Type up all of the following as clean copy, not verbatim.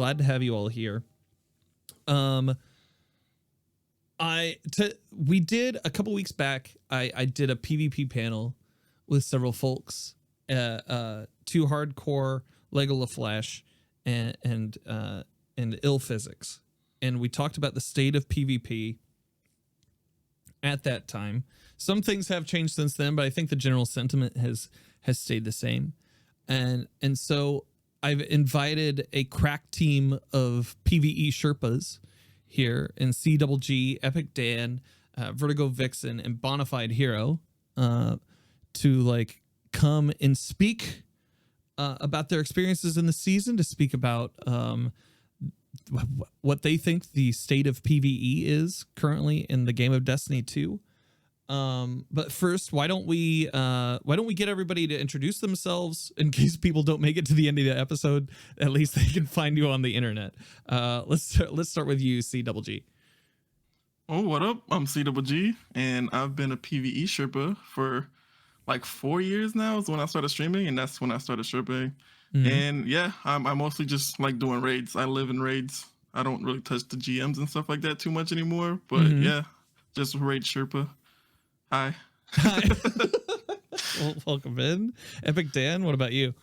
glad to have you all here. We did a couple weeks back. I did a PvP panel with several folks, 2 hardcore, Lego LaFlash, and Ill Physics, and we talked about the state of PvP at that time. Some things have changed since then, but I think the general sentiment has stayed the same. And so I've invited a crack team of PVE Sherpas here in CdoubleG, EpicDan, Vertigo Vixen, and BonaFideHiro to like come and speak about their experiences in the season, to speak about what they think the state of PVE is currently in the game of Destiny 2. But first, why don't we get everybody to introduce themselves in case people don't make it to the end of the episode? At least they can find you on the internet. Let's start with you, CdoubleG. Oh, what up? I'm CdoubleG, and I've been a PVE Sherpa for like 4 years now is when I started streaming, and that's when I started Sherping. And yeah, I mostly just like doing raids. I live in raids. I don't really touch the GMs and stuff like that too much anymore, but yeah, just raid Sherpa. Hi. Well, welcome in. EpicDan, what about you?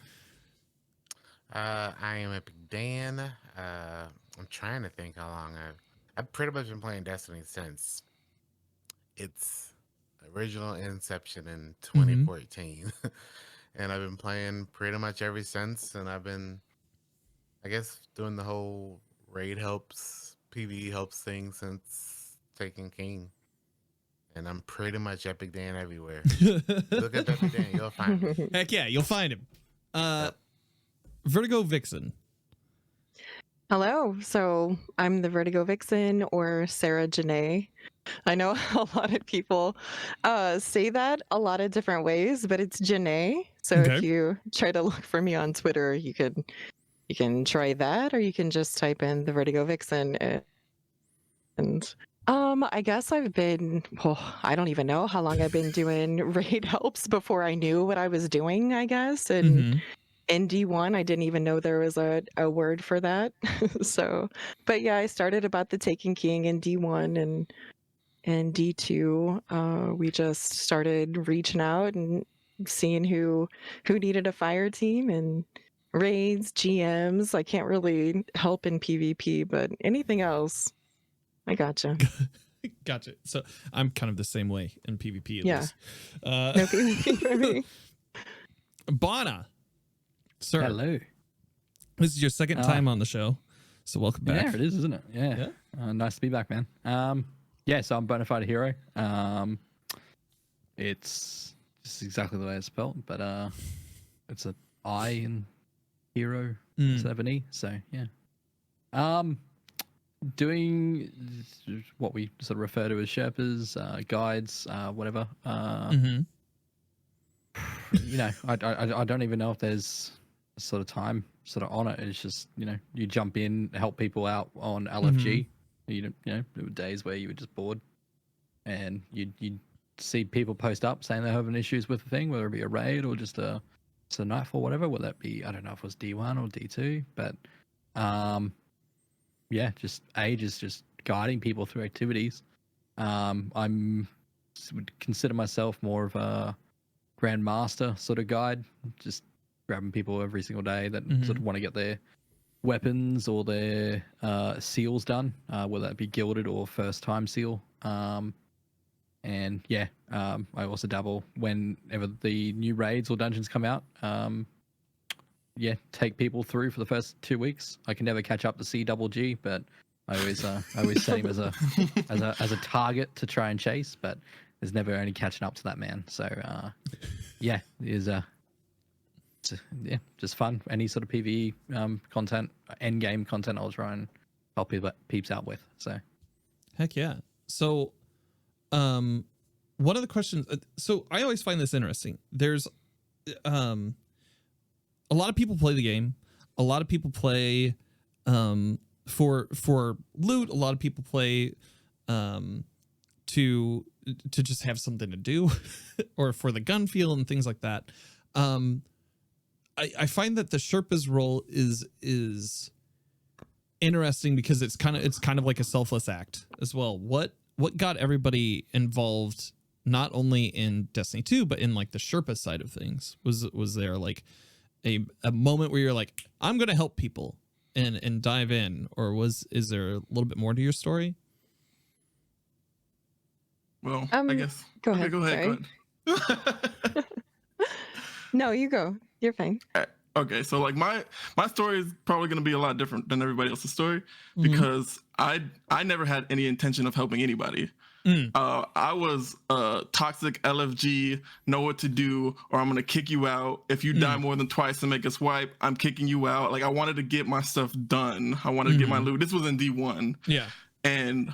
I am EpicDan. I'm trying to think how long I've pretty much been playing Destiny since its original inception in 2014. And I've been playing pretty much ever since, and I've been, I guess, doing the whole raid helps, PvE helps thing since taking King. And I'm pretty much EpicDan everywhere. Look up EpicDan, you'll find him. Heck yeah, you'll find him. Vertigo Vixen. Hello. So I'm the Vertigo Vixen, or SarahJenea. I know a lot of people say that a lot of different ways, but it's Jenea. So if you try to look for me on Twitter, you can try that, or you can just type in the Vertigo Vixen. And I guess I've been, I don't even know how long I've been doing raid helps before I knew what I was doing, I guess. And in D1, I didn't even know there was a word for that. So, but yeah, I started about the Taken King in D1, and in D2, we just started reaching out and seeing who needed a fire team, and raids, GMs. I can't really help in PvP, but anything else, I gotcha. Gotcha. So I'm kind of the same way in PvP at least. No PvP for me. Bona, sir. Hello. This is your second time on the show, so welcome back. Yeah, it is, isn't it? Yeah. Nice to be back, man. Yeah, so I'm BonaFideHiro. It's just exactly the way it's spelled, but it's an I in hero instead of an E. So yeah. Doing what we sort of refer to as Sherpas, guides, whatever. You know, I don't even know if there's a sort of time sort of on it. It's just, you know, you jump in, help people out on LFG. You know, there were days where you were just bored, and you'd see people post up saying they're having issues with the thing, whether it be a raid or just a Nightfall, whatever. Will that be, I don't know if it was D1 or D2, but yeah, just ages just guiding people through activities. I'm would consider myself more of a grandmaster sort of guide, just grabbing people every single day that sort of want to get their weapons or their seals done, whether that be gilded or first time seal. And yeah, I also dabble whenever the new raids or dungeons come out. Yeah, take people through for the first 2 weeks. I can never catch up to CdoubleG, but I always set him as a target to try and chase, but there's never any catching up to that man. So yeah, it is yeah, just fun. Any sort of PvE content, end game content, I'll try and help peeps out with. So heck yeah. So one of the questions, so I always find this interesting. There's a lot of people play the game. A lot of people play for loot. A lot of people play to just have something to do or for the gun feel and things like that. I find that the Sherpa's role is interesting because it's kind of like a selfless act as well. What got everybody involved, not only in Destiny 2, but in like the Sherpa side of things? Was there like a moment where you're like, I'm going to help people and dive in, or is there a little bit more to your story? Well, I guess. Go ahead. Go ahead. No, you go. You're fine. Okay, so like my story is probably going to be a lot different than everybody else's story because I never had any intention of helping anybody. I was toxic LFG, know what to do, or I'm gonna kick you out. If you die more than twice and make a swipe, I'm kicking you out. Like I wanted to get my stuff done. I wanted to get my loot. This was in D1. Yeah. And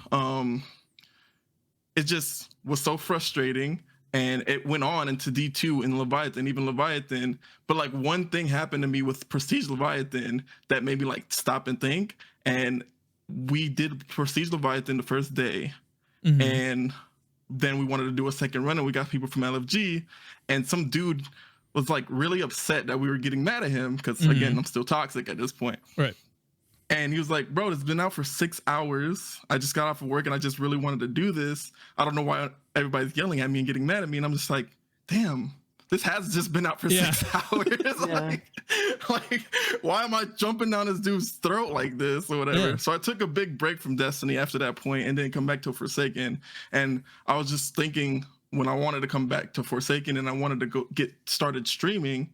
it just was so frustrating. And it went on into D2 and Leviathan, even Leviathan. But like one thing happened to me with Prestige Leviathan that made me like stop and think. And we did Prestige Leviathan the first day. And then we wanted to do a second run, and we got people from LFG, and some dude was like really upset that we were getting mad at him because again, I'm still toxic at this point. Right. And he was like, bro, it's been out for 6 hours. I just got off of work and I just really wanted to do this. I don't know why everybody's yelling at me and getting mad at me. And I'm just like, damn, this has just been out for 6 hours. like, why am I jumping down this dude's throat like this or whatever? Yeah. So I took a big break from Destiny after that point and then come back to Forsaken. And I was just thinking when I wanted to come back to Forsaken and I wanted to go get started streaming,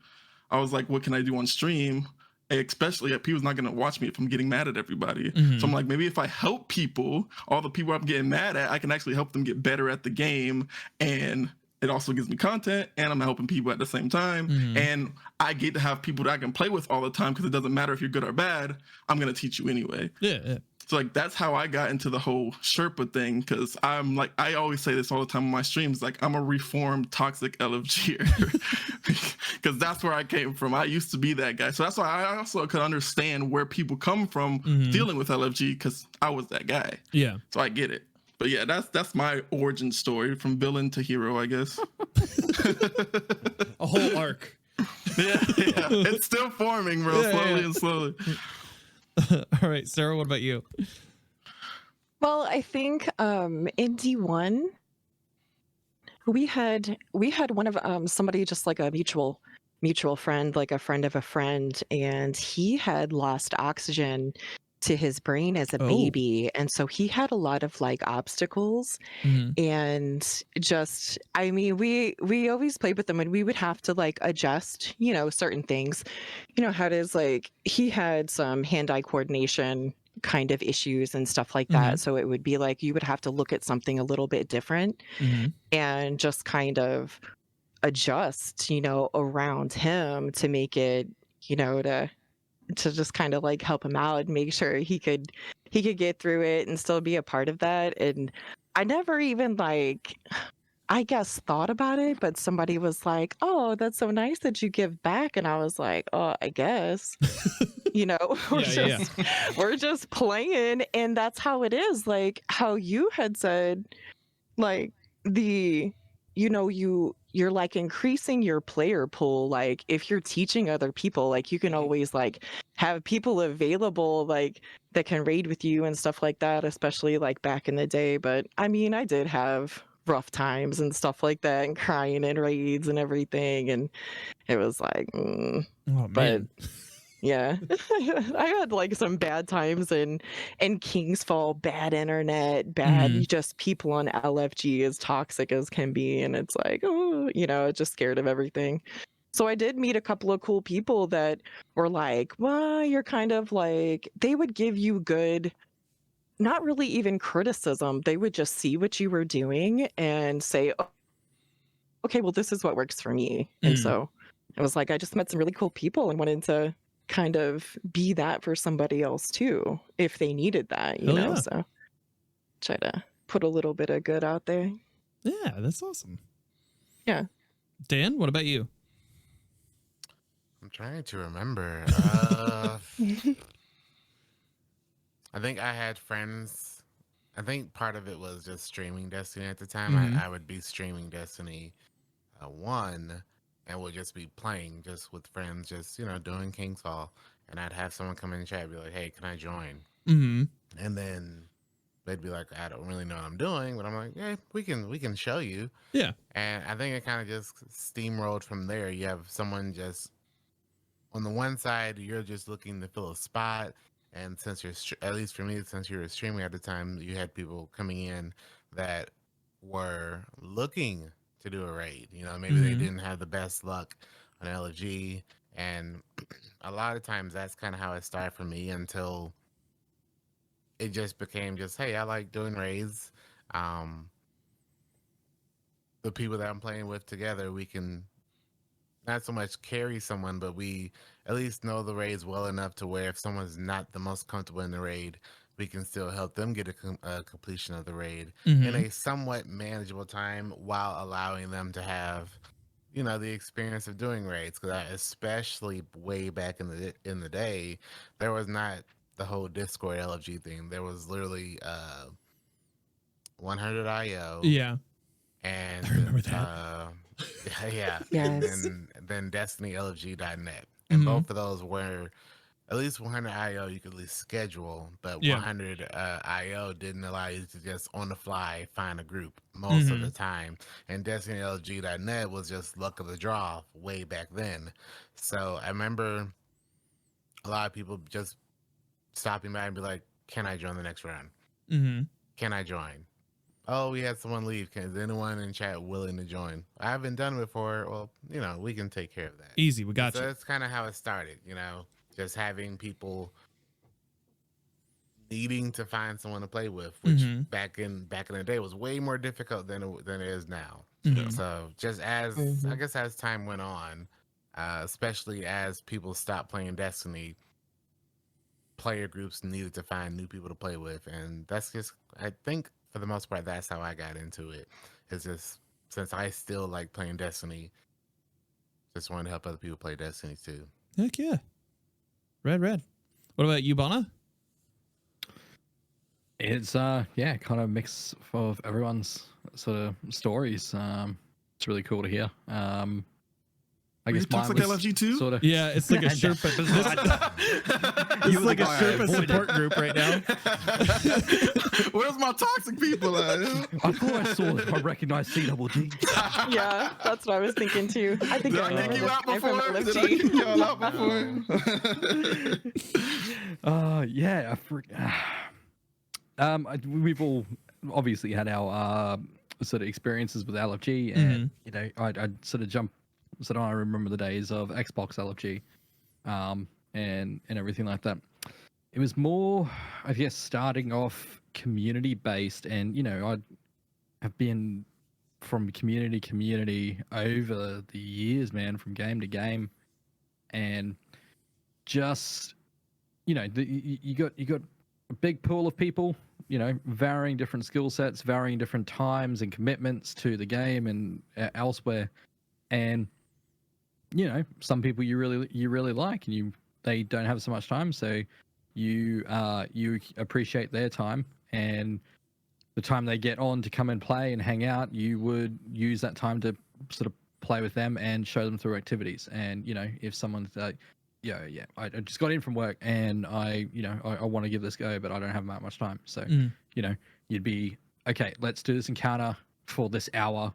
I was like, what can I do on stream? Especially if people's not going to watch me if I'm getting mad at everybody. So I'm like, maybe if I help people, all the people I'm getting mad at, I can actually help them get better at the game. And it also gives me content, and I'm helping people at the same time. And I get to have people that I can play with all the time because it doesn't matter if you're good or bad. I'm going to teach you anyway. Yeah. So like that's how I got into the whole Sherpa thing, because I'm like, I always say this all the time on my streams, like I'm a reformed toxic LFGer because that's where I came from. I used to be that guy. So that's why I also could understand where people come from dealing with LFG, because I was that guy. Yeah. So I get it. But yeah, that's my origin story from villain to hero, I guess. A whole arc. Yeah. It's still forming, bro, slowly and slowly. All right, Sarah, what about you? Well, I think in D1 we had one of somebody, just like a mutual friend, like a friend of a friend, and he had lost oxygen to his brain as a baby, and so he had a lot of like obstacles. And just, I mean, we always played with them, and we would have to like adjust, you know, certain things, you know how it is. Like he had some hand-eye coordination kind of issues and stuff like that, so it would be like you would have to look at something a little bit different and just kind of adjust, you know, around him to make it, you know, to just kind of like help him out and make sure he could get through it and still be a part of that. And I never even like, I guess, thought about it, but somebody was like, oh, that's so nice that you give back. And I was like, oh, I guess, you know, we're just playing, and that's how it is. Like how you had said, like you know, you're like increasing your player pool. Like if you're teaching other people, like you can always like have people available like that can raid with you and stuff like that, especially like back in the day. But I mean, I did have rough times and stuff like that, and crying in raids and everything, and it was like but yeah. I had like some bad times in Kingsfall, bad internet, bad just people on LFG as toxic as can be, and it's like, oh, you know, just scared of everything. So I did meet a couple of cool people that were like, well, you're kind of like, they would give you good, not really even criticism, they would just see what you were doing and say, oh, okay, well, this is what works for me. And so it was like, I just met some really cool people and wanted to kind of be that for somebody else too, if they needed that, you know. So try to put a little bit of good out there. Yeah, that's awesome. Yeah. Dan, what about you? I'm trying to remember. I think I had friends. I think part of it was just streaming Destiny at the time. I would be streaming Destiny 1 and would just be playing just with friends, just, you know, doing Kingsfall. and I'd have someone come in the chat and be like, "Hey, can I join?" Mm-hmm. And then they'd be like, "I don't really know what I'm doing," but I'm like, "Yeah, we can show you." Yeah. And I think it kind of just steamrolled from there. You have someone just on the one side, you're just looking to fill a spot. And since you're, at least for me, since you were streaming at the time, you had people coming in that were looking to do a raid. You know, maybe they didn't have the best luck on LFG. And a lot of times that's kind of how it started for me until it just became just, hey, I like doing raids. The people that I'm playing with together, we can not so much carry someone, but we at least know the raids well enough to where if someone's not the most comfortable in the raid, we can still help them get a completion of the raid in a somewhat manageable time while allowing them to have, you know, the experience of doing raids. Because especially way back in the day, there was not the whole Discord LFG thing. There was literally 100 IO. Yeah. And I remember that. yeah. Yes. And then Destiny LFG.net. And both of those were at least 100 IO you could at least schedule, but 100 IO didn't allow you to just on the fly find a group most of the time. And Destiny LFG.net was just luck of the draw way back then. So I remember a lot of people just stopping by and be like, "Can I join the next round? Can I join? Oh, we had someone leave. Is anyone in chat willing to join? I haven't done it before. Well, you know, we can take care of that. Easy. We got so you. that's kind of how it started, you know, just having people needing to find someone to play with, which back in the day was way more difficult than it is now. So just as I guess as time went on, especially as people stopped playing Destiny, player groups needed to find new people to play with, and that's just, I think, for the most part, that's how I got into it. It's just, since I still like playing Destiny, just wanted to help other people play Destiny too. Heck yeah. Red. What about you, Bona? It's kind of a mix of everyone's sort of stories. It's really cool to hear. I guess mine like was LFG too? sort of. Yeah, it's like a Sherpa. It's like a Sherpa support group right now. Where's my toxic people at? I thought I recognized CdoubleG. Yeah, that's what I was thinking too. I think Did I I kick remember you this out guy from before? Did I kick LFG. y'all out before? We've all obviously had our sort of experiences with LFG, and you know, I'd sort of jump. So I remember the days of Xbox LFG, and everything like that. It was more, I guess, starting off community based, and you know, I have been from community over the years, man, from game to game, and just, you know, you got a big pool of people, you know, varying different skill sets, varying different times and commitments to the game and elsewhere, and you know, some people you really like, and they don't have so much time, so you appreciate their time, and the time they get on to come and play and hang out, you would use that time to sort of play with them and show them through activities. And you know, if someone's like, I just got in from work and I want to give this a go, but I don't have that much time, so you know, you'd be okay, let's do this encounter for this hour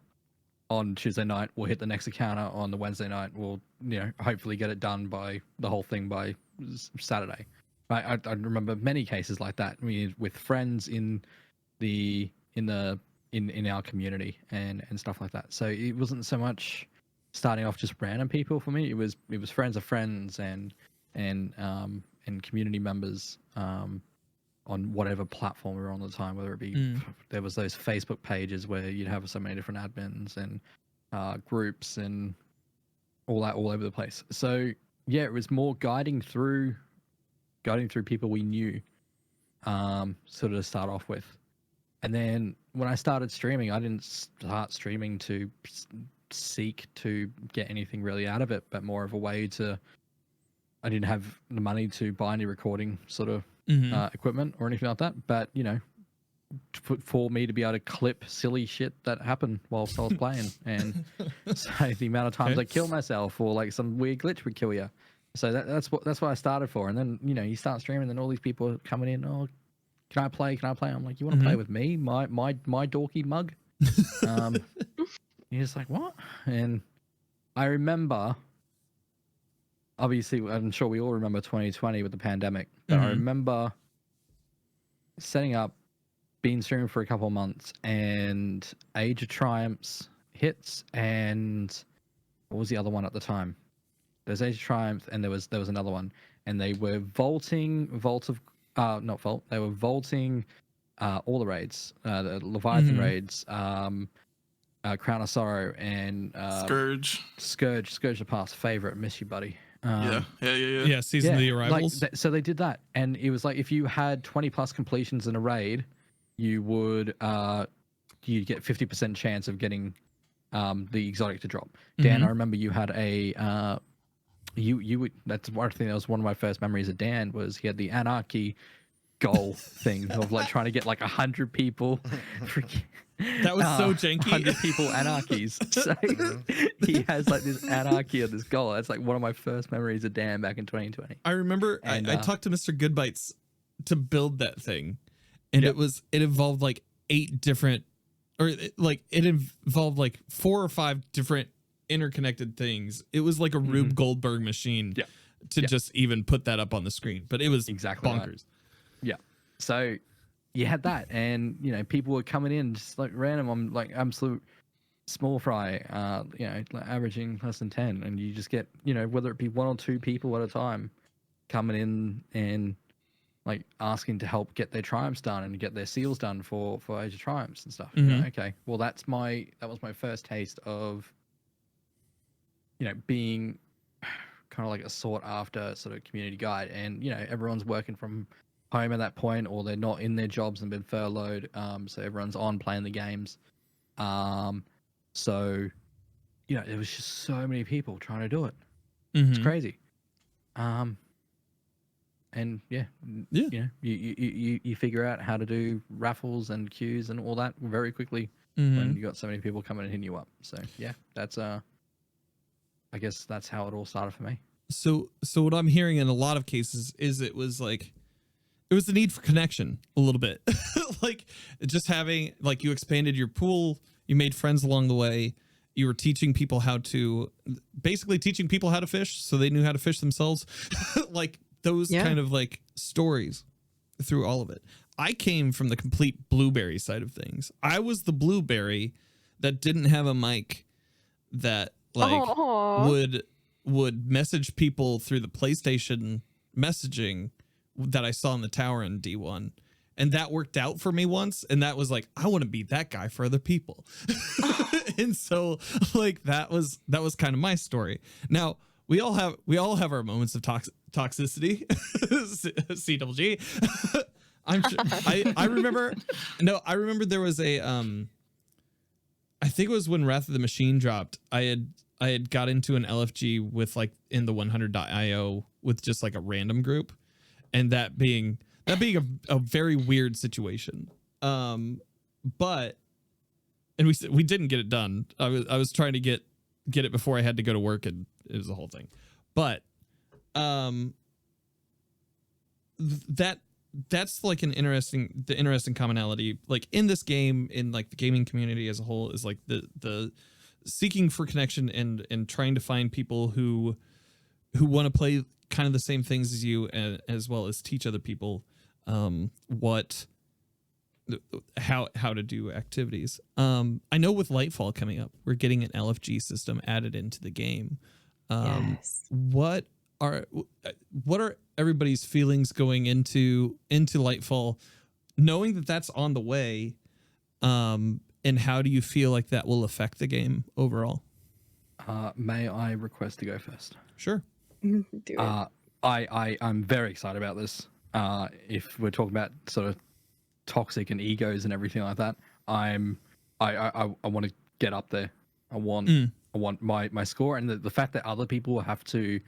on Tuesday night. We'll hit the next encounter on the Wednesday night. We'll, you know, hopefully get it done by the whole thing by Saturday. I remember many cases like that. I mean, with friends in our community and stuff like that. So it wasn't so much starting off just random people for me. It was friends of friends and community members on whatever platform we were on at the time, whether it be there was those Facebook pages where you'd have so many different admins and groups and all that all over the place. So yeah, it was more guiding through people we knew, sort of to start off with. And then when I started streaming, I didn't start streaming to seek to get anything really out of it, but more of a way to, I didn't have the money to buy any recording sort of equipment or anything like that, but you know, for me to be able to clip silly shit that happened whilst I was playing, and so the amount of times I kill myself or like some weird glitch would kill you, So that's what I started for. And then you start streaming, and all these people are coming in. Oh, can I play? Can I play? I'm like, you want to play with me? My dorky mug. You're just like, what? And I remember, obviously, I'm sure we all remember 2020 with the pandemic, but I remember setting up, being streaming for a couple of months, and Age of Triumphs hits, and what was the other one at the time? There's Age of Triumph, and there was another one, and they were vaulting they were vaulting all the raids, the Leviathan raids, Crown of Sorrow, and Scourge the Past favorite. Miss you, buddy. Yeah, Season of the Arrivals. So they did that, and it was like if you had 20 plus completions in a raid, you would you'd get 50% chance of getting the exotic to drop. Dan, I remember you had a you would, that's one thing that was one of my first memories of Dan, was he had the anarchy goal thing of like trying to get like 100 people. That was so janky. 100 people anarchies. So he has like this anarchy of this goal. That's like one of my first memories of Dan back in 2020. I remember I talked to Mr. Goodbites to build that thing, and it involved like 8 different, or it involved like 4 or 5 different interconnected things. It was like a Rube Goldberg machine to just even put that up on the screen, but it was exactly bonkers. Right. Yeah. So you had that, and people were coming in just like random. I'm like absolute small fry, like averaging less than 10, and you just get, whether it be 1 or 2 people at a time coming in and like asking to help get their triumphs done and get their seals done for Age of Triumphs and stuff. Okay, well that was my first taste of being kind of like a sought after sort of community guide, and everyone's working from home at that point, or they're not in their jobs and been furloughed, so everyone's on playing the games, so there was just so many people trying to do it. It's crazy. And you figure out how to do raffles and queues and all that very quickly when you got so many people coming and hitting you up. So that's I guess that's how it all started for me. So what I'm hearing in a lot of cases is it was the need for connection a little bit. Like just having, like, you expanded your pool, you made friends along the way, you were teaching people how to fish so they knew how to fish themselves. Like those kind of like stories through all of it. I came from the complete blueberry side of things. I was the blueberry that didn't have a mic, that would message people through the PlayStation messaging that I saw in the tower in D1, and that worked out for me once, and that was like, I want to be that guy for other people. And so like that was kind of my story. Now we all have our moments of toxicity. CdoubleG. I remember there was a I think it was when Wrath of the Machine dropped. I had got into an LFG with like in the 100.io with just like a random group, and that being a very weird situation. But we didn't get it done. I was trying to get it before I had to go to work, and it was the whole thing. But that's like the interesting commonality, like in this game, in like the gaming community as a whole, is like the seeking for connection and trying to find people who want to play kind of the same things as you, as well as teach other people how to do activities. I know with Lightfall coming up, we're getting an LFG system added into the game. Yes. What are everybody's feelings going into Lightfall, knowing that that's on the way, and how do you feel like that will affect the game overall? May I request to go first? Sure. Do it. I'm very excited about this. If we're talking about sort of toxic and egos and everything like that, I want to get up there. I want my score, and the fact that other people have to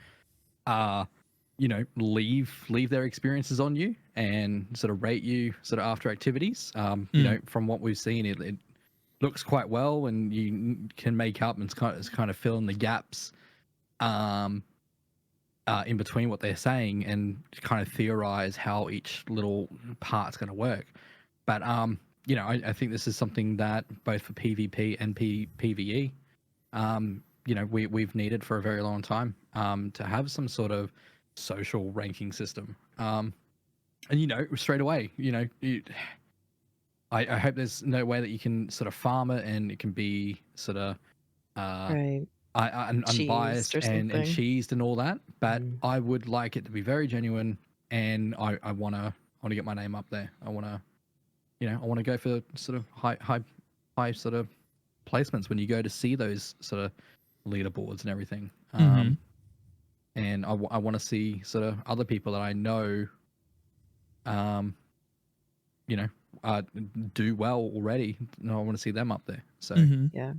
leave their experiences on you and sort of rate you sort of after activities. From what we've seen, it looks quite well, and you can make up and it's kind of fill in the gaps. in between what they're saying and kind of theorize how each little part's going to work. But you know, I think this is something that both for PvP and PVE, you know, we've needed for a very long time, to have some sort of social ranking system. And you know, straight away, you know, I hope there's no way that you can sort of farm it and it can be sort of Right. unbiased Cheesed or and something. cheesed and all that. But I would like it to be very genuine, and I wanna get my name up there. I wanna, you know, I want to go for sort of high sort of placements when you go to see those sort of leaderboards and everything. And I want to see sort of other people that I know, you know, do well already. And I want to see them up there. So Yeah.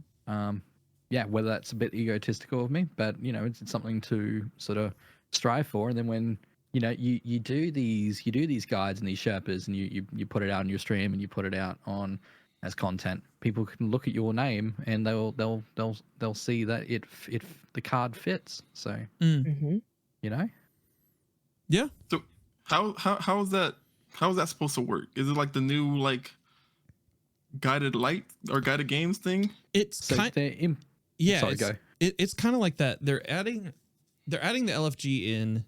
yeah, whether that's a bit egotistical of me, but you know, it's something to sort of strive for. And then when you know you do these guides and these Sherpas, and you put it out on your stream and you put it out on as content, people can look at your name and they'll see that it the card fits. So Mm-hmm. you know, Yeah. So how is that supposed to work? Is it like the new like guided light or guided games thing? It's so yeah. Sorry, go. It's kind of like that. They're adding the LFG in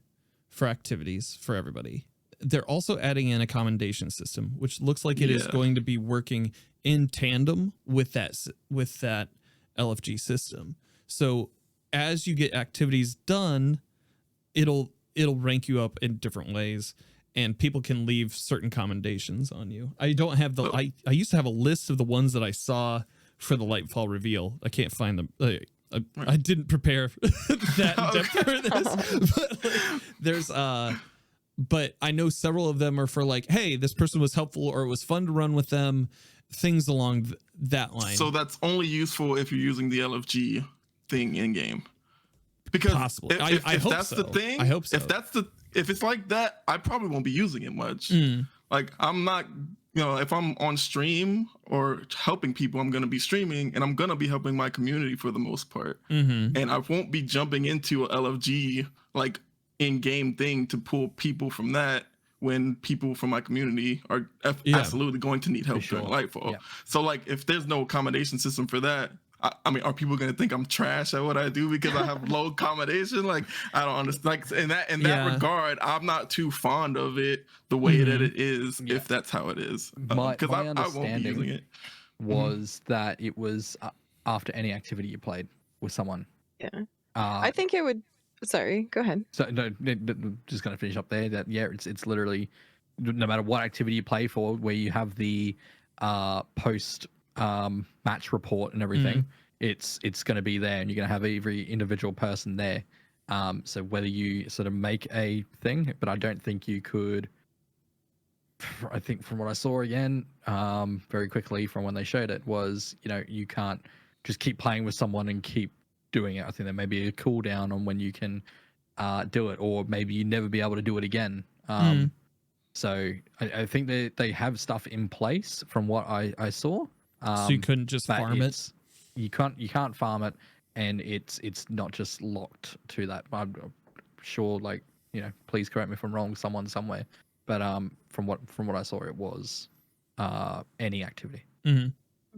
for activities for everybody. They're also adding in a commendation system, which looks like it is going to be working in tandem with that LFG system. So as you get activities done, it'll rank you up in different ways, and people can leave certain commendations on you. I don't have the I used to have a list of the ones that I saw for the Lightfall reveal. I can't find them. I didn't prepare that in depth for this. But like, there's but I know several of them are for like, hey, this person was helpful or it was fun to run with them, things along that line. So that's only useful if you're using the LFG thing in game. Because possibly, if hope that's so. the thing, I hope so. If it's like that, I probably won't be using it much. Like I'm not, you know, if I'm on stream or helping people, I'm going to be streaming and I'm going to be helping my community for the most part. And I won't be jumping into a LFG like in-game thing to pull people from that when people from my community are absolutely going to need help during Lightfall. So like if there's no accommodation system for that, I mean, are people going to think I'm trash at what I do because I have low accommodation? Like, I don't understand. Like, in that regard, I'm not too fond of it the way that it is, if that's how it is. Because my I won't be understanding using it. Was that it was after any activity you played with someone. Yeah. I think it would. Sorry, go ahead. So no, just going to finish up there. That it's literally no matter what activity you play for, where you have the post match report and everything, it's going to be there, and you're going to have every individual person there. So whether you sort of make a thing, but I don't think you could. I think from what I saw again, very quickly from when they showed it, was, you know, you can't just keep playing with someone and keep doing it. I think there may be a cooldown on when you can do it, or maybe you never be able to do it again. So I think they have stuff in place from what I saw. So you couldn't just farm it? You can't farm it, and it's not just locked to that. I'm sure, like, you know, please correct me if I'm wrong, someone somewhere. But from what I saw, it was any activity.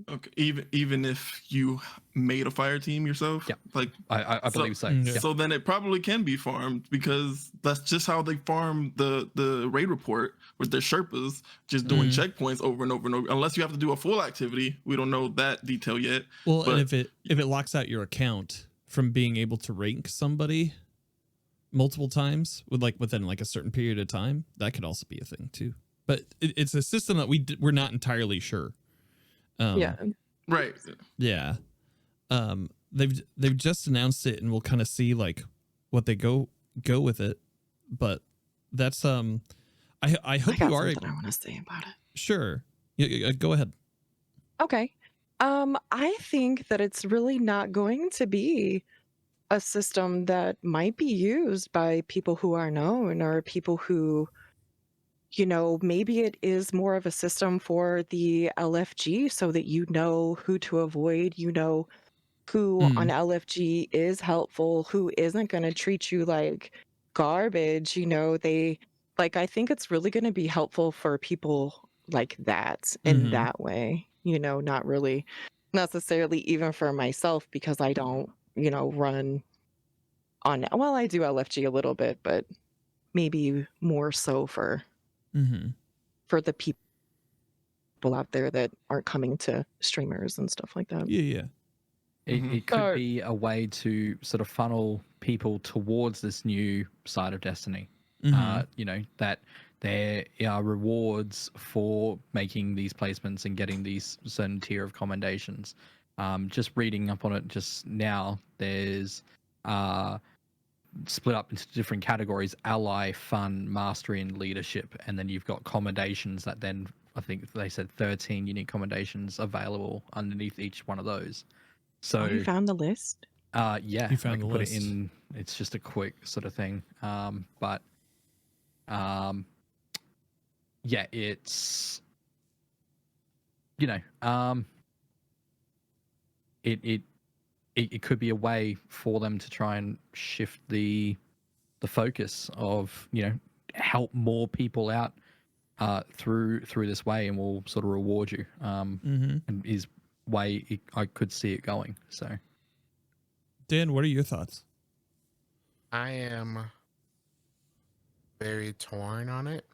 Okay, even if you made a fire team yourself, like I believe so. So then it probably can be farmed, because that's just how they farm the raid report with their Sherpas, just doing checkpoints over and over and over. Unless you have to do a full activity, we don't know that detail yet. Well, and if it locks out your account from being able to rank somebody multiple times within like a certain period of time, that could also be a thing too. But it's a system that we're not entirely sure. Right. Yeah. They've just announced it, and we'll kind of see like what they go with it. But that's I hope you are. I want to say about it. Sure. Go ahead. Okay. I think that it's really not going to be a system that might be used by people who are known, or people who, you know, maybe it is more of a system for the LFG, so that you know who to avoid, you know who on LFG is helpful, who isn't going to treat you like garbage, they like, I think it's really going to be helpful for people like that in that way, not really necessarily even for myself because I don't, run on, well, I do LFG a little bit, but maybe more so for the people out there that aren't coming to streamers and stuff like that. Yeah. It could be a way to sort of funnel people towards this new side of Destiny. That there are rewards for making these placements and getting these certain tier of commendations. Just reading up on it just now, there's split up into different categories: ally, fun, mastery, and leadership. And then you've got commendations that then, I think they said 13 unique commendations available underneath each one of those. So you found the list? Yeah, you found I can the put list. it in. It's just a quick sort of thing. Yeah, it's it could be a way for them to try and shift the focus of help more people out through this way, and will sort of reward you. And is way I could see it going. So, Dan, what are your thoughts? I am very torn on it.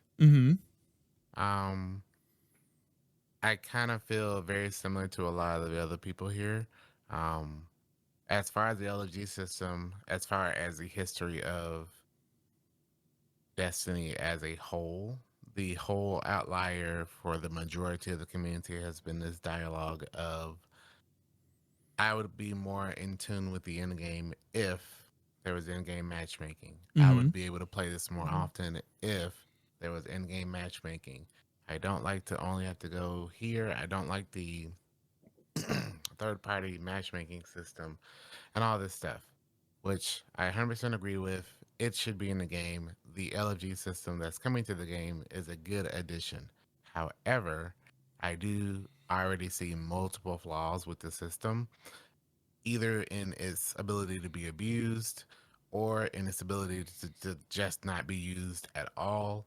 I kind of feel very similar to a lot of the other people here. As far as the LFG system, as far as the history of Destiny as a whole, the whole outlier for the majority of the community has been this dialogue of, I would be more in tune with the end game if there was in-game matchmaking. I would be able to play this more often if there was in-game matchmaking. I don't like to only have to go here. I don't like the third-party matchmaking system and all this stuff, which I 100% agree with. It should be in the game. The LFG system that's coming to the game is a good addition. However, I do already see multiple flaws with the system, either in its ability to be abused or in its ability to just not be used at all.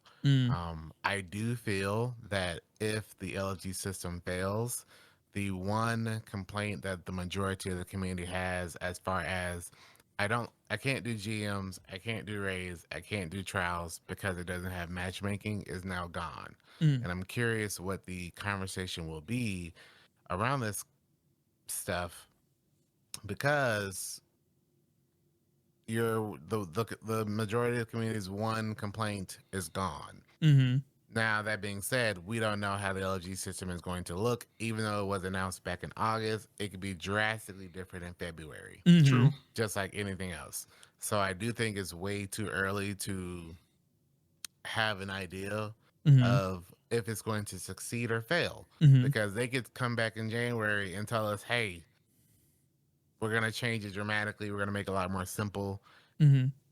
I do feel that if the LFG system fails, the one complaint that the majority of the community has, as far as I can't do GMs, I can't do raids, I can't do trials because it doesn't have matchmaking, is now gone. And I'm curious what the conversation will be around this stuff, because the majority of the community's one complaint is gone. Now, that being said, we don't know how the LFG system is going to look. Even though it was announced back in August, it could be drastically different in February. True. Just like anything else. So I do think it's way too early to have an idea of if it's going to succeed or fail. Because they could come back in January and tell us, hey, we're going to change it dramatically. We're going to make it a lot more simple.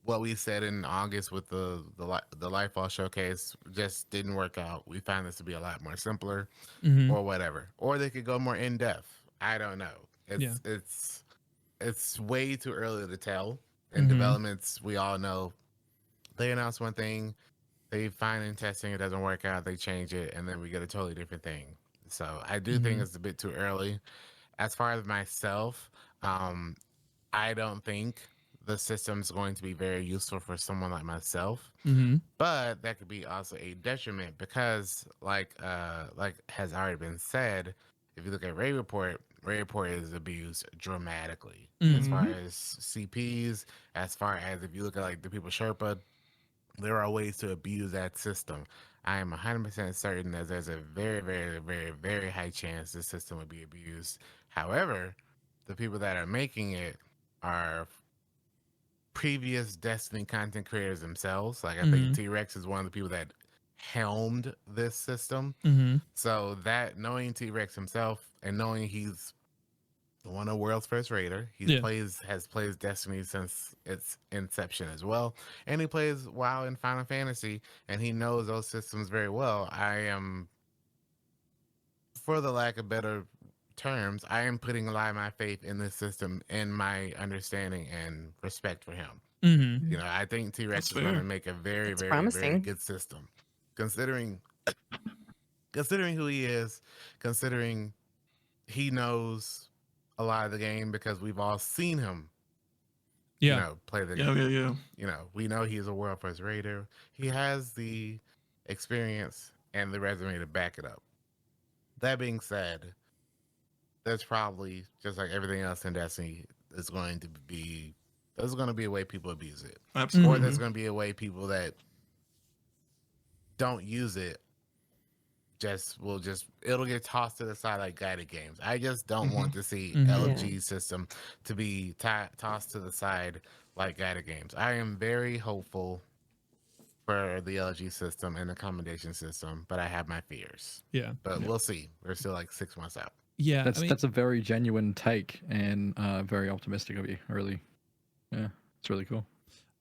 What we said in August with the Lightfall showcase just didn't work out. We found this to be a lot more simpler, or whatever. Or they could go more in depth. I don't know. It's way too early to tell. In developments, we all know they announce one thing, they find in testing it doesn't work out, they change it, and then we get a totally different thing. So I do think it's a bit too early. As far as myself, I don't think the system's going to be very useful for someone like myself. But that could be also a detriment because, like has already been said, if you look at Raid Report is abused dramatically. As far as CPs, as far as if you look at like the people Sherpa, there are ways to abuse that system. I am 100% certain that there's a very, very, very, very high chance this system would be abused. However, the people that are making it are previous Destiny content creators themselves. Like I think T-Rex is one of the people that helmed this system. So that, knowing T-Rex himself and knowing he's one of the world's first raider, has played Destiny since its inception as well, and he plays WoW and Final Fantasy, and he knows those systems very well. I am, for the lack of better terms, I am putting a lot of my faith in this system, in my understanding and respect for him. Mm-hmm. You know, I think T-Rex That's is going to fair. make a very, That's very, very promising. good system, considering who he is, considering he knows a lot of the game because we've all seen him, Yeah. you know, play the Yeah, game. yeah. You know, we know he's a world first raider. He has the experience and the resume to back it up. That being said, there's probably, just like everything else in Destiny, there's going to be a way people abuse it. Absolutely. Or there's going to be a way people that don't use it it'll get tossed to the side like guided games. I just don't want to see LFG's system to be tossed to the side like guided games. I am very hopeful for the LFG system and the commendation system, but I have my fears. Yeah. But we'll see. We're still like 6 months out. Yeah. That's a very genuine take and very optimistic of you. Really, yeah, it's really cool.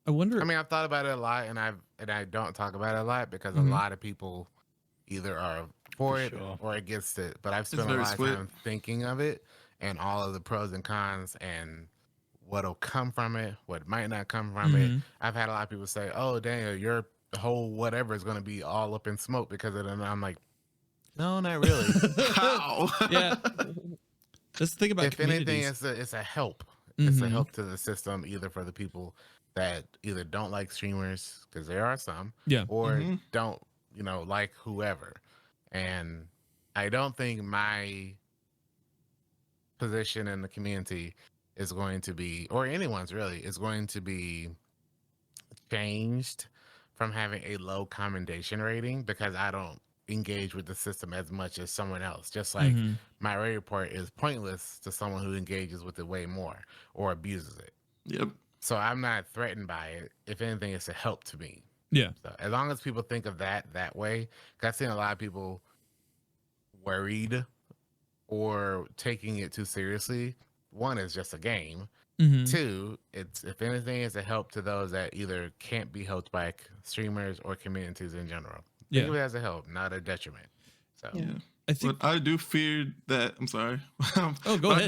I wonder. I mean, I've thought about it a lot, and I don't talk about it a lot because a lot of people either are for it or against it. But I've spent a lot of time thinking of it and all of the pros and cons and what'll come from it, what might not come from it. I've had a lot of people say, "Oh, Daniel, your whole whatever is going to be all up in smoke because of it." And I'm like, no, not really. How? Yeah. That's the thing about if anything, it's a help. It's a help to the system, either for the people that either don't like streamers, because there are some, or don't, you know, like whoever. And I don't think my position in the community is going to be, or anyone's really, is going to be changed from having a low commendation rating because I don't engage with the system as much as someone else. Just like my raid report is pointless to someone who engages with it way more or abuses it. Yep. So I'm not threatened by it. If anything, it's a help to me. Yeah. So as long as people think of that way, because I've seen a lot of people worried or taking it too seriously. One is just a game. Two, it's, if anything, it's a help to those that either can't be helped by streamers or communities in general. Think of it as a help, not a detriment. So I think, but I do fear that. I'm sorry. Oh, go ahead.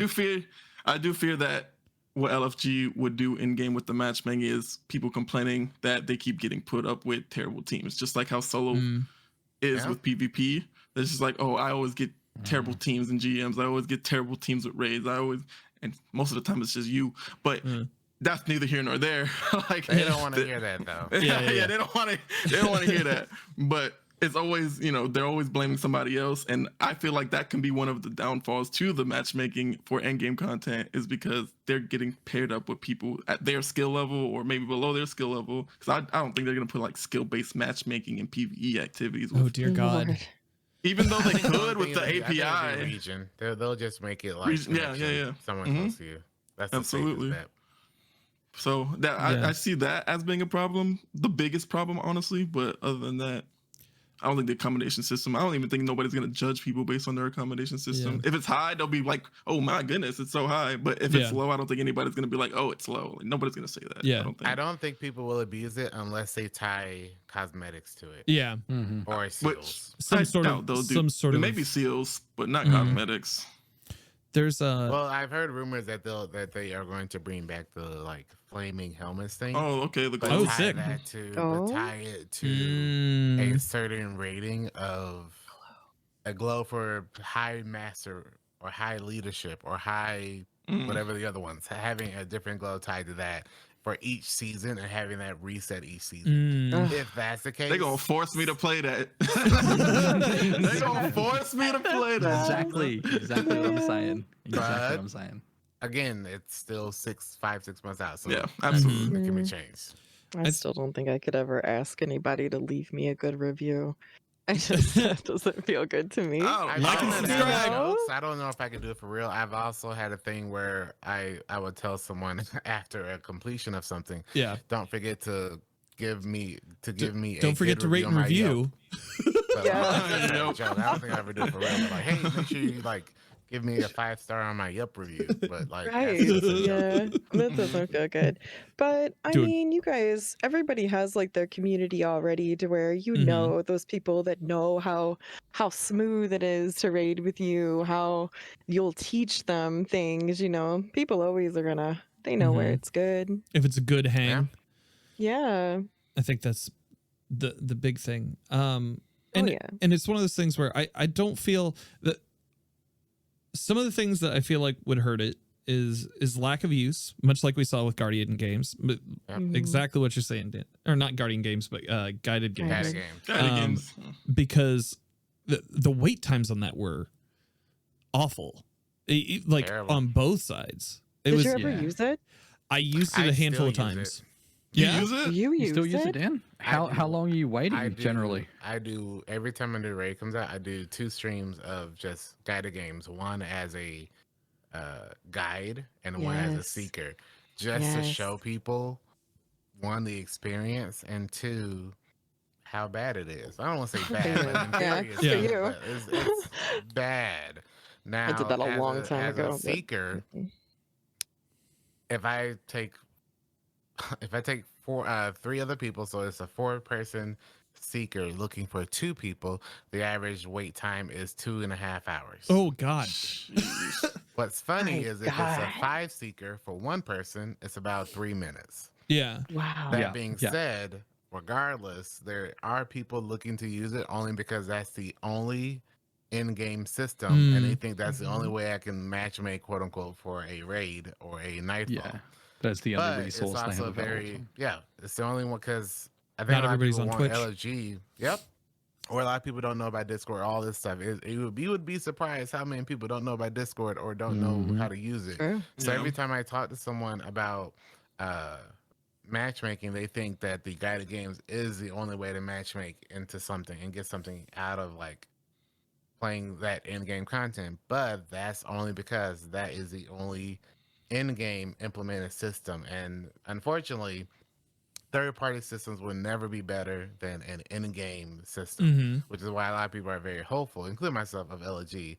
I do fear that what LFG would do in game with the matchmaking is people complaining that they keep getting put up with terrible teams, just like how solo is with PvP. It's just like, oh, I always get terrible teams in GMs. I always get terrible teams with raids. And most of the time it's just you. But that's neither here nor there. Like they don't want to hear that though. Yeah, they don't want to hear that. But it's always, you know, they're always blaming somebody else, and I feel like that can be one of the downfalls to the matchmaking for endgame content, is because they're getting paired up with people at their skill level or maybe below their skill level. Because I don't think they're gonna put like skill-based matchmaking and PVE activities. Oh dear God. Lord. Even though they could with the I think it'll API. be region. They'll just make it like Yeah. someone close to you. That's Absolutely. The safest bet. So that I see that as being a problem, the biggest problem, honestly. But other than that, I don't think the accommodation system, I don't even think nobody's going to judge people based on their accommodation system. Yeah. If it's high, they'll be like, oh my goodness, it's so high. But if it's low, I don't think anybody's going to be like, oh, it's low. Like, nobody's going to say that. Yeah. I I don't think people will abuse it unless they tie cosmetics to it. Yeah. Or seals. Some sort of maybe seals, but not cosmetics. There's Well, I've heard rumors that they are going to bring back the like flaming helmets thing. Oh, okay. The But glow. sick. tie it to a certain rating of a glow for high master or high leadership or high whatever the other ones, having a different glow tied to that for each season and having that reset each season. If that's the case, They're going to force me to play that. They're going to force me to play that. Exactly what I'm saying. Exactly what I'm saying. Again, it's still 6 months out. So Yeah, absolutely. it can be changed. I still don't think I could ever ask anybody to leave me a good review. That doesn't feel good to me. Oh, I've Like and done that subscribe. else. I don't know if I could do it for real. I've also had a thing where I would tell someone after a completion of something, yeah. don't forget to give me Don't forget to rate and review. So, I don't think I ever do it for real. But like, hey, make sure you like give me a 5-star on my Yelp review. But like, Right. Yeah, that doesn't feel good. But I mean, you guys, everybody has like their community already to where you know those people that know how smooth it is to raid with you, how you'll teach them things, you know. People always are gonna, they know where it's good. If it's a good hang. Yeah. I think that's the big thing. And yeah. and it's one of those things where I don't feel that some of the things that I feel like would hurt it is lack of use, much like we saw with Guardian games. But exactly what you're saying, Dan. Or not Guardian games, but guided games. Guided games. Guided games. Because the wait times on that were awful. Like Terrible. on both sides. Did you ever use it? I used it a handful of times. You Yeah. use it? You You still use it, Dan? How long are you waiting generally? I do every time a new raid comes out. I do 2 streams of just guided games. One as a guide and one as a seeker, just to show people, 1, the experience, and 2, how bad it is. I don't want to say bad, but in theory, it's bad. Now, I did that a long time ago. As a seeker, if I take 3 other people, so it's a 4-person seeker looking for 2 people, the average wait time is 2.5 hours. Oh God. What's funny is if it's a 5 seeker for 1 person, it's about 3 minutes. Yeah. Wow. That being said, regardless, there are people looking to use it only because that's the only in-game system, and they think that's the only way I can matchmake, quote unquote, for a raid or a Nightfall. Yeah, that's the only resource it's they also have available. it's the only one, because I think Not a lot of everybody's people on want Twitch. LG. Yep. Or a lot of people don't know about Discord, all this stuff. You would be surprised how many people don't know about Discord or don't know how to use it. True. So every time I talk to someone about matchmaking, they think that the guided games is the only way to matchmake into something and get something out of like playing that in-game content. But that's only because that is the only in-game implemented system. And unfortunately, third-party systems will never be better than an in-game system, which is why a lot of people are very hopeful, including myself, of LG.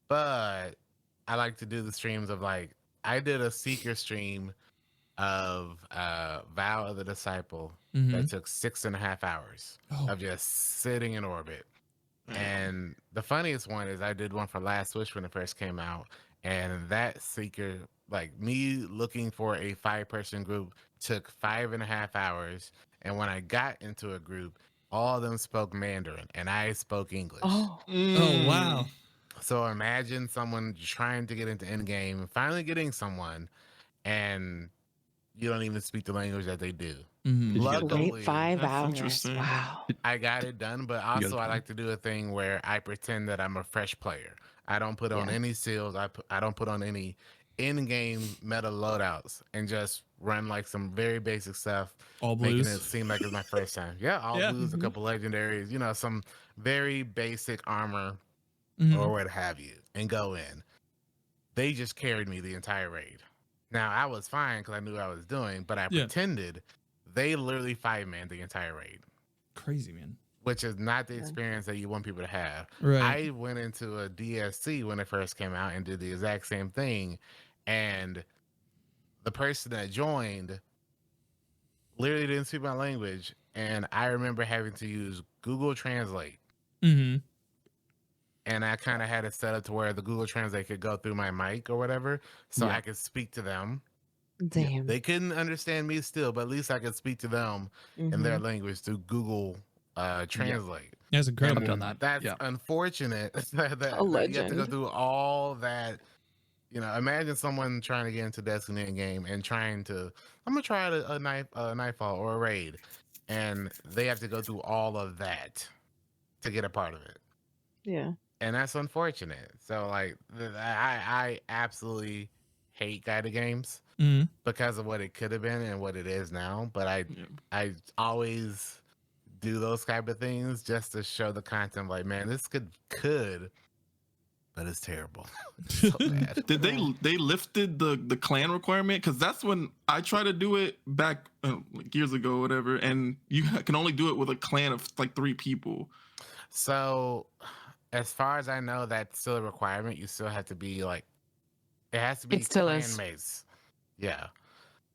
But I like to do the streams of, like, I did a Seeker stream of Vow of the Disciple that took 6.5 hours of just sitting in orbit. And the funniest one is I did one for Last Wish when it first came out, and that Seeker, like me looking for a 5-person group, took 5.5 hours. And when I got into a group, all of them spoke Mandarin and I spoke English. Oh wow. So imagine someone trying to get into endgame, finally getting someone, and you don't even speak the language that they do. Wait 5 hours. Interesting. Wow. I got it done, but also I like to do a thing where I pretend that I'm a fresh player. I don't put on any seals. I don't put on any in-game meta loadouts, and just run like some very basic stuff, All making blues. it seem like it's my first time. Yeah, all blues, a couple legendaries, you know, some very basic armor or what have you, and go in. They just carried me the entire raid. Now I was fine because I knew what I was doing, but I pretended. They literally 5-manned the entire raid. Crazy, man. Which is not the experience that you want people to have. Right. I went into a DSC when it first came out and did the exact same thing. And the person that joined literally didn't speak my language. And I remember having to use Google Translate. And I kind of had it set up to where the Google Translate could go through my mic or whatever. So I could speak to them. Damn. They couldn't understand me still, but at least I could speak to them in their language through Google Translate. That's incredible. I've done that. That's unfortunate that you have to go through all that. You know, imagine someone trying to get into Destiny game and trying to, I'm gonna try a Nightfall or a raid, and they have to go through all of that to get a part of it. Yeah. And that's unfortunate. So like, I absolutely hate guided games because of what it could have been and what it is now. But I always do those type of things just to show the content. Like, man, this could, but it's terrible. It's so bad. Did they lifted the clan requirement? Because that's when I tried to do it back like years ago, or whatever, and you can only do it with a clan of like 3 people. So, as far as I know, that's still a requirement. You still have to be like, it has to be clan mates. Yeah.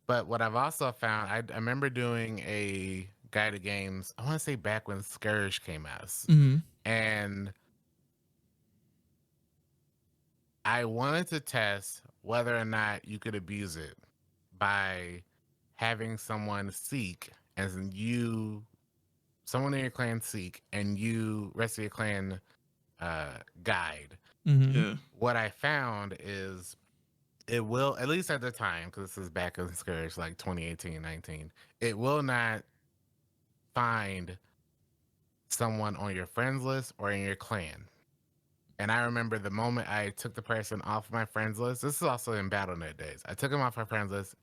But what I've also found, I remember doing a guided games, I want to say back when Scourge came out. And I wanted to test whether or not you could abuse it by having someone seek and someone in your clan seek, and rest of your clan guide. Yeah. What I found is it will, at least at the time, because this is back in Scourge, like 2018, 19, it will not find someone on your friends list or in your clan. And I remember the moment I took the person off my friends list. This is also in BattleNet days. I took them off my friends list,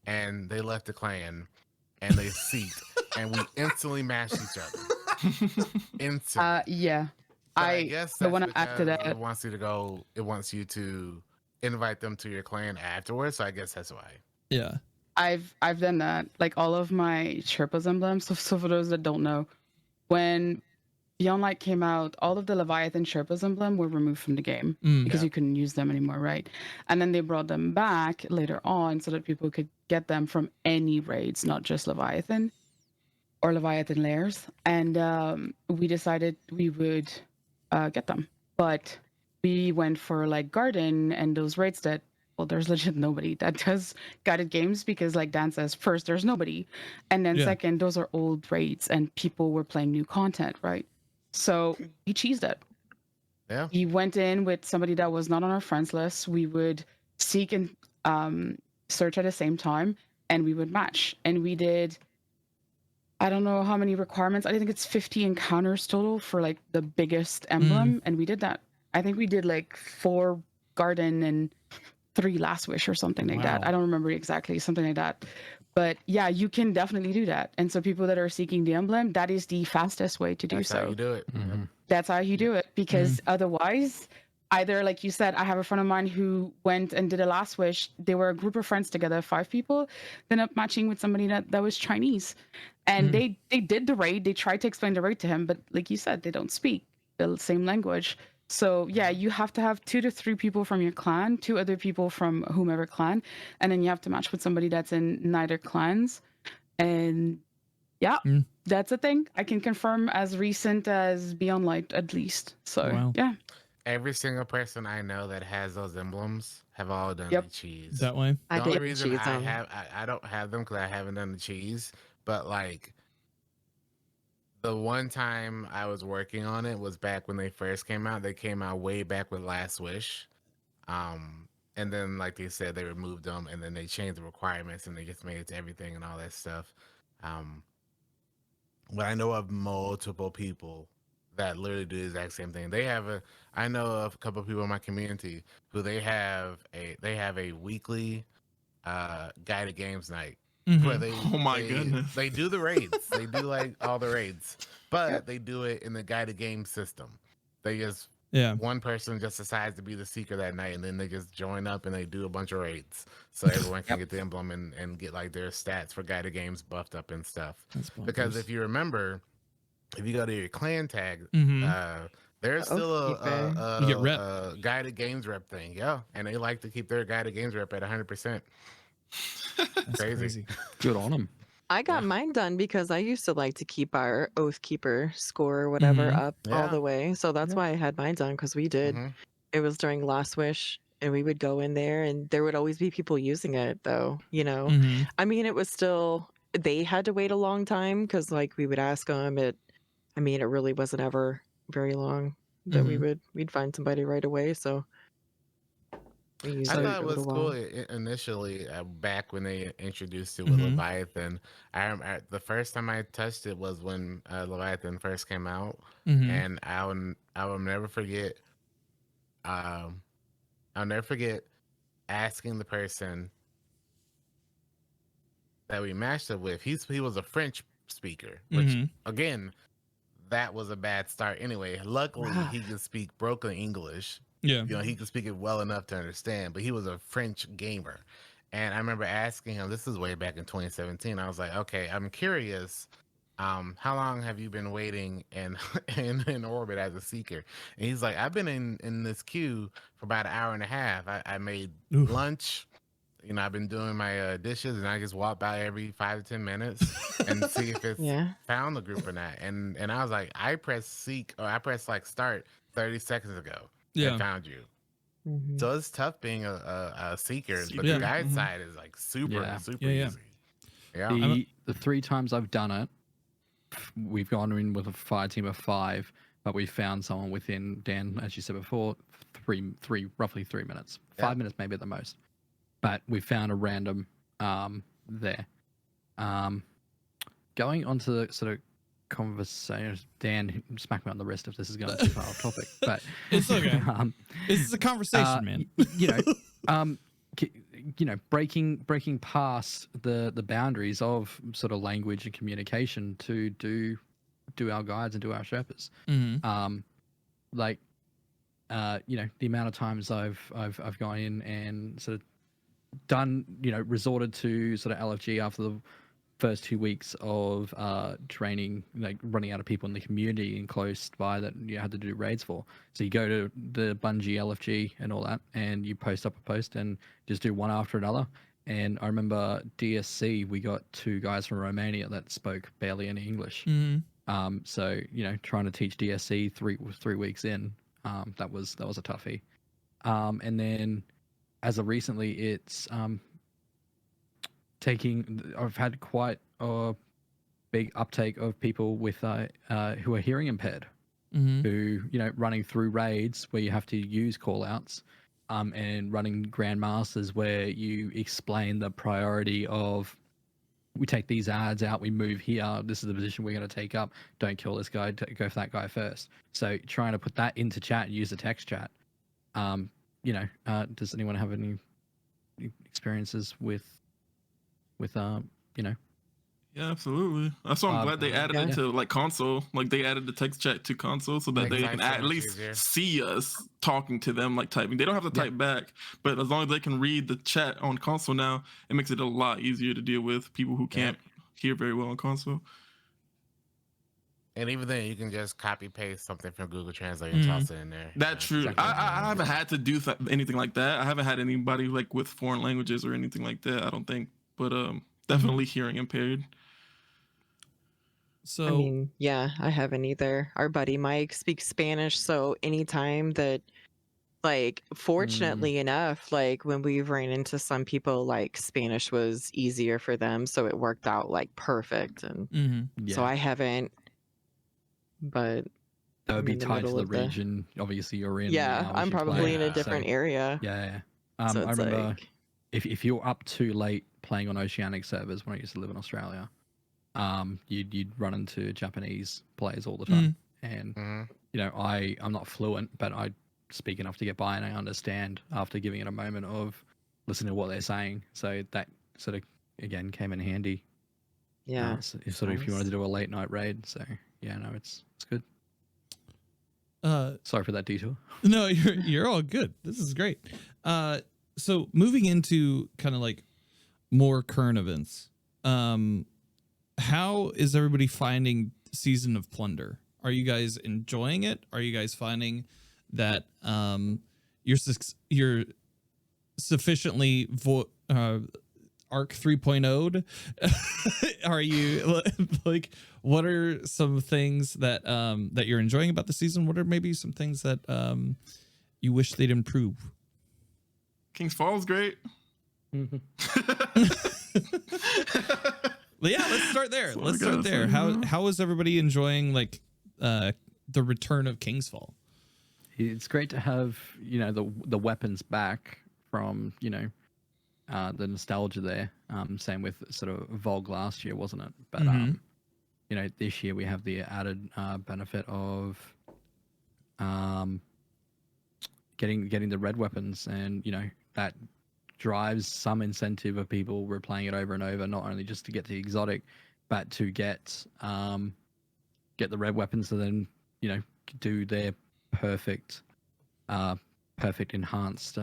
and they left the clan, and they seeked, and we instantly mashed each other. Instantly. Yeah. So I guess the that's one after because that. it wants you to invite them to your clan afterwards. So I guess that's why. Yeah. I've done that. Like all of my Sherpas emblems. So for those that don't know, when Beyond Light came out, all of the Leviathan Sherpas emblem were removed from the game because you couldn't use them anymore, right? And then they brought them back later on so that people could get them from any raids, not just Leviathan or Leviathan layers. And we decided we would get them, but we went for like Garden and those raids that, well, there's legit nobody that does guided games because, like Dan says, first there's nobody, and then second, those are old raids and people were playing new content, right? So he cheesed it. Yeah. He went in with somebody that was not on our friends list. We would seek and search at the same time, and we would match. And we did, I don't know how many requirements. I think it's 50 encounters total for like the biggest emblem, and we did that. I think we did like 4 Garden and 3 Last Wish or something like that. I don't remember exactly, something like that. But yeah, you can definitely do that. And so people that are seeking the emblem, that is the fastest way to do so. That's how you do it. That's how you do it, because otherwise, either like you said, I have a friend of mine who went and did a Last Wish. They were a group of friends together, 5 people, then up matching with somebody that was Chinese. And they did the raid. They tried to explain the raid to him, but like you said, they don't speak the same language. So yeah, you have to have 2 to 3 people from your clan, 2 other people from whomever clan, and then you have to match with somebody that's in neither clans. And yeah, that's a thing. I can confirm as recent as Beyond Light, at least. So yeah. Every single person I know that has those emblems have all done the cheese. That way. The only reason I don't have them because I haven't done the cheese, but like the one time I was working on it was back when they first came out. They came out way back with Last Wish. And then, like they said, they removed them and then they changed the requirements and they just made it to everything and all that stuff. But I know of multiple people that literally do the exact same thing. I know of a couple of people in my community who they have a weekly guided games night. Where goodness. They do the raids. They do like all the raids, but they do it in the guided game system. They just one person just decides to be the seeker that night, and then they just join up and they do a bunch of raids, so everyone can get the emblem and get like their stats for guided games buffed up and stuff. Because if you remember, if you go to your clan tag, there's still a guided games rep thing, and they like to keep their guided games rep at 100%. Crazy. Good on them. I got mine done because I used to like to keep our Oathkeeper score or whatever up all the way. So that's why I had mine done, because we did. It was during Last Wish, and we would go in there, and there would always be people using it, though, you know. I mean, it was still, they had to wait a long time because, like, we would ask them. It really wasn't ever very long that we'd find somebody right away. So I thought it was cool initially back when they introduced it with Leviathan. I remember the first time I touched it was when Leviathan first came out, and I will never forget. I'll never forget asking the person that we matched up with. He was a French speaker, which again, that was a bad start. Anyway, luckily he could speak broken English. Yeah. You know, he could speak it well enough to understand, but he was a French gamer. And I remember asking him, this is way back in 2017. I was like, okay, I'm curious. How long have you been waiting in orbit as a seeker? And he's like, I've been in this queue for about an hour and a half. I made lunch. You know, I've been doing my dishes, and I just walk by every 5 to 10 minutes and see if it's found the group or not. And I was like, I pressed like start 30 seconds ago. And found you. So it's tough being a seeker, but the guide side is like super easy. Yeah. The 3 times I've done it, we've gone in with a fire team of 5, but we found someone within, Dan, as you said before, roughly 3 minutes, 5 minutes maybe at the most. But we found a random there. Going on to the sort of conversation, Dan, smack me on the wrist if this is going too far off topic, but it's okay. This is a conversation, man. Breaking past the boundaries of sort of language and communication to do our guides and do our Sherpas. Mm-hmm. The amount of times I've gone in and sort of done, resorted to sort of LFG after the first 2 weeks of training, like running out of people in the community and close by that you had to do raids for. So you go to the Bungie LFG and all that, and you post up a post and just do one after another. And I remember DSC, we got 2 guys from Romania that spoke barely any English. Mm-hmm. So trying to teach DSC 3 weeks in, that was a toughie. And then as of recently, it's I've had quite a big uptake of people with who are hearing impaired, Mm-hmm. who running through raids where you have to use callouts, and running Grandmasters where you explain the priority of, we take these ads out, we move here, this is the position we're going to take up, don't kill this guy, go for that guy first. So trying to put that into chat and use the text chat. Does anyone have any experiences with Yeah, absolutely. That's why I'm glad they added it to like console. Like they added the text chat to console so that they can at least see us talking to them, like typing. They don't have to type back, but as long as they can read the chat on console now, it makes it a lot easier to deal with people who can't hear very well on console. And even then, you can just copy paste something from Google Translate and toss it in there. That's true. Exactly. I haven't had to do anything like that. I haven't had anybody like with foreign languages or anything like that, I don't think. But definitely hearing impaired. So I mean, yeah, I haven't either. Our buddy Mike speaks Spanish, so anytime that, like, fortunately enough, like when we ran into some people, like Spanish was easier for them, so it worked out like perfect. And so I haven't, but that would be tied to the region. Obviously, you're in. Yeah, I'm probably in a different area. Yeah. So I remember if you're up too late playing on oceanic servers when I used to live in Australia, you'd run into Japanese players all the time, and I'm not fluent, but I speak enough to get by, and I understand after giving it a moment of listening to what they're saying. So that sort of again came in handy. Yeah. If you wanted to do a late night raid, so yeah, no, it's good. Sorry for that detour. No, you're all good. This is great. So moving into kind of like more current events, how is everybody finding Season of Plunder? Are you guys enjoying it? Are you guys finding that you're sufficiently Arc 3.0'd? Are you like, what are some things that that you're enjoying about the season? What are maybe some things that you wish they'd improve? King's Fall is great. Yeah, let's start there. How is everybody enjoying like the return of King's Fall? It's great to have the weapons back from the nostalgia there. Same with sort of Vogue last year, wasn't it? But this year we have the added benefit of getting the red weapons, and that drives some incentive of people replaying it over and over, not only just to get the exotic, but to get the red weapons to then do their perfect enhanced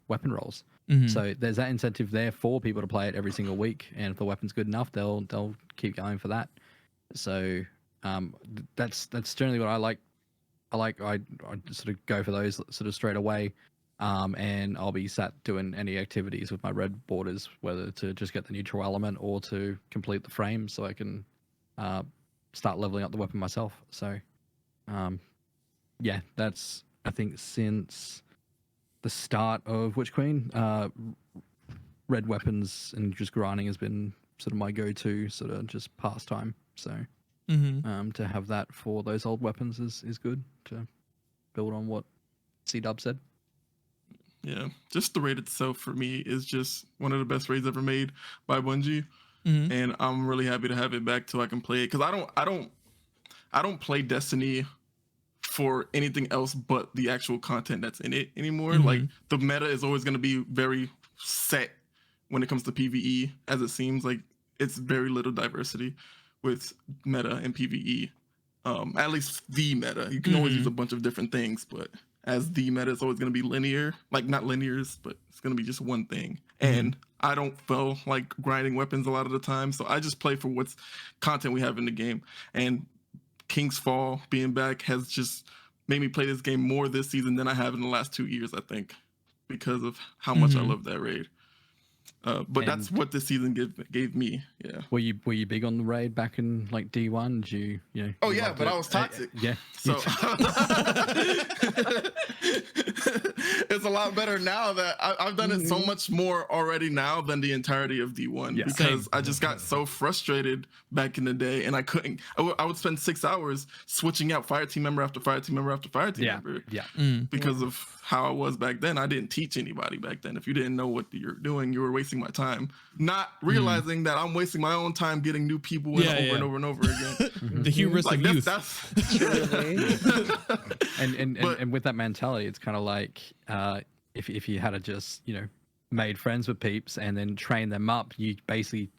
weapon rolls. So there's that incentive there for people to play it every single week, and if the weapon's good enough, they'll keep going for that. So that's generally what I like. I sort of go for those sort of straight away, and I'll be sat doing any activities with my red borders, whether to just get the neutral element or to complete the frame, so I can start leveling up the weapon myself. So yeah, that's, I think, since the start of Witch Queen, red weapons and just grinding has been sort of my go-to sort of just pastime. So to have that for those old weapons is good to build on what CDub said. Yeah, just the raid itself for me is just one of the best raids ever made by Bungie, and I'm really happy to have it back till I can play it, because I don't play Destiny for anything else but the actual content that's in it anymore. Like the meta is always going to be very set when it comes to PVE, as it seems like it's very little diversity with meta and PVE. At least the meta, you can always use a bunch of different things, but as the meta is always going to be linear, like not linears, but it's going to be just one thing. And I don't feel like grinding weapons a lot of the time, so I just play for what's content we have in the game. And King's Fall being back has just made me play this game more this season than I have in the last 2 years, I think, because of how much I love that raid. But that's what this season gave me. Yeah. Were you big on the raid back in like D1? Did you know? Oh yeah, but I was toxic. Yeah. So it's a lot better now that I've done it so much more already now than the entirety of D1 because I just got so frustrated back in the day, and I couldn't. I would spend 6 hours switching out fire team member after fire team member after fire team member. Because of how I was back then. I didn't teach anybody back then. If you didn't know what you're doing, you were wasting my time, not realizing that I'm wasting my own time getting new people in over and over and over again. The hubris of youth. That's and with that mentality, it's kind of like if you had just made friends with peeps and then train them up, you basically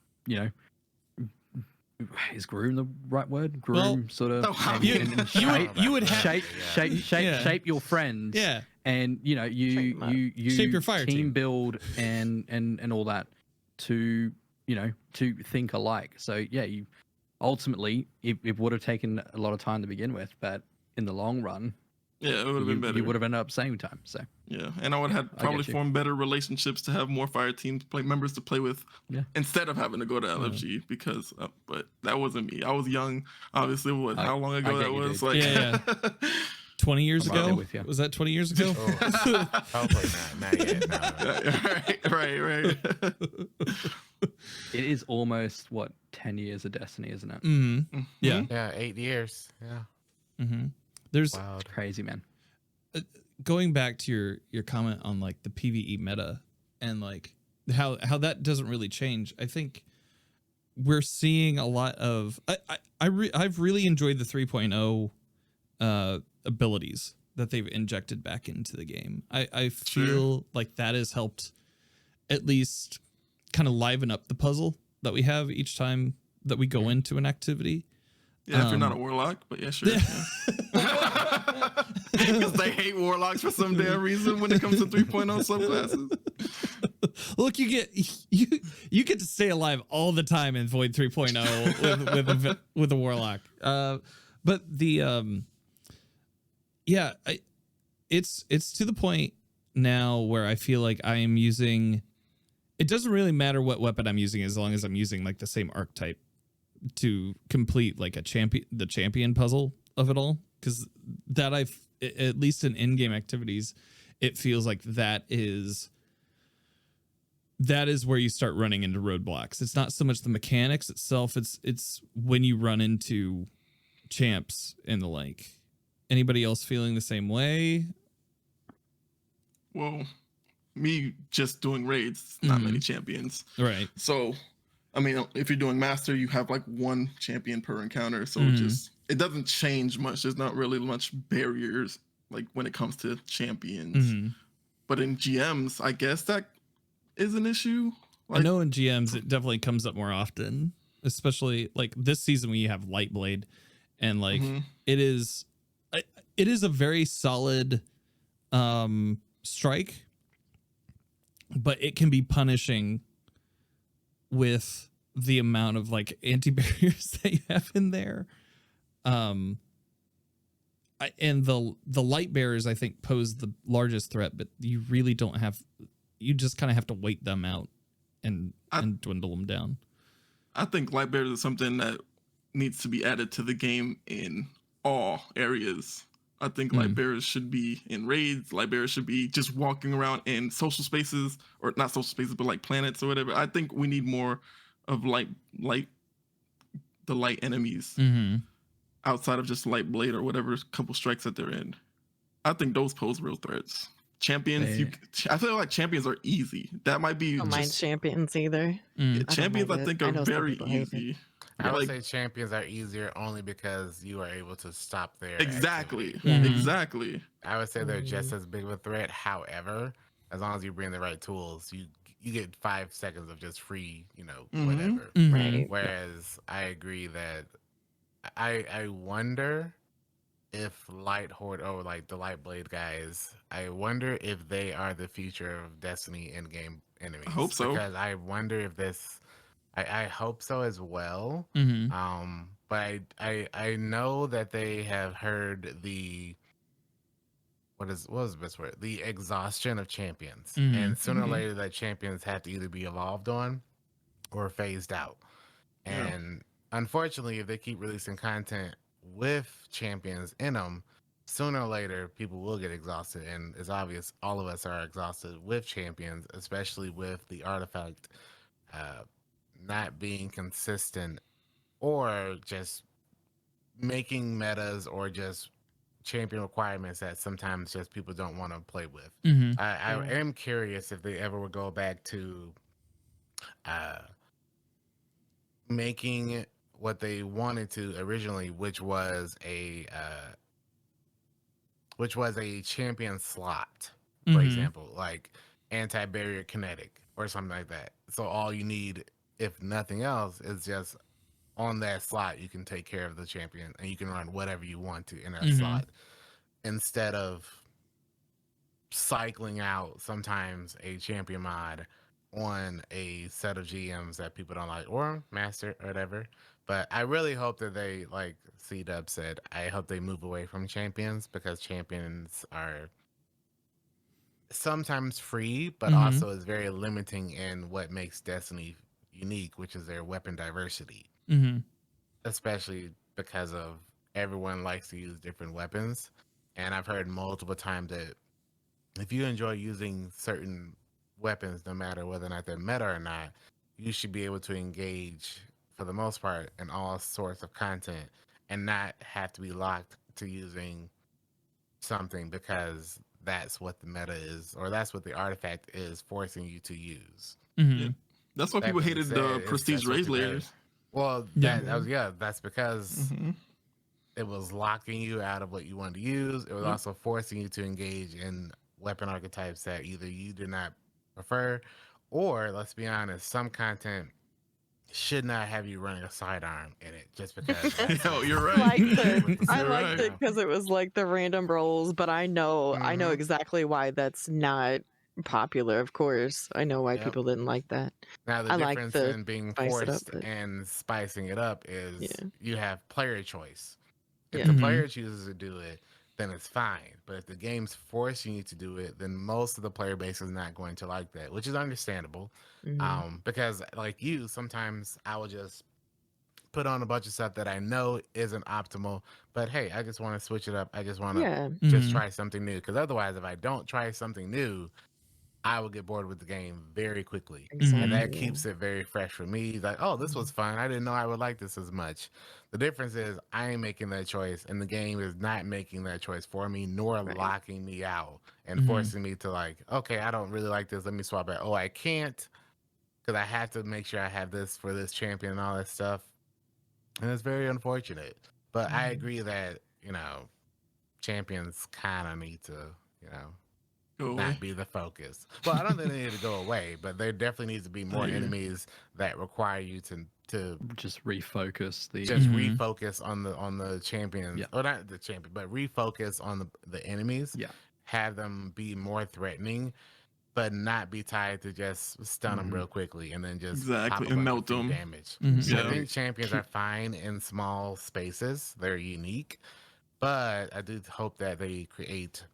is groom the right word? Groom sort of. You would have shape your friends. Yeah. And you shape your fire team build and all that to think alike. So yeah, you ultimately it would have taken a lot of time to begin with, but in the long run, it would have been better. You would have ended up saving time. So yeah, and I would have probably formed better relationships to have more fire team members to play with instead of having to go to LFG because. But that wasn't me. I was young. Obviously, how long ago that was? Like 20 years ago? Was that 20 years ago? Probably not yet. No. Right. It is almost 10 years of Destiny, isn't it? Yeah, 8 years. Yeah. There's wild. Crazy, man. Going back to your comment on like the PVE meta and like how that doesn't really change. I think we're seeing a lot of I've really enjoyed the 3.0 abilities that they've injected back into the game. I feel like that has helped at least kind of liven up the puzzle that we have each time that we go into an activity. Yeah, if you're not a warlock, but yeah, sure. Because they hate warlocks for some damn reason when it comes to 3.0 subclasses. Look, you get to stay alive all the time in Void 3.0 with a warlock. But the it's to the point now where I feel like I am using. It doesn't really matter what weapon I'm using as long as I'm using like the same archetype to complete like the champion puzzle of it all, because that at least in in-game activities, it feels like that is where you start running into roadblocks. It's not so much the mechanics itself, it's when you run into champs and the like. Anybody else feeling the same way? Well, me just doing raids, not many champions. Right. So I mean, if you're doing master, you have like one champion per encounter. So it doesn't change much. There's not really much barriers like when it comes to champions. But in GMs, I guess that is an issue. Like, I know in GMs, it definitely comes up more often, especially like this season we have Lightblade, and like it is a very solid strike, but it can be punishing with the amount of like anti-barriers that you have in there. And the light bearers I think pose the largest threat, but you really don't have, you just kind of have to wait them out and dwindle them down. I think light bearers is something that needs to be added to the game in all areas. I think light bearers should be in raids. Light bearers should be just walking around in social spaces, or not social spaces, but like planets or whatever. I think we need more of the light enemies outside of just light blade or whatever couple strikes that they're in. I think those pose real threats. Champions, I feel like champions are easy. That might be. I don't mind champions either. Champions, I think, are very easy. I would say champions are easier only because you are able to stop their exactly. I would say they're just as big of a threat. However, as long as you bring the right tools, you get 5 seconds of just free, whatever. Right. Whereas I agree that I wonder if Light Horde or like the Light Blade guys, I wonder if they are the future of Destiny in-game enemies. I hope so. Because I wonder if this, I hope so as well. But I know that they have heard the, what was the best word? The exhaustion of champions. And sooner or later that champions have to either be evolved on or phased out. And unfortunately, if they keep releasing content with champions in them, sooner or later people will get exhausted, and it's obvious all of us are exhausted with champions, especially with the artifact not being consistent or just making metas or just champion requirements that sometimes just people don't want to play with. I am curious if they ever would go back to making what they wanted to originally, which was a champion slot, for example, like anti-barrier kinetic or something like that. So all you need, if nothing else, is just on that slot you can take care of the champion and you can run whatever you want to in that slot, instead of cycling out sometimes a champion mod on a set of GMs that people don't like, or master or whatever. But I really hope that they, like C-Dub said, I hope they move away from champions, because champions are sometimes free, but also is very limiting in what makes Destiny unique, which is their weapon diversity. Especially because of everyone likes to use different weapons. And I've heard multiple times that if you enjoy using certain weapons, no matter whether or not they're meta or not, you should be able to engage for the most part in all sorts of content and not have to be locked to using something because that's what the meta is, or that's what the artifact is forcing you to use. That's why people hated the prestige raid layers. Well, that's because it was locking you out of what you wanted to use. It was also forcing you to engage in weapon archetypes that either you did not prefer, or, let's be honest, some content should not have you running a sidearm in it just because. No, you're right. I liked it because it was like the random rolls, but I know exactly why that's not popular. Of course, I know why people didn't like that. Now the difference in being forced and spicing it up is you have player choice. If the player chooses to do it, then it's fine. But if the game's forcing you to do it, then most of the player base is not going to like that, which is understandable. Because like you, sometimes I will just put on a bunch of stuff that I know isn't optimal, but hey, I just want to switch it up. I just want to just try something new. Because otherwise, if I don't try something new, I will get bored with the game very quickly. And that keeps it very fresh for me. Like, oh, this was fun. I didn't know I would like this as much. The difference is I ain't making that choice, and the game is not making that choice for me, nor locking me out and forcing me to like, okay, I don't really like this. Let me swap it. Oh, I can't, because I have to make sure I have this for this champion and all that stuff. And it's very unfortunate. But I agree that, champions kind of need to, not be the focus. Well, I don't think they need to go away, but there definitely needs to be more enemies that require you to just refocus refocus on the champions, or not the champion, but refocus on the enemies. Have them be more threatening, but not be tied to just stun them real quickly and then just and melt them. Damage. So I think champions are fine in small spaces. They're unique, but I do hope that they create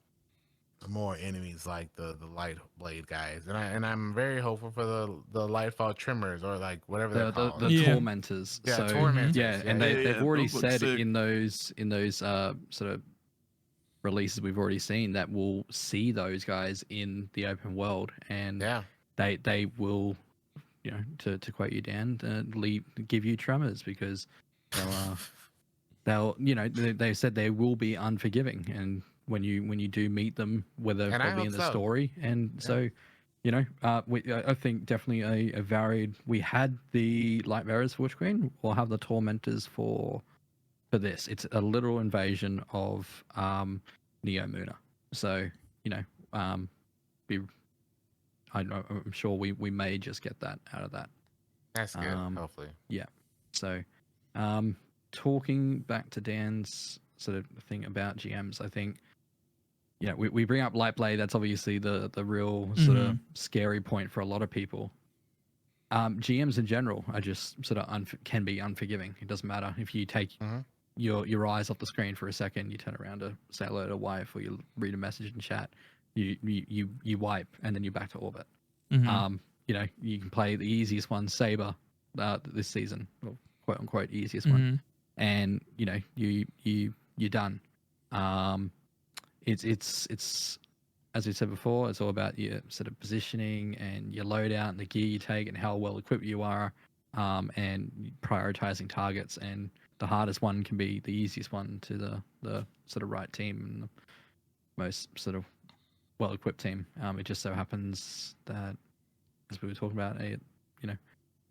more enemies like the light blade guys, and I'm very hopeful for the Lightfall trimmers, or like whatever they're called. The tormentors. Tormentors. And they've already said in those sort of releases we've already seen that will see those guys in the open world, and they will, you know, to quote you, Dan, give you tremors, because they'll you know, they said they will be unforgiving, and when you do meet them, whether it'll be in the story, and so. You know, I think definitely a varied. We had the Lightbearers for Witch Queen. We'll have the Tormentors for this. It's a literal invasion of Neo Muna. So, you know, I'm sure we may just get that out of that. That's good. Hopefully. Yeah. So, talking back to Dan's sort of thing about GMs, I think. Yeah, we bring up Lightblade. That's obviously the real sort of scary point for a lot of people. GMs in general are just sort of can be unforgiving. It doesn't matter if you take your eyes off the screen for a second, you turn around to say hello to wife, or you read a message in chat, you wipe, and then you're back to orbit. You know, you can play the easiest one, Saber, this season, or quote unquote easiest one, and you know you're done. It's as we said before, it's all about your sort of positioning and your loadout and the gear you take and how well equipped you are, and prioritizing targets. And the hardest one can be the easiest one to the sort of right team and the most sort of well equipped team. It just so happens that, as we were talking about, you know,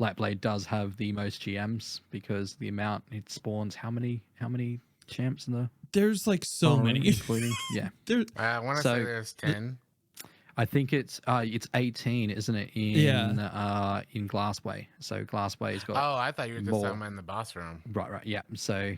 Lightblade does have the most GMs because the amount it spawns. How many champs in the? There's like so many, including I want to say there's 10. I think it's 18, isn't it? In Glassway. So Glassway's got. Oh, I thought you were just talking about in the boss room. Right. Yeah. So.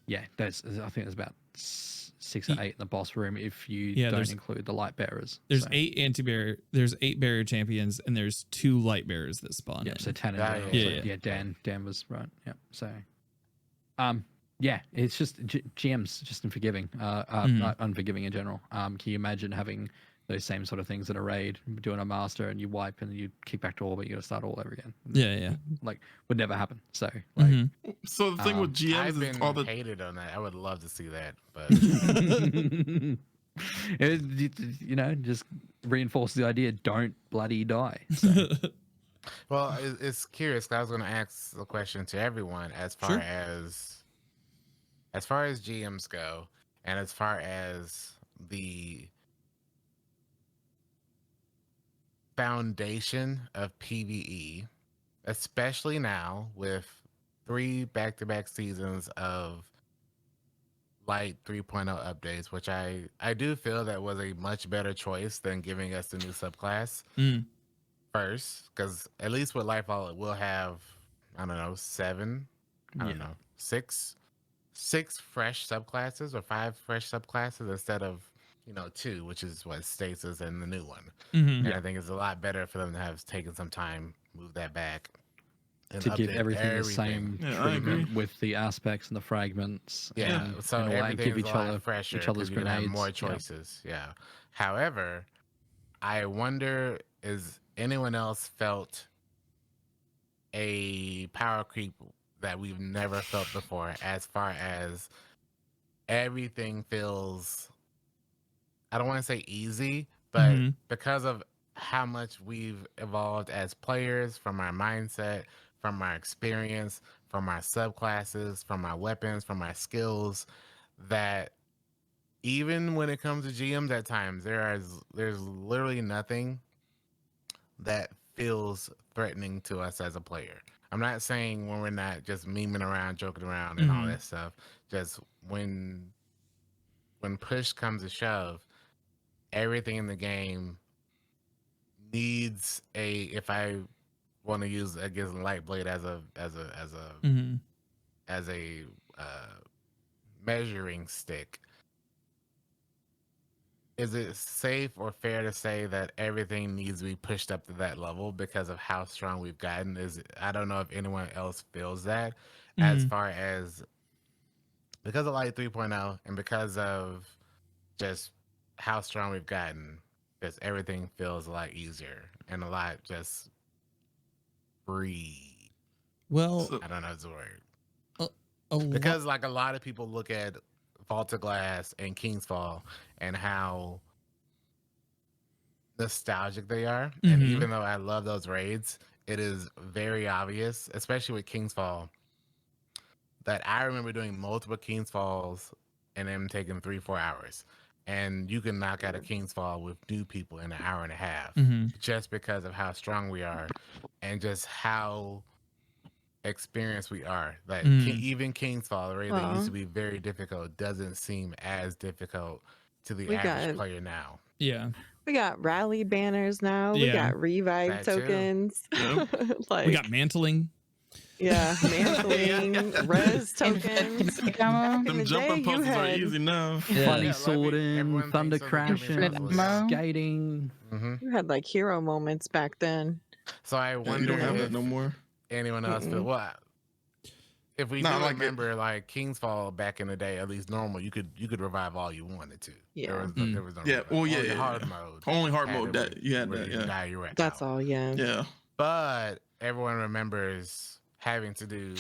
Yeah. I think there's about 6 or 8 in the boss room if you don't include the light bearers. There's 8 anti-barrier. There's 8 barrier champions, and there's 2 light bearers that spawn. Yeah. So 10 in general. Dan was right. Yeah. So. Yeah, it's just GM's just unforgiving, not unforgiving in general. Can you imagine having those same sort of things in a raid, doing a master, and you wipe and you kick back to orbit, you got to start all over again? Yeah. Like, would never happen. So, like, so the thing with GMs I've is been hated on that. I would love to see that, but you know, just reinforces the idea: don't bloody die. So. Well, it's curious. I was going to ask the question to everyone as far as GMs go, and as far as the foundation of PVE, especially now with 3 back-to-back seasons of Light 3.0 updates, which I do feel that was a much better choice than giving us the new subclass first, because at least with Lightfall it will have, I don't know, 6 fresh subclasses or 5 fresh subclasses instead of, you know, 2, which is what Stasis and the new one. And I think it's a lot better for them to have taken some time, move that back, and to give everything the same treatment with the aspects and the fragments. So everything give is each a lot other fresher. each other's you can have grenades. more choices. Yeah. However, I wonder, is anyone else felt a power creep that we've never felt before, as far as everything feels, I don't want to say easy, but because of how much we've evolved as players, from our mindset, from our experience, from our subclasses, from our weapons, from our skills, that even when it comes to GMs at times, there's literally nothing that feels threatening to us as a player. I'm not saying when we're not just memeing around, joking around, and all that stuff. Just when push comes to shove, everything in the game needs a. If I want to use, I guess, Lightblade as a measuring stick, is it safe or fair to say that everything needs to be pushed up to that level because of how strong we've gotten? I don't know if anyone else feels that, as far as because of Light 3.0 and because of just how strong we've gotten, just everything feels a lot easier and a lot just free. Well, I don't know the word. Because like a lot of people look at Vault of Glass and Kingsfall and how nostalgic they are. And even though I love those raids, it is very obvious, especially with Kingsfall, that I remember doing multiple Kingsfalls and them taking 3-4 hours. And you can knock out a Kingsfall with new people in an hour and a half just because of how strong we are and just how experienced we are. Like even Kingsfall, right, that used to be very difficult, doesn't seem as difficult to the average player now. Yeah. We got rally banners now. We got revive That tokens. We got mantling. Yeah, mantling, res tokens. Them jumping puzzles are easy now. Funny sorting, thunder crashing, skating. You had like hero moments back then. So I wonder you don't have if that no more. Anyone else feel if we do remember like Kingsfall back in the day, at least normal, you could revive all you wanted to. Yeah. There was no hard mode. Only hard mode that you had that, die, you were That's out. all, yeah. Yeah. But everyone remembers having to do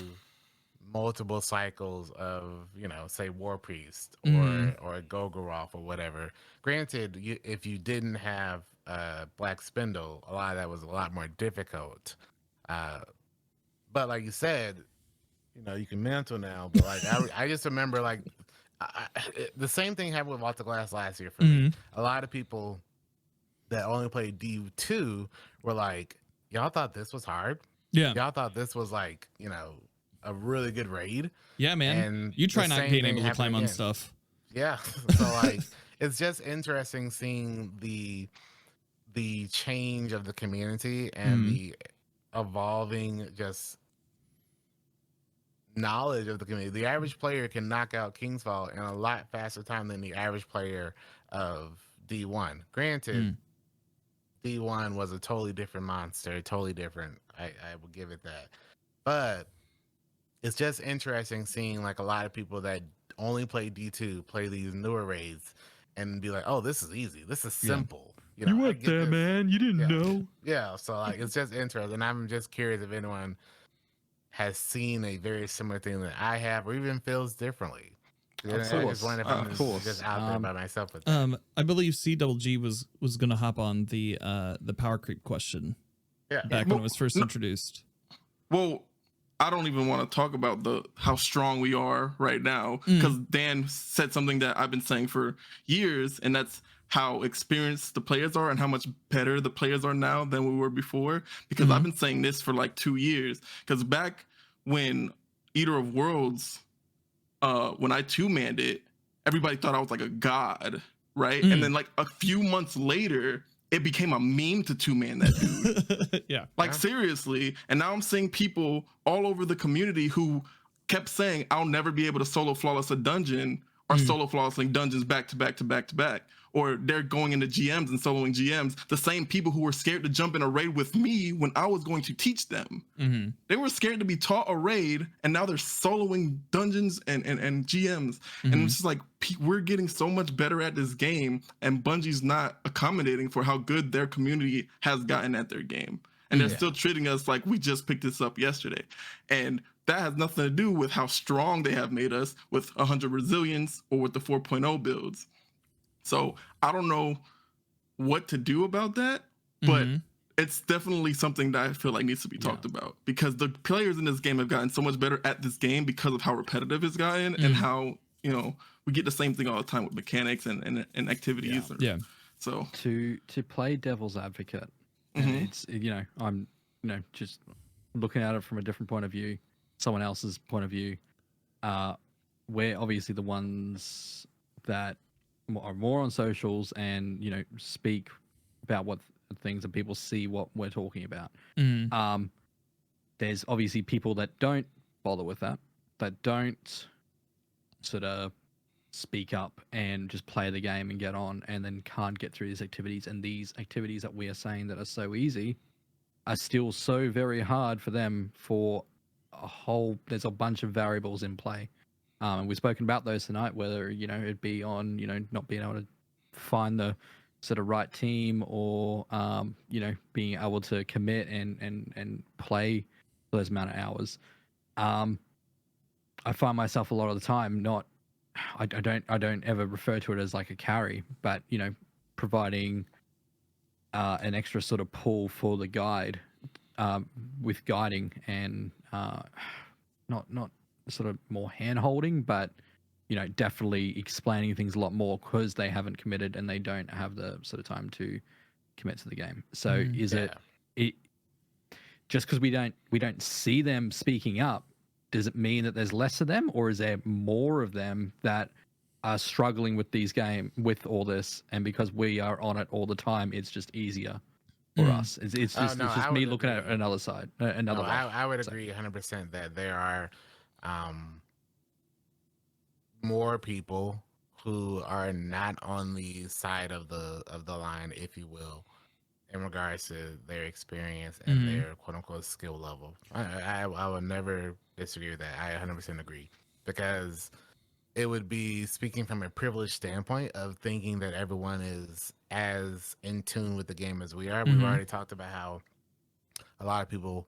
multiple cycles of, say War Priest or Golgoroth or whatever. Granted, if you didn't have Black Spindle, a lot of that was a lot more difficult. But like you said, you can mantle now. But like I just remember like the same thing happened with Vault of Glass last year for me. A lot of people that only played D2 were like, y'all thought this was hard? Yeah. Y'all thought this was like, a really good raid? Yeah, man. And you try not being able to climb on stuff. Yeah. So like it's just interesting seeing the change of the community and the evolving just knowledge of the community. The average player can knock out Kingsfall in a lot faster time than the average player of D1. Granted, D1 was a totally different monster, totally different. I will give it that. But it's just interesting seeing like a lot of people that only play D2 play these newer raids and be like, oh, this is easy. This is simple. You weren't there, man. You didn't know. Yeah. So like it's just interesting. I'm just curious if anyone has seen a very similar thing that I have or even feels differently. I just wonder if I'm just out there by myself with that. I believe CdoubleG was gonna hop on the power creep question. Yeah. Back when it was first introduced. Well, I don't even want to talk about how strong we are right now because Dan said something that I've been saying for years, and that's how experienced the players are and how much better the players are now than we were before. Because I've been saying this for like 2 years. Because back when Eater of Worlds, when I two-manned it, everybody thought I was like a god, right? And then like a few months later, it became a meme to two-man that dude. Yeah. Like seriously. And now I'm seeing people all over the community who kept saying, I'll never be able to solo flawless a dungeon or solo flawlessing dungeons back to back to back to back. Or they're going into GMs and soloing GMs. The same people who were scared to jump in a raid with me when I was going to teach them. They were scared to be taught a raid, and now they're soloing dungeons and GMs. And it's just like, we're getting so much better at this game, and Bungie's not accommodating for how good their community has gotten at their game. And they're still treating us like we just picked this up yesterday. And that has nothing to do with how strong they have made us with 100 resilience or with the 4.0 builds. So I don't know what to do about that, but it's definitely something that I feel like needs to be talked about, because the players in this game have gotten so much better at this game because of how repetitive it's gotten and how, we get the same thing all the time with mechanics and activities. So to play devil's advocate, and it's, I'm, just looking at it from a different point of view, someone else's point of view. We're obviously the ones that are more on socials and speak about what things and people see what we're talking about. There's obviously people that don't bother with that don't sort of speak up and just play the game and get on, and then can't get through these activities, and these activities that we are saying that are so easy are still so very hard for them for there's a bunch of variables in play. And we've spoken about those tonight, whether, it'd be on, not being able to find the sort of right team or, being able to commit and play those amount of hours. I find myself a lot of the time not I don't ever refer to it as like a carry, but you know, providing an extra sort of pull for the guide with guiding and not sort of more hand holding, but you know, definitely explaining things a lot more because they haven't committed and they don't have the sort of time to commit to the game. So is it just because we don't see them speaking up, does it mean that there's less of them, or is there more of them that are struggling with with all this, and because we are on it all the time, it's just easier for us? It's just me looking at another side, another way. I would agree 100% that there are more people who are not on the side of the line, if you will, in regards to their experience and their quote unquote skill level. I would never disagree with that. I 100% agree, because it would be speaking from a privileged standpoint of thinking that everyone is as in tune with the game as we are. We've already talked about how a lot of people,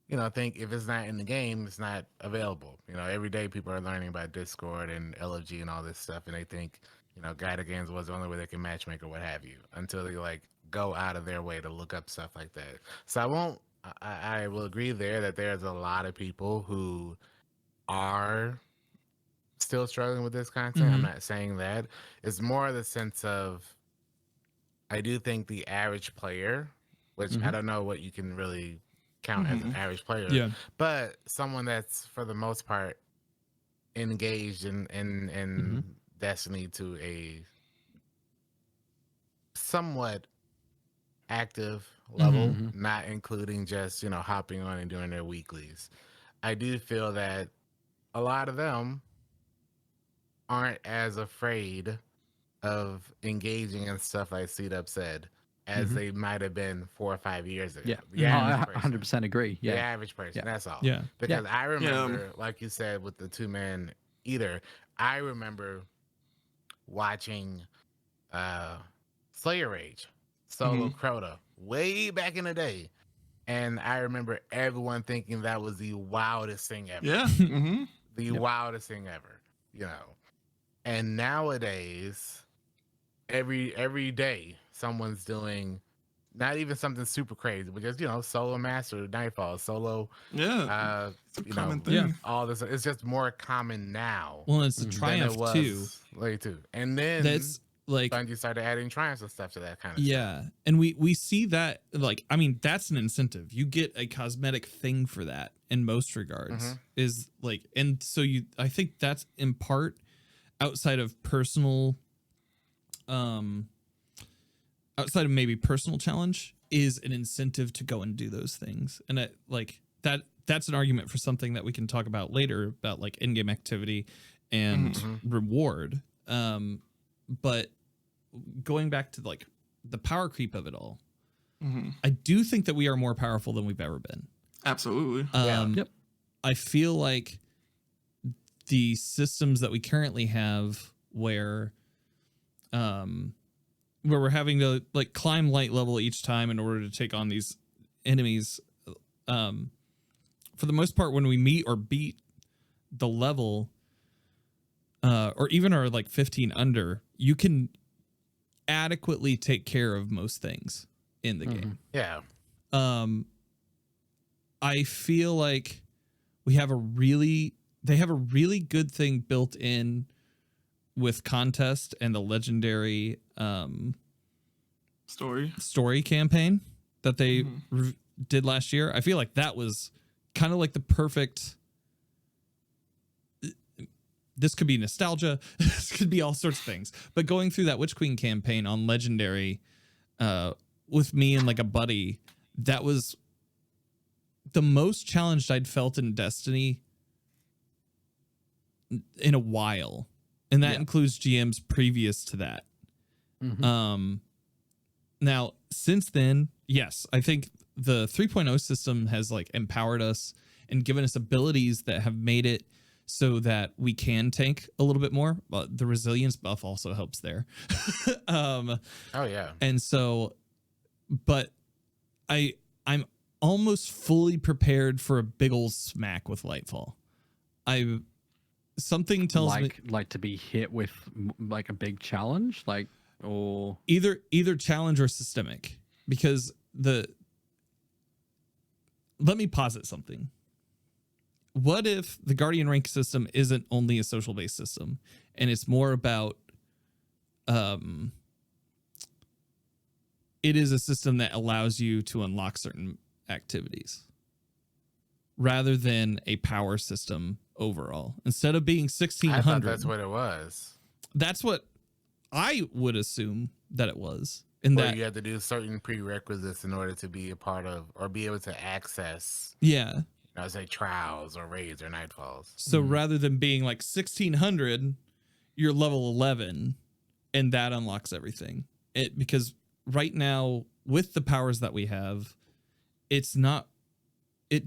you know, think if it's not in the game, it's not available. You know, every day people are learning about Discord and LFG and all this stuff, and they think, you know, guided games was the only way they can matchmake or what have you, until they like go out of their way to look up stuff like that. So I will agree there that there's a lot of people who are still struggling with this content. I'm not saying that. It's more the sense of, I do think the average player, which I don't know what you can really count as an average player, but someone that's for the most part engaged in Destiny to a somewhat active level, not including just, you know, hopping on and doing their weeklies. I do feel that a lot of them aren't as afraid of engaging in stuff like CDub said as they might have been 4 or 5 years ago. Yeah, I 100% agree. The average person, that's all. Yeah. Because I remember, like you said, with the two-man eater, I remember watching Slayer Rage, solo Crota, way back in the day. And I remember everyone thinking that was the wildest thing ever. Yeah. The wildest thing ever, you know. And nowadays, every day, someone's doing not even something super crazy, but just, you know, solo master, Nightfall, solo, you know, all this. It's just more common now. Well, it's a triumph too. And then that's like Bungie started adding triumphs and stuff to that kind of stuff. And we see that, like, I mean, that's an incentive. You get a cosmetic thing for that in most regards, is like, and so I think that's in part outside of personal, outside of maybe personal challenge, is an incentive to go and do those things. And that's an argument for something that we can talk about later, about like in-game activity and reward. But going back to like the power creep of it all, I do think that we are more powerful than we've ever been. Absolutely. I feel like the systems that we currently have where we're having to like climb light level each time in order to take on these enemies, for the most part, when we meet or beat the level, or even are like 15 under, you can adequately take care of most things in the game. I feel like they have a really good thing built in with contest and the legendary story campaign that they did last year. I feel like that was kind of like the perfect, this could be nostalgia, this could be all sorts of things, but going through that Witch Queen campaign on legendary with me and like a buddy, that was the most challenged I'd felt in Destiny in a while, and that includes GMs previous to that. Now since then, yes, I think the 3.0 system has like empowered us and given us abilities that have made it so that we can tank a little bit more. But the resilience buff also helps there. And so, but I'm almost fully prepared for a big old smack with Lightfall. something tells me like to be hit with like a big challenge, like, or either challenge or systemic, because let me posit something. What if the Guardian rank system isn't only a social based system and it's more about it is a system that allows you to unlock certain activities rather than a power system overall? Instead of being 1600, I thought that's what it was. That's what I would assume that it was. In Where that you have to do certain prerequisites in order to be a part of or be able to access, yeah. say trials or raids or nightfalls. So rather than being like 1600, you're level 11 and that unlocks everything. Because right now with the powers that we have, it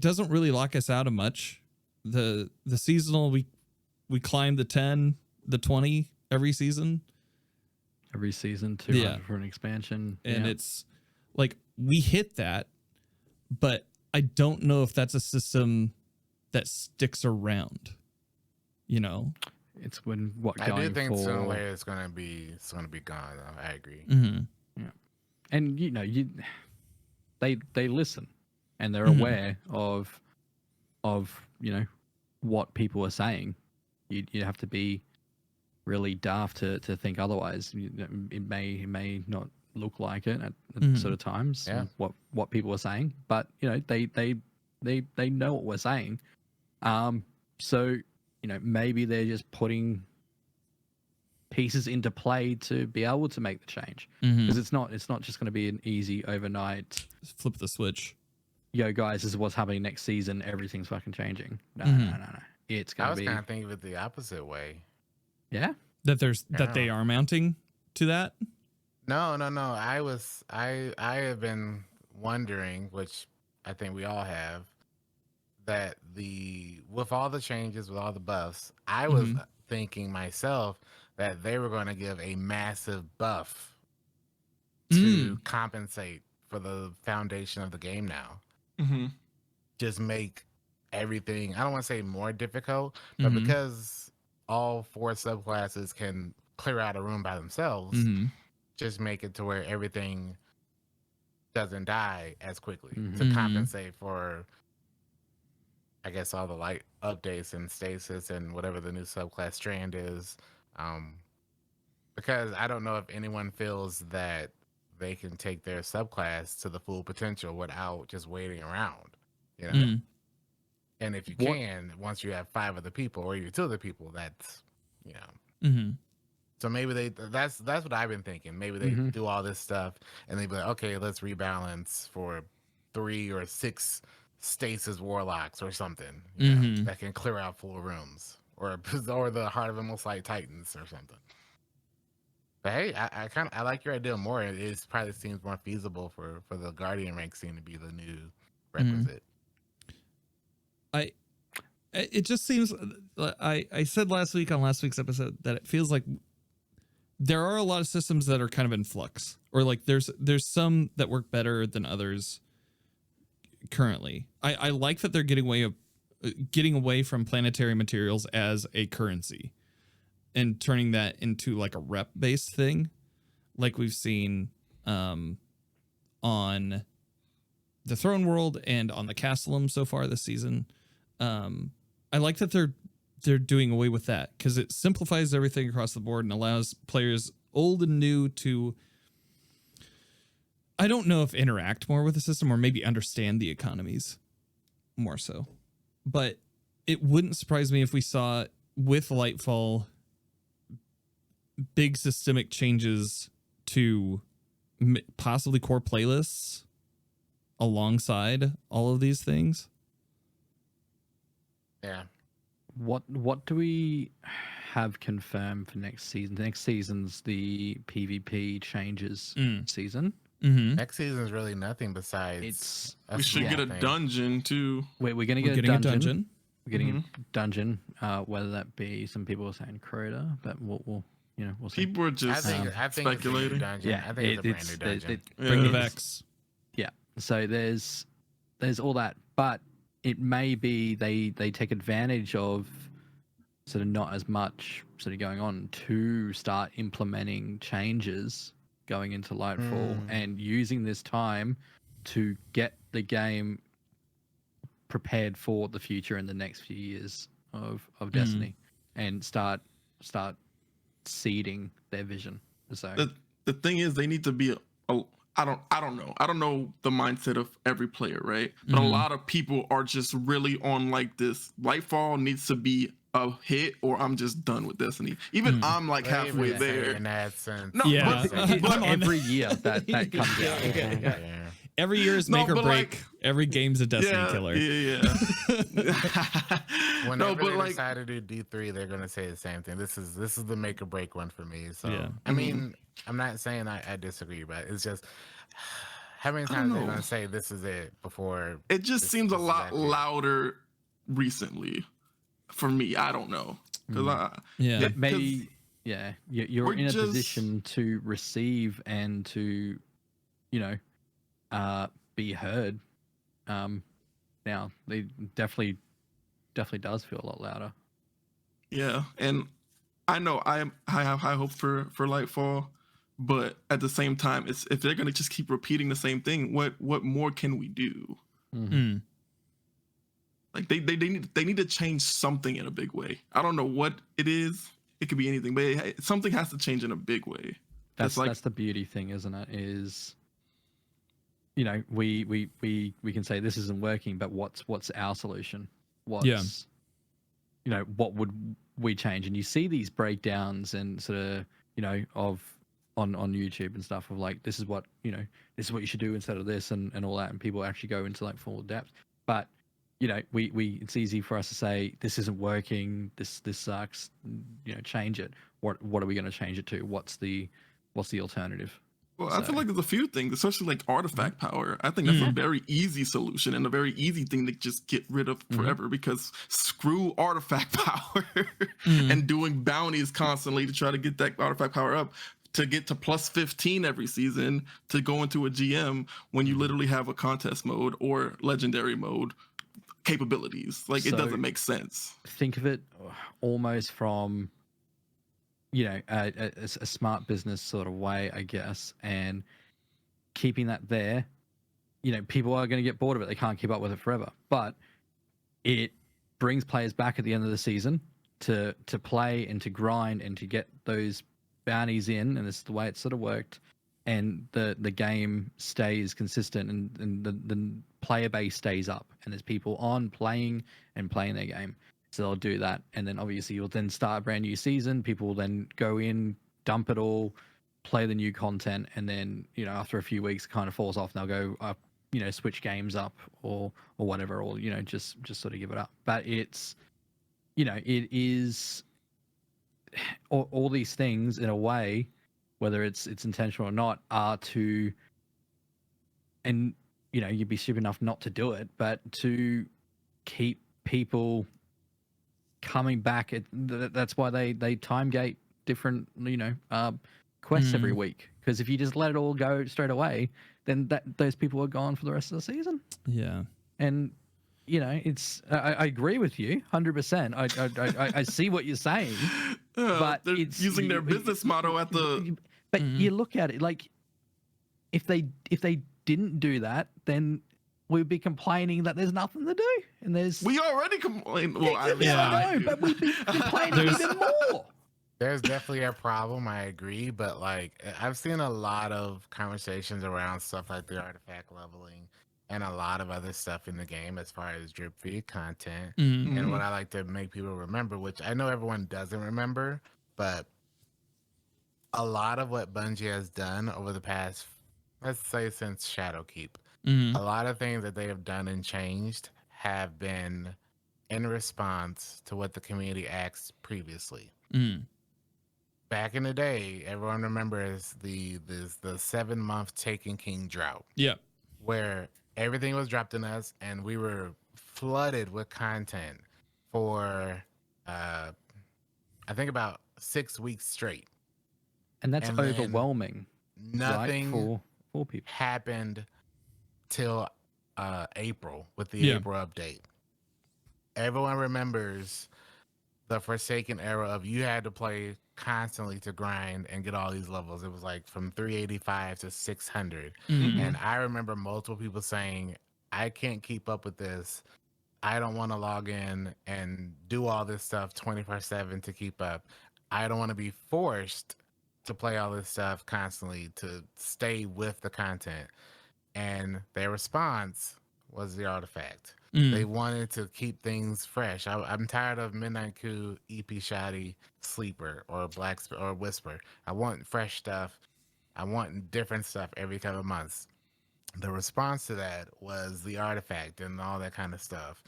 doesn't really lock us out of much. The seasonal, we climb the 10, the 20 every season. Every season, 200 for an expansion. And it's like we hit that, but I don't know if that's a system that sticks around. It's when I do think sooner or later it's gonna be gone. Though. I agree. Mm-hmm. Yeah, and they listen, and they're aware of what people are saying. You have to be really daft to think otherwise. It may not look like it at sort of times. Yeah. What people are saying, but they know what we're saying. So maybe they're just putting pieces into play to be able to make the change, because it's not just going to be an easy overnight flip the switch. Yo guys, this is what's happening next season. Everything's fucking changing. No. It's gonna be. I was kind of thinking of it the opposite way. Yeah. That they are mounting to that. No. I have been wondering, which I think we all have, that with all the changes, with all the buffs, I was thinking myself that they were going to give a massive buff to compensate for the foundation of the game now. Just make everything, I don't want to say more difficult, but because all 4 subclasses can clear out a room by themselves, just make it to where everything doesn't die as quickly to compensate for, I guess, all the light updates and stasis and whatever the new subclass strand is. Because I don't know if anyone feels that they can take their subclass to the full potential without just waiting around, And if you can, once you have 5 other people or even 2 other people, that's, So maybe that's what I've been thinking. Maybe they do all this stuff and they be like, okay, let's rebalance for 3 or 6 stasis warlocks or something that can clear out full rooms, or the Heart of Immolite Titans or something. But hey, I like your idea more. It probably seems more feasible for the Guardian rank scene to be the new requisite. It just seems, I said last week on last week's episode that it feels like there are a lot of systems that are kind of in flux, or like there's some that work better than others currently. I like that they're getting away from planetary materials as a currency and turning that into like a rep based thing, like we've seen on the Throne World and on the Castellum so far this season. I like that they're doing away with that, because it simplifies everything across the board and allows players old and new to, I don't know if interact more with the system or maybe understand the economies more so. But it wouldn't surprise me if we saw with Lightfall big systemic changes to possibly core playlists alongside all of these things. Yeah. What do we have confirmed for next season? Next season's the PvP changes season. Next season is really nothing besides. We should get a dungeon too. We're going to get a dungeon. We're getting a dungeon. Whether that be, some people are saying Crota, but we'll see. People are just speculating. Yeah, I think it's a brand new dungeon. Bring the Vex. Yeah. So there's all that, but it may be they take advantage of sort of not as much sort of going on to start implementing changes going into Lightfall and using this time to get the game prepared for the future in the next few years of Destiny and start seeding their vision. So the thing is, they need to be I don't know the mindset of every player, right? But a lot of people are just really on like this. Lightfall needs to be a hit, or I'm just done with Destiny. Even I'm like halfway there. In that sense. No, Yeah. but every year that comes out. Okay. Every year is make or break. Like, every game's a Destiny killer. Yeah. Whenever they decide to do D3, they're gonna say the same thing. This is the make or break one for me. So I mean, I'm not saying I disagree, but it's just how many times they're gonna say this is it before. It just seems a lot louder recently for me. I don't know because maybe you're in a position to receive and to be heard. Now they definitely does feel a lot louder. Yeah, and I know I have high hope for Lightfall, but at the same time, it's if they're gonna just keep repeating the same thing, what more can we do? Like they need to change something in a big way. I don't know what it is. It could be anything, but something has to change in a big way. That's the beauty thing, isn't it? Is we can say this isn't working, but what's our solution? What would we change? And you see these breakdowns and sort of on YouTube and stuff of like this is what you should do instead of this and all that, and people actually go into like full depth. But we it's easy for us to say this isn't working, this sucks, change it. What are we going to change it to? What's the alternative? Well, I feel like there's a few things, especially like artifact power. I think that's a very easy solution and a very easy thing to just get rid of forever because screw artifact power and doing bounties constantly to try to get that artifact power up to get to plus 15 every season to go into a GM when you literally have a contest mode or legendary mode capabilities. Like it doesn't make sense. Think of it almost from a smart business sort of way, I guess, and keeping that there. People are going to get bored of it. They can't keep up with it forever, but it brings players back at the end of the season to play and to grind and to get those bounties in, and this is the way it sort of worked, and the game stays consistent and the player base stays up, and there's people on playing their game. So they'll do that, and then obviously you'll then start a brand new season. People will then go in, dump it all, play the new content, and then after a few weeks, it kind of falls off, and they'll go up, switch games up or whatever, or just sort of give it up. But it's it is all these things in a way, whether it's intentional or not, are to, and you'd be stupid enough not to do it, but to keep people coming back. That's why they time gate different quests every week, because if you just let it all go straight away, then those people are gone for the rest of the season. And it's I agree with you 100%. I see what you're saying, but they're using their business motto at the but you look at it like if they didn't do that, then we'd be complaining that there's nothing to do, and we already complain. Well, I know, but we'd be complaining even more. There's definitely a problem. I agree, but like I've seen a lot of conversations around stuff like the artifact leveling and a lot of other stuff in the game as far as drip feed content. And what I like to make people remember, which I know everyone doesn't remember, but a lot of what Bungie has done over the past, let's say since Shadowkeep, a lot of things that they have done and changed have been in response to what the community asked previously. Back in the day, everyone remembers the 7-month Taken King drought. Where everything was dropped in us and we were flooded with content for I think about 6 weeks straight. And that's overwhelming. Nothing for people happened till April with the April update. Everyone remembers the Forsaken era of you had to play constantly to grind and get all these levels. It was like from 385 to 600. Mhm. And I remember multiple people saying, I can't keep up with this. I don't want to log in and do all this stuff 24/7 to keep up. I don't want to be forced to play all this stuff constantly to stay with the content. And their response was the artifact. They wanted to keep things fresh. I'm tired of Midnight Coup, EP Shoddy, Sleeper, or or Whisper. I want fresh stuff. I want different stuff every couple of months. The response to that was the artifact and all that kind of stuff.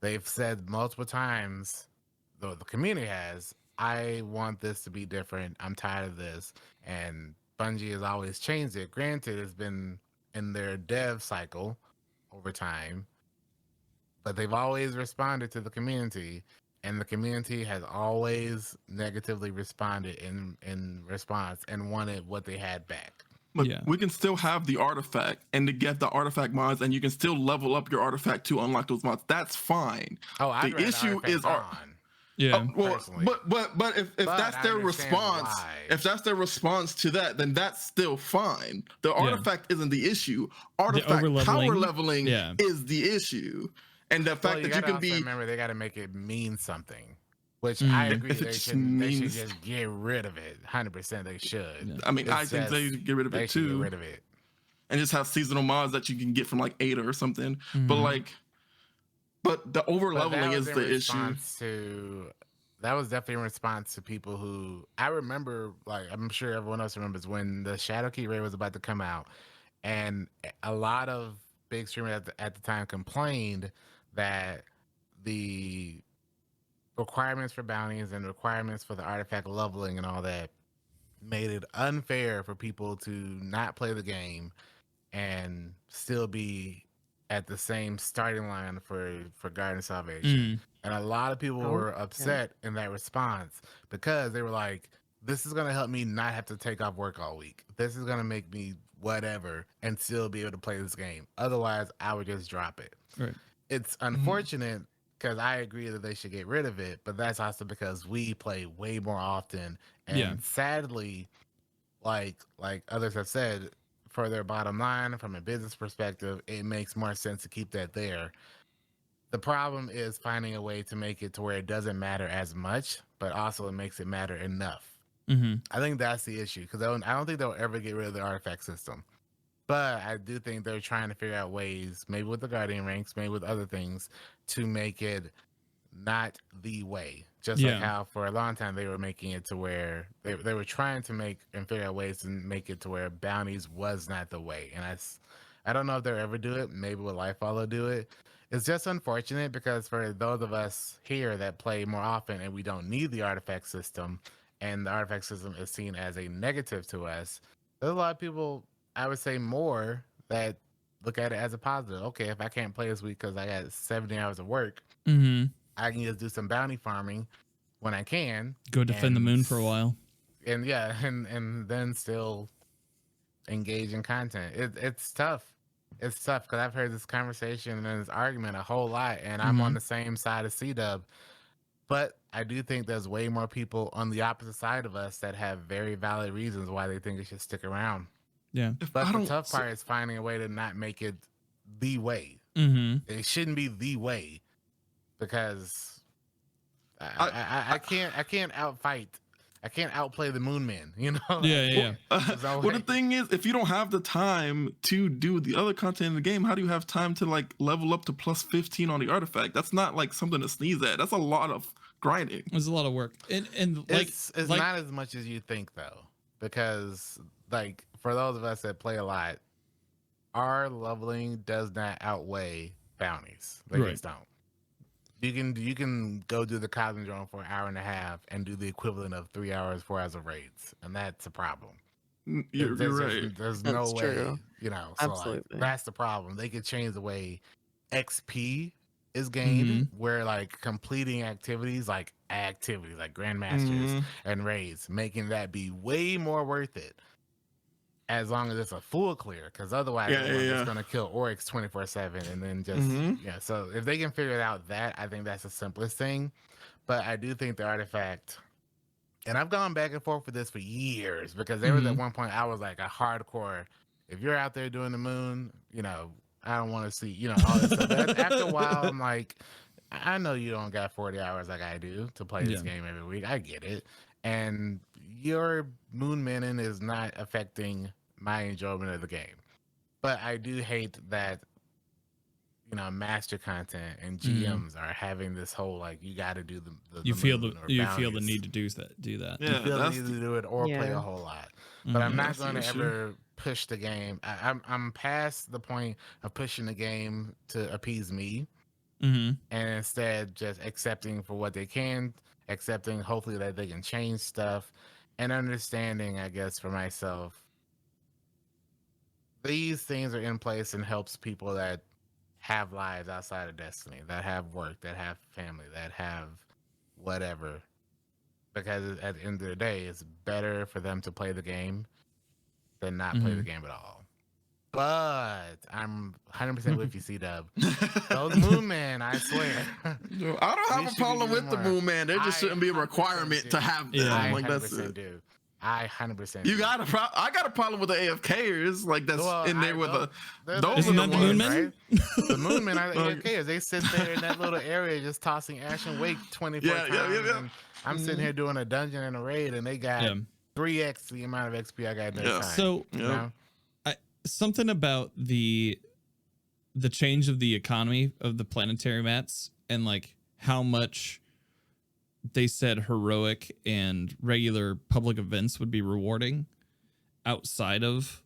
They've said multiple times, though the community has, I want this to be different. I'm tired of this. And Bungie has always changed it. Granted, it's been in their dev cycle over time, but they've always responded to the community, and the community has always negatively responded in response and wanted what they had back. But we can still have the artifact and to get the artifact mods, and you can still level up your artifact to unlock those mods. That's fine. Oh, the issue is well, but if that's their response, if that's their response to that, then that's still fine. The artifact isn't the issue. Artifact power leveling is the issue, and the fact that you can be. Remember, they got to make it mean something. Which I agree, they should just get rid of it. 100%, they should. I mean, I think they should get rid of it too. Get rid of it, and just have seasonal mods that you can get from like Ada or something. But the over leveling is the issue. That was definitely in response to people who I remember. Like I'm sure everyone else remembers when the Shadowkey raid was about to come out, and a lot of big streamers at the time complained that the requirements for bounties and requirements for the artifact leveling and all that made it unfair for people to not play the game and still be at the same starting line for Garden Salvation. And a lot of people were upset in that response because they were like, this is going to help me not have to take off work all week. This is going to make me whatever and still be able to play this game. Otherwise, I would just drop it. Right. It's unfortunate because I agree that they should get rid of it, but that's also because we play way more often. And sadly, like others have said, for their bottom line, from a business perspective, it makes more sense to keep that there. The problem is finding a way to make it to where it doesn't matter as much, but also it makes it matter enough. I think that's the issue, because I don't think they'll ever get rid of the artifact system. But I do think they're trying to figure out ways, maybe with the Guardian ranks, maybe with other things, to make it not the way. Just like how for a long time they were making it to where they were trying to make and figure out ways to make it to where bounties was not the way. And I don't know if they'll ever do it. Maybe with Lightfall they'll do it. It's just unfortunate because for those of us here that play more often and we don't need the artifact system, and the artifact system is seen as a negative to us, there's a lot of people, I would say more, that look at it as a positive. Okay, if I can't play this week because I got 70 hours of work, I can just do some bounty farming when I can. Go defend the moon for a while. And and then still engage in content. It's tough. It's tough because I've heard this conversation and this argument a whole lot, and I'm on the same side of CDub. But I do think there's way more people on the opposite side of us that have very valid reasons why they think it should stick around. Yeah. But the tough part is finding a way to not make it the way. It shouldn't be the way, because I can't outfight. I can't outplay the Moon Man, you know? Well, the thing is, if you don't have the time to do the other content in the game, how do you have time to like level up to plus 15 on the artifact? That's not like something to sneeze at. That's a lot of grinding. There's a lot of work. And like it's not as much as you think though, because like for those of us that play a lot, our leveling does not outweigh bounties. They just don't. You can go do the Cosmic Drone for an hour and a half and do the equivalent of 3 hours, 4 hours of raids, and that's a problem. You're right. There's no way, you know. So like, that's the problem. They could change the way XP is gained, where like completing activities like Grandmasters and raids, making that be way more worth it. as long as it's a full clear, because otherwise everyone's just going to kill Oryx 24/7 and then just So if they can figure out that, I think that's the simplest thing. But I do think the artifact, and I've gone back and forth with this for years, because there was at one point I was like a hardcore, if you're out there doing the moon, I don't want to see, all this stuff. But after a while, I'm like, I know you don't got 40 hours like I do to play this game every week. I get it. And your moon minting is not affecting my enjoyment of the game. But I do hate that, master content and GMs are having this whole, like, you got to do you feel the need to do that. Yeah, you feel the need to do it or play a whole lot. But I'm not going to ever push the game. I'm past the point of pushing the game to appease me, and instead just accepting for what they can, accepting hopefully that they can change stuff, and understanding, I guess, for myself, these things are in place and helps people that have lives outside of Destiny, that have work, that have family, that have whatever. Because at the end of the day, it's better for them to play the game than not play the game at all. But I'm 100% with you, C-Dub. Those Moon Man, I swear. I don't have a problem with the Moon Man. There just shouldn't be a requirement to have them. I like, that's 100% it. do. I 100% You got I got a problem with the AFKers, like that's in there with those are Isn't the that the ones. Moon Men? Right? The Moon Men are the AFKers. They sit there in that little area just tossing Ash and Wake 24 times. And I'm sitting here doing a dungeon and a raid, and they got 3x the amount of XP I got next time. So something about the change of the economy of the planetary mats and like how much they said heroic and regular public events would be rewarding outside of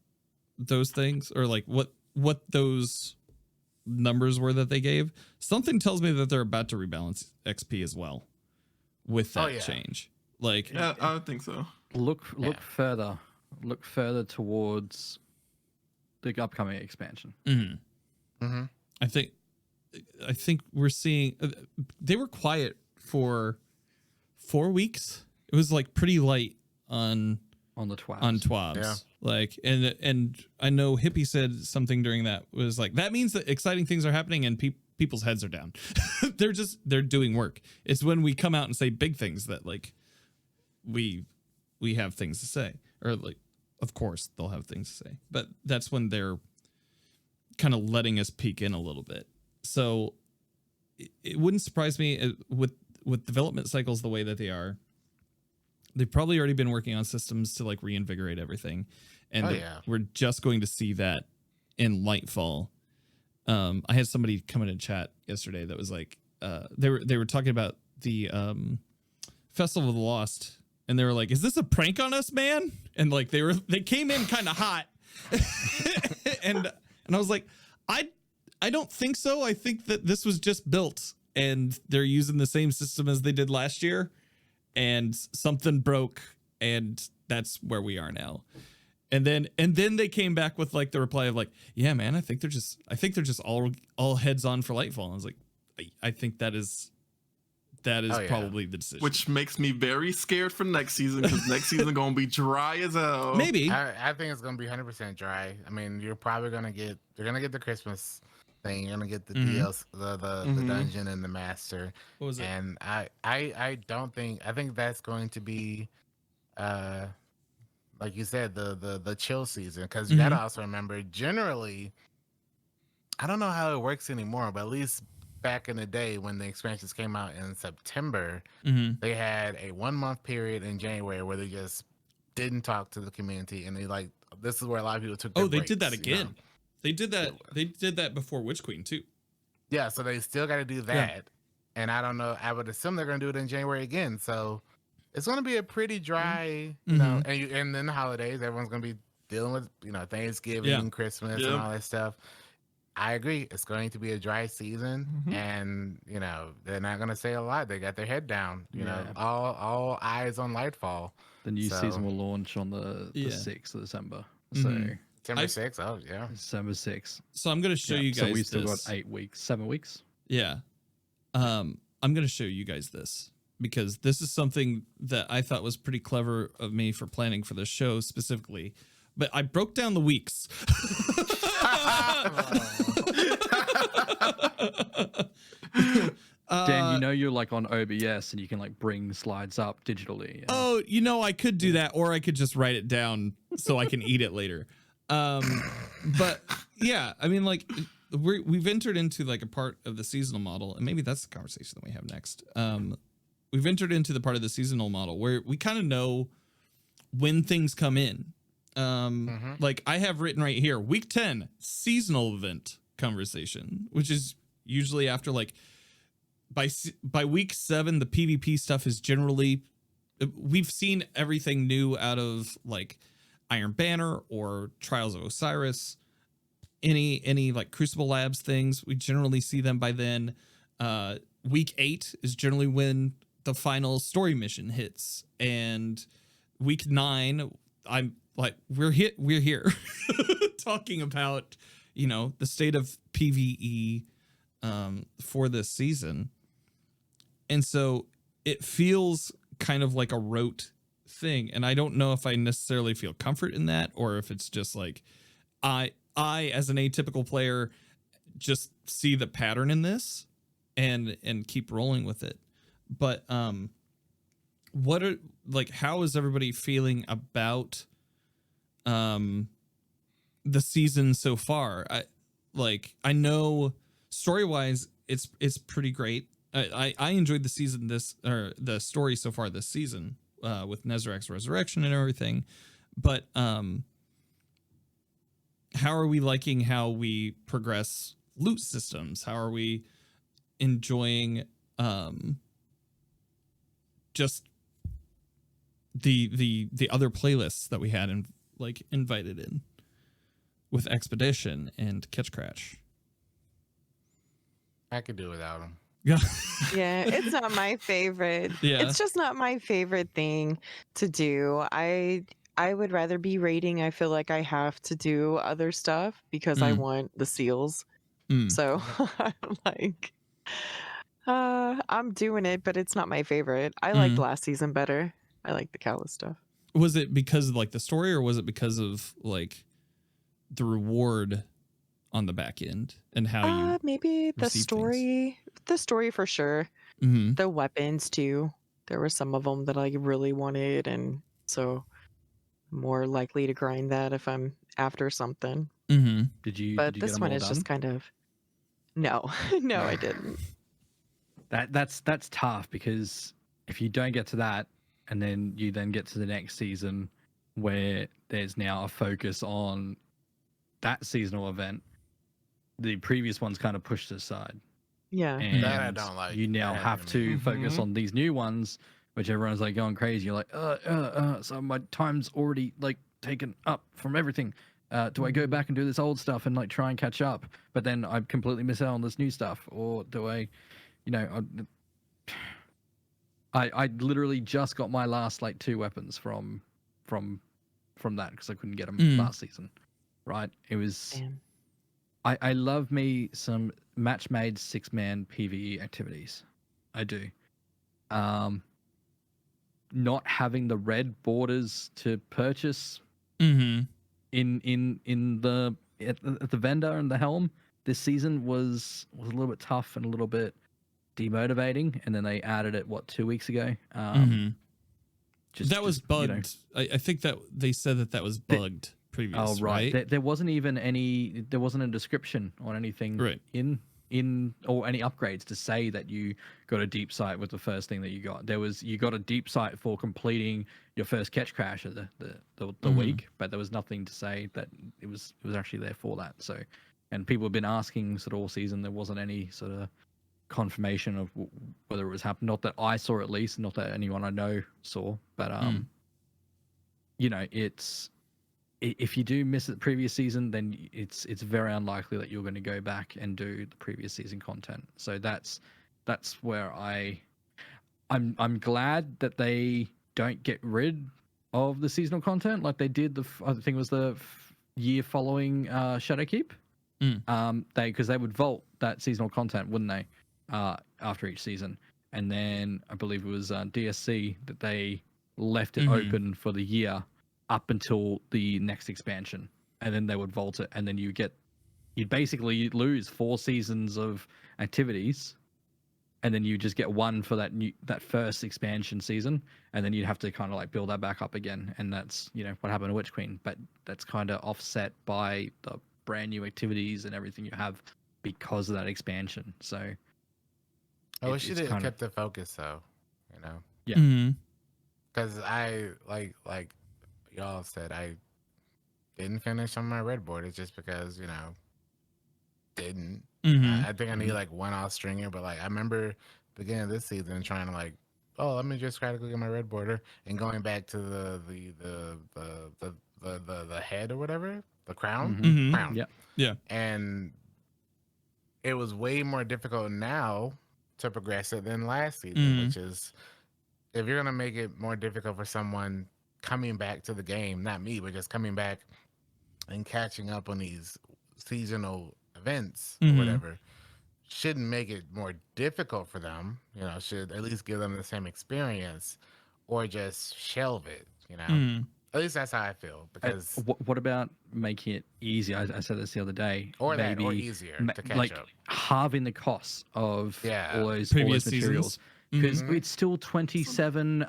those things, or like what those numbers were that they gave. Something tells me that they're about to rebalance XP as well with that change. Like, yeah, I would think so. Look further towards the upcoming expansion. I think we're seeing they were quiet for 4 weeks. It was like pretty light on the TWABs. On TWABs. Yeah. Like, and I know Hippie said something during that was like, that means that exciting things are happening and people's heads are down. they're doing work. It's when we come out and say big things that like we have things to say, or like, of course they'll have things to say, but that's when they're kind of letting us peek in a little bit. So it wouldn't surprise me with development cycles the way that they are. They've probably already been working on systems to like reinvigorate everything, and we're just going to see that in Lightfall. I had somebody come in and chat yesterday that was like, they were talking about the Festival of the Lost, and they were like, "Is this a prank on us, man?" And like they came in kind of hot, and I was like, I don't think so. I think that this was just built and they're using the same system as they did last year, and something broke, and that's where we are now. And then they came back with like the reply of like, yeah, man, I think they're just all heads on for Lightfall. And I was like, I think that is probably the decision. Which makes me very scared for next season, because next season gonna be dry as hell. Maybe. I think it's gonna be 100% dry. I mean, you're probably gonna get the Christmas thing. You're gonna get the DLC, the dungeon and the master. What was it? And I think that's going to be like you said, the chill season, because you gotta also remember, generally, I don't know how it works anymore, but at least back in the day when the expansions came out in September, they had a 1 month period in January where they just didn't talk to the community, and this is where a lot of people took their breaks, did that again. They did that before Witch Queen too. Yeah, so they still got to do that. And I don't know, I would assume they're going to do it in January again. So it's going to be a pretty dry, you know, and then the holidays, everyone's going to be dealing with, Thanksgiving, Christmas, and all that stuff. I agree. It's going to be a dry season, and they're not going to say a lot. They got their head down. You know, all eyes on Lightfall. The new season will launch on the 6th of December. So December 6th. Oh yeah, December 6th. So I'm going to show you guys. So we still got 7 weeks. Yeah. I'm going to show you guys this, because this is something that I thought was pretty clever of me for planning for this show specifically. but I broke down the weeks. Dan, you know you're like on OBS and you can like bring slides up digitally. Oh, you know, I could do that, or I could just write it down so I can eat it later. But yeah, I mean, like we've entered into like a part of the seasonal model, and maybe that's the conversation that we have next. We've entered into the part of the seasonal model where we kind of know when things come in. Like I have written right here, week 10 seasonal event conversation, which is usually after like by week 7, the PvP stuff is generally, we've seen everything new out of like Iron Banner or Trials of Osiris, any like Crucible Labs things. We generally see them by then. Week 8 is generally when the final story mission hits, and week 9, I'm like, we're here talking about, you know, the state of PVE for this season. And so it feels kind of like a rote thing, and I don't know if I necessarily feel comfort in that, or if it's just like I as an atypical player just see the pattern in this and keep rolling with it. But what are, like, how is everybody feeling about the season so far? I know story-wise it's pretty great. I enjoyed the season the story so far this season with Nezarac's resurrection and everything. But how are we liking how we progress loot systems? How are we enjoying just the other playlists that we had invited in with Expedition and Catch Crash? I could do without them. Yeah. Yeah, it's not my favorite. Yeah. It's just not my favorite thing to do. I would rather be raiding. I feel like I have to do other stuff because I want the seals. So I'm like, I'm doing it, but it's not my favorite. I liked last season better. I like the Callus stuff. Was it because of like the story, or was it because of like the reward on the back end and how you maybe the receive story. The story for sure. The weapons too. There were some of them that I really wanted, and so more likely to grind that if I'm after something. Did you? But Did you this get them one all is done? just kind of no, no, I didn't. That's tough, because if you don't get to that, and then you get to the next season where there's now a focus on that seasonal event, the previous one's kind of pushed aside. Yeah. And That I don't like. you now That have to focus on these new ones, which everyone's like going crazy. You're like, so my time's already like taken up from everything. Do I go back and do this old stuff and like try and catch up, but then I completely miss out on this new stuff? Or do I, you know, I literally just got my last like 2 weapons from that, because I couldn't get them last season. Right? It was. Damn. I love me some match-made 6-man PVE activities. I do. Not having the red borders to purchase in the at the vendor and the helm this season was a little bit tough and a little bit demotivating. And then they added it 2 weeks ago. That was bugged. You know, I think that they said that was bugged. Previous, oh right. There wasn't even there wasn't a description on anything in or any upgrades to say that you got a deep sight with the first thing that you got. You got a deep sight for completing your first catch crash of the week, but there was nothing to say that it was actually there for that. So, and people have been asking sort of all season. There wasn't any sort of confirmation of whether it was happening. Not that I saw, at least, not that anyone I know saw, but you know, if you do miss the previous season, then it's very unlikely that you're going to go back and do the previous season content. So that's where I'm glad that they don't get rid of the seasonal content like they did I think it was the year following Shadowkeep. Because they would vault that seasonal content, wouldn't they? After each season, and then I believe it was DSC that they left it open for the year. up until the next expansion, and then they would vault it, and then you'd basically lose 4 seasons of activities, and then you just get one for that first expansion season, and then you'd have to kind of like build that back up again, and that's what happened to Witch Queen. But that's kind of offset by the brand new activities and everything you have because of that expansion. So I wish you didn't kept the focus though, Yeah. Mm-hmm. Because I like y'all said, I didn't finish on my red board. It's just because didn't. Mm-hmm. I think I need like one off stringer, but like I remember beginning of this season trying to like, oh, let me just try to go get my red border, and going back to the head or whatever, the crown, Mm-hmm. crown, Yeah. and it was way more difficult now to progress it than last season, which is, if you're gonna make it more difficult for someone coming back to the game, not me, but just coming back and catching up on these seasonal events or whatever, shouldn't make it more difficult for them. Should at least give them the same experience, or just shelve it. At least that's how I feel. Because what about making it easier? I said this the other day. or maybe or easier to catch like up. halving the costs of all those Previous materials, because it's still 27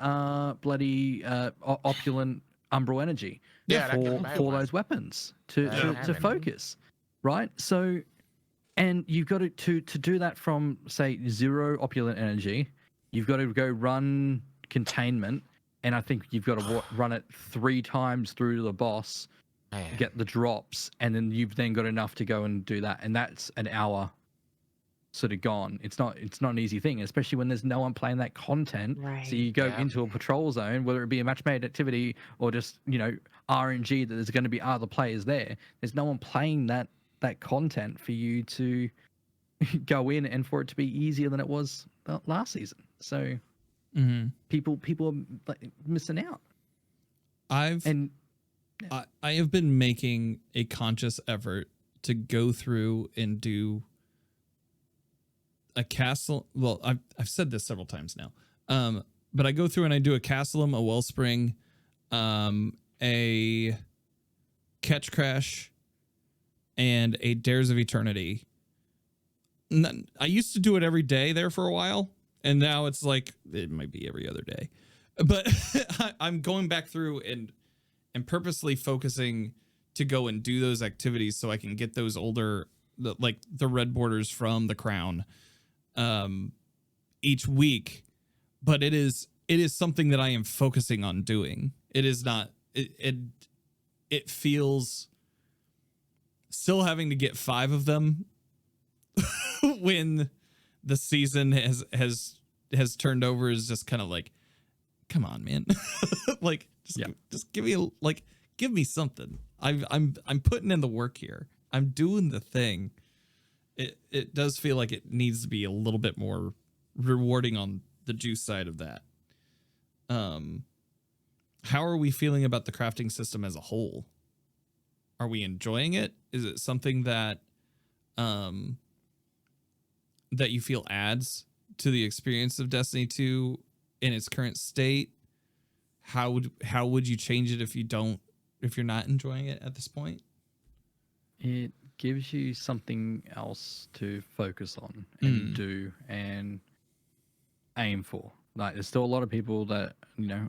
bloody opulent umbral energy for those weapons to focus, right? So, and you've got to do that from say 0 opulent energy. You've got to go run containment, and I think you've got to run it 3 times through to the boss, get the drops, and then you've then got enough to go and do that, and that's an hour sort of gone. It's not an easy thing, especially when there's no one playing that content. Right. So you go into a patrol zone, whether it be a match-made activity or just RNG, that there's going to be other players there. There's no one playing that content for you to go in and for it to be easier than it was last season. So people are like missing out. I have been making a conscious effort to go through and do a castle. Well, I've said this several times now, but I go through and I do a Castlum, a Wellspring, a Catch Crash, and a Dares of Eternity. I used to do it every day there for a while, and now it's like it might be every other day. But I'm going back through and purposely focusing to go and do those activities so I can get those older, like the red borders from the crown, each week. But it is something that I am focusing on doing. It is not. It feels still having to get 5 of them when the season has turned over is just kind of like, come on, man. Like just give me something. I'm putting in the work here. I'm doing the thing. It does feel like it needs to be a little bit more rewarding on the juice side of that. How are we feeling about the crafting system as a whole? Are we enjoying it? Is it something that that you feel adds to the experience of Destiny 2 in its current state? How would you change it if you're not enjoying it at this point? It gives you something else to focus on and do and aim for. Like, there's still a lot of people that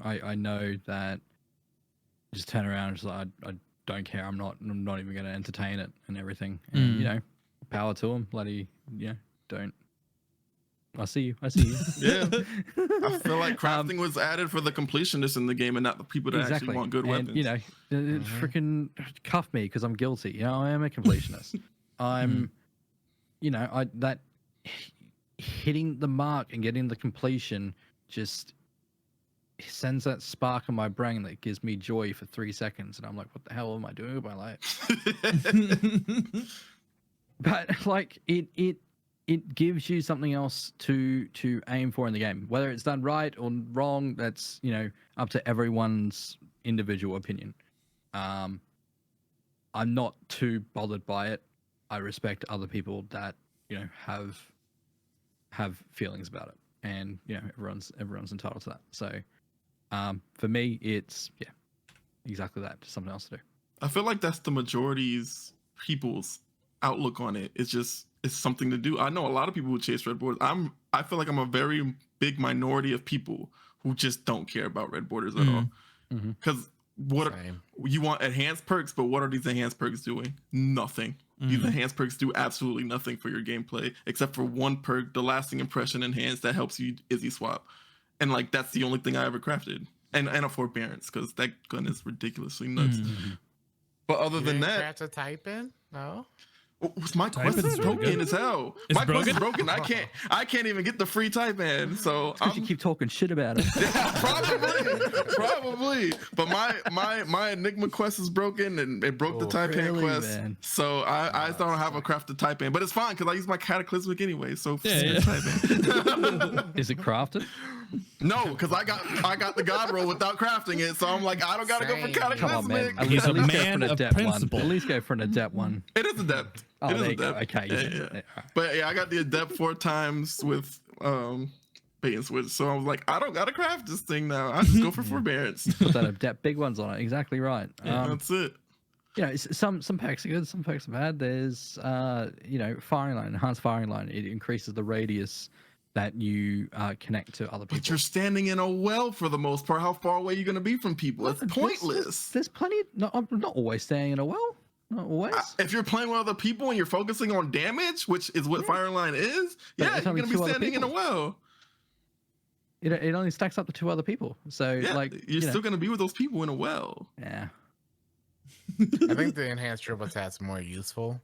I know that just turn around and just like, I don't care. I'm not even going to entertain it and everything. And power to them. Bloody don't. I see you. Yeah. I feel like crafting was added for the completionists in the game and not the people that actually want good weapons. Freaking cuff me because I'm guilty. I am a completionist. I'm, that hitting the mark and getting the completion just sends that spark in my brain that gives me joy for 3 seconds. And I'm like, what the hell am I doing with my life? But like it gives you something else to aim for in the game. Whether it's done right or wrong, that's up to everyone's individual opinion. I'm not too bothered by it. I respect other people that have feelings about it, and everyone's entitled to that. So for me, it's exactly that, just something else to do. I feel like that's the majority's people's outlook on it. It's something to do. I know a lot of people who chase red borders. I feel like I'm a very big minority of people who just don't care about red borders at all. Because you want enhanced perks, but what are these enhanced perks doing? Nothing. These enhanced perks do absolutely nothing for your gameplay, except for one perk, the lasting impression enhanced, that helps you Izzy swap. And like that's the only thing I ever crafted. And a forbearance, because that gun is ridiculously nuts. But other than that, craft a type in? No. My quest is broken as hell. My quest is broken. I can't even get the free type in. So you keep talking shit about it. probably. But my Enigma quest is broken, and it broke the type in quest. Man. So I don't have a crafted type in, but it's fine because I use my cataclysmic anyway. So type in. Is it crafted? No, because I got the god roll without crafting it, so I'm like, I don't gotta go for cataclysmic. He's a man of principle. At least go for an adept one. It is adept. Oh, it is adept. Okay. Yeah. But yeah, I got the adept 4 times with bait and switch, so I was like, I don't gotta craft this thing now. I just go for forbearance. Put that adept big ones on it. Exactly right. That's it. Yeah, some packs are good, some packs are bad. There's firing line, enhanced firing line. It increases the radius that you connect to other people. But you're standing in a well for the most part. How far away are you going to be from people? It's pointless. There's plenty. I'm not always staying in a well. Not always. If you're playing with other people and you're focusing on damage, which is what firing line is, you're going to be standing in a well. It only stacks up to 2 other people. So you're still going to be with those people in a well. Yeah. I think the enhanced triple tap's more useful,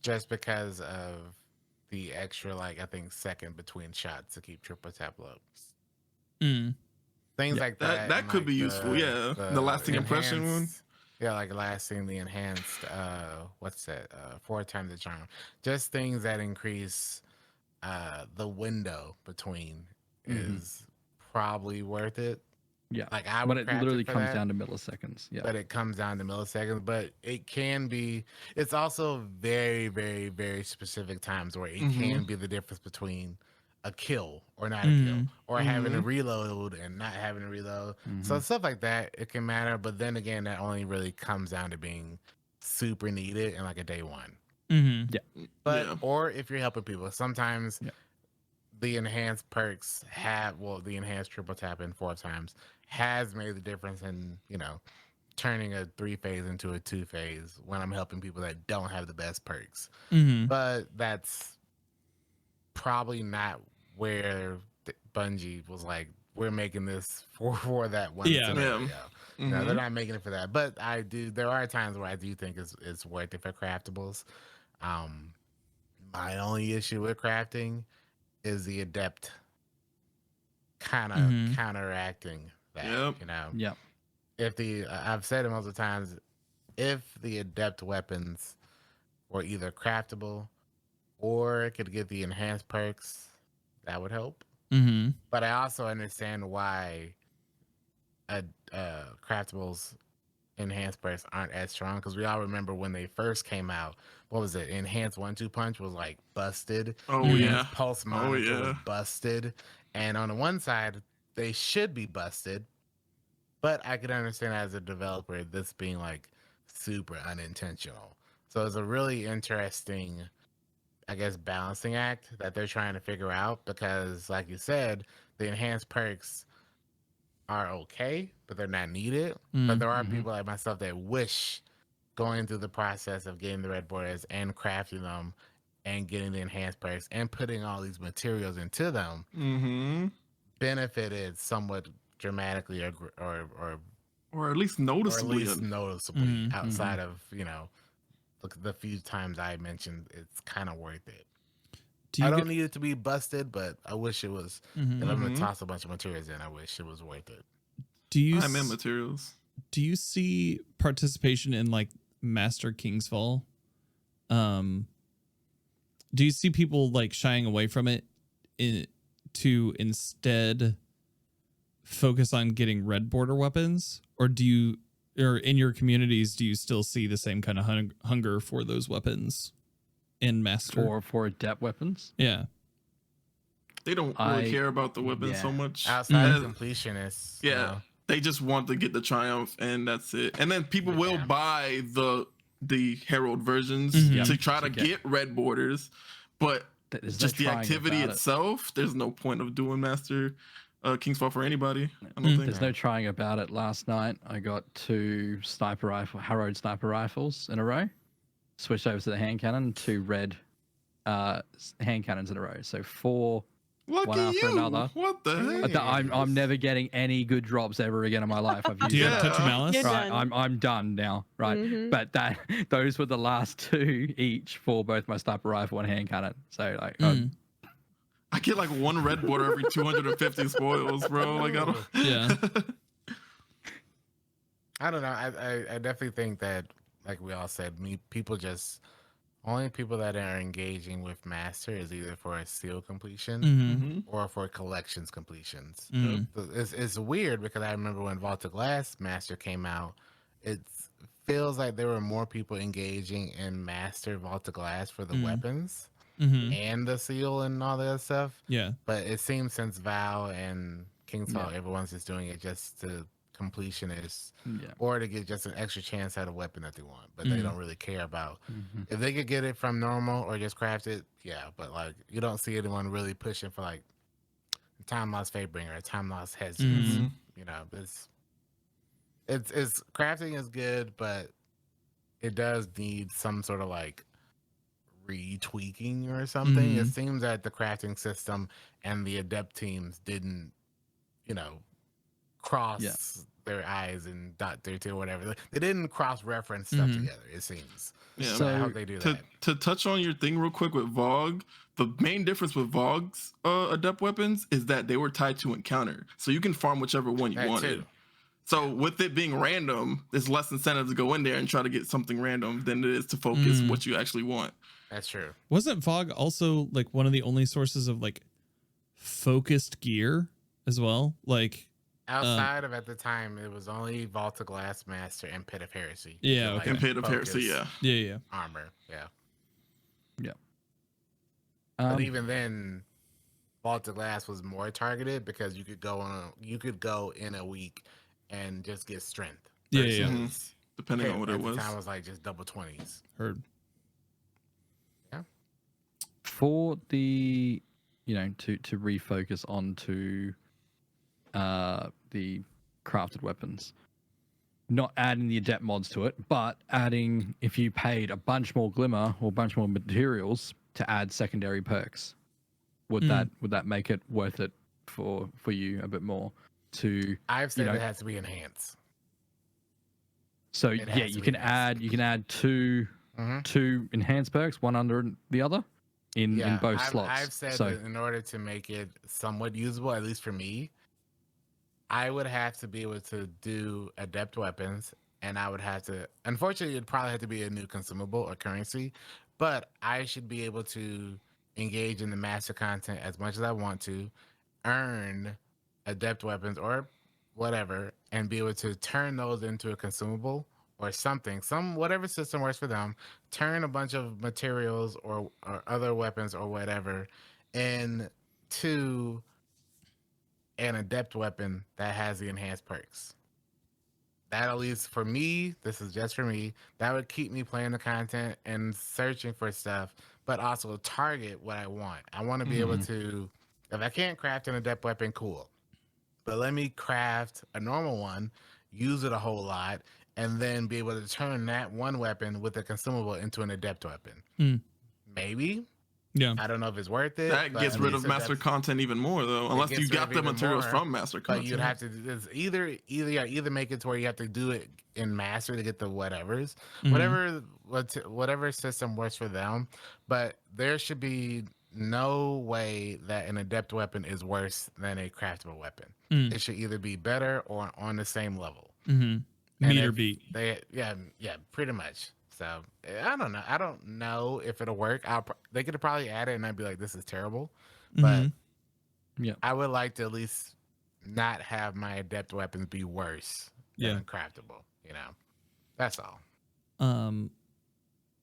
just because of the extra, I think, second between shots to keep triple tap low. Things like that. That could be useful, yeah. The lasting impression one. Yeah, lasting the enhanced, 4 times the charm. Just things that increase the window between is probably worth it. Yeah, I would. But it literally comes down to milliseconds. Yeah, but it comes down to milliseconds. But it can be. It's also very, very, very specific times where it can be the difference between a kill or not a kill, or having to reload and not having to reload. So stuff like that, it can matter. But then again, that only really comes down to being super needed in a day one. Or if you're helping people, sometimes. The enhanced perks the enhanced triple tap in 4 times has made the difference in, turning a 3-phase into a 2-phase when I'm helping people that don't have the best perks. But that's probably not where Bungie was like, we're making this for that one scenario. No, they're not making it for that. But there are times where I do think it's worth it for craftables. My only issue with crafting is the adept kind of counteracting that, If I've said it multiple times, if the adept weapons were either craftable or could get the enhanced perks, that would help. But I also understand why craftables enhanced perks aren't as strong, because we all remember when they first came out, what was it? Enhanced 1-2 punch was busted. Pulse monitor was busted. And on the one side, they should be busted, but I could understand as a developer this being super unintentional. So it's a really interesting, I guess, balancing act that they're trying to figure out, because like you said, the enhanced perks are okay, but they're not needed. But there are people like myself that wish going through the process of getting the red borders and crafting them and getting the enhanced perks and putting all these materials into them benefited somewhat dramatically or at least noticeably, outside of the few times I mentioned. It's kind of worth it. I don't need it to be busted, but I wish it was. If I'm gonna toss a bunch of materials in, I wish it was worth it. I'm in materials. Do you see participation in Master Kingsfall? Do you see people shying away from it to instead focus on getting red border weapons, or in your communities do you still see the same kind of hunger for those weapons in Master for adept weapons? Yeah, they don't really care about the weapons so much outside of completionists. They just want to get the triumph, and that's it. And then people will buy the Herald versions to try to get red borders, but just the activity itself, there's no point of doing Master Kingsfall for anybody. I don't think there's no trying about it. Last night I got 2 Harrowed sniper rifles in a row, switched over to the hand cannon, 2 red hand cannons in a row, so 4 one after another. What the heck? I'm never getting any good drops ever again in my life. Do you have Touch of Malice? Right, I'm done now. Right, but those were the last 2 each for both my sniper rifle and hand cannon. So like, I get like 1 red border every 250 spoils, bro. Like I don't. Yeah. I don't know. I definitely think that, like we all said, only people that are engaging with Master is either for a seal completion or for collections completions. It's weird because I remember when Vault of Glass Master came out, it feels like there were more people engaging in Master Vault of Glass for the weapons and the seal and all that other stuff. Yeah. But it seems since VOW and Kingsfall, everyone's just doing it just to completionists or to get just an extra chance at a weapon that they want, but they don't really care about if they could get it from normal or just craft it. But like you don't see anyone really pushing for like time lost Fatebringer or time lost heads. You know, it's crafting is good, but it does need some sort of like retweaking or something. It seems that the crafting system and the adept teams didn't, cross their eyes and dot their T or whatever. They didn't cross-reference stuff together, it seems. Yeah, so I hope they do that. To touch on your thing real quick with Vogue, the main difference with Vogue's adept weapons is that they were tied to encounter. So you can farm whichever one you wanted. Too. So with it being random, there's less incentive to go in there and try to get something random than it is to focus what you actually want. That's true. Wasn't Vogue also like one of the only sources of like focused gear as well? Like outside of at the time, it was only Vault of Glass Master and Pit of Heresy. Yeah, okay. And Pit of Heresy, yeah. Armor, yeah. But even then, Vault of Glass was more targeted because you could go in a week and just get strength. Yeah. Depending on what it was. At the time, it was like just double 20s. Heard. Yeah. For the, to refocus onto the crafted weapons, not adding the adept mods to it, but adding, if you paid a bunch more glimmer or a bunch more materials to add secondary perks, would that make it worth it for you a bit more? I've said it has to be enhanced. So you can add two enhanced perks, one under the other, in both slots. I've said that in order to make it somewhat usable, at least for me, I would have to be able to do adept weapons, and I would have to, unfortunately, it'd probably have to be a new consumable or currency, but I should be able to engage in the master content as much as I want to, earn adept weapons or whatever, and be able to turn those into a consumable or something, whatever system works for them, turn a bunch of materials or other weapons or whatever into an adept weapon that has the enhanced perks. That, at least for me, this is just for me, that would keep me playing the content and searching for stuff, but also target what I want. I want to be able to, if I can't craft an adept weapon, cool, but let me craft a normal one, use it a whole lot, and then be able to turn that one weapon with a consumable into an adept weapon. Maybe. Yeah. I don't know if it's worth it. That gets rid of master content even more, though, unless you got the materials from master content. But you'd have to either make it to where you have to do it in master to get the whatevers, whatever system works for them. But there should be no way that an adept weapon is worse than a craftable weapon. It should either be better or on the same level. Meter beat. Pretty much. So I don't know. I don't know if it'll work. They could probably add it, and I'd be like, "This is terrible." But I would like to at least not have my adept weapons be worse than craftable. That's all.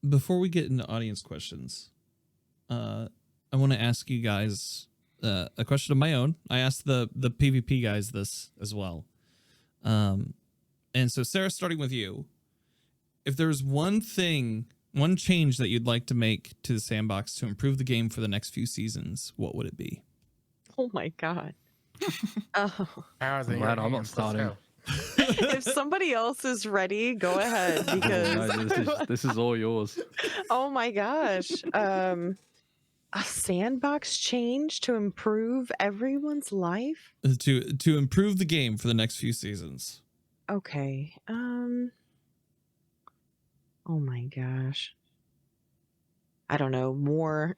Before we get into audience questions, I want to ask you guys a question of my own. I asked the PvP guys this as well. And so Sarah, starting with you, if there's one change that you'd like to make to the sandbox to improve the game for the next few seasons, what would it be? Oh my God. Oh. I'm glad I'm not starting. If somebody else is ready, go ahead, because No, this is all yours. oh my gosh. A sandbox change to improve everyone's life? To improve the game for the next few seasons. Okay. Oh my gosh. I don't know, more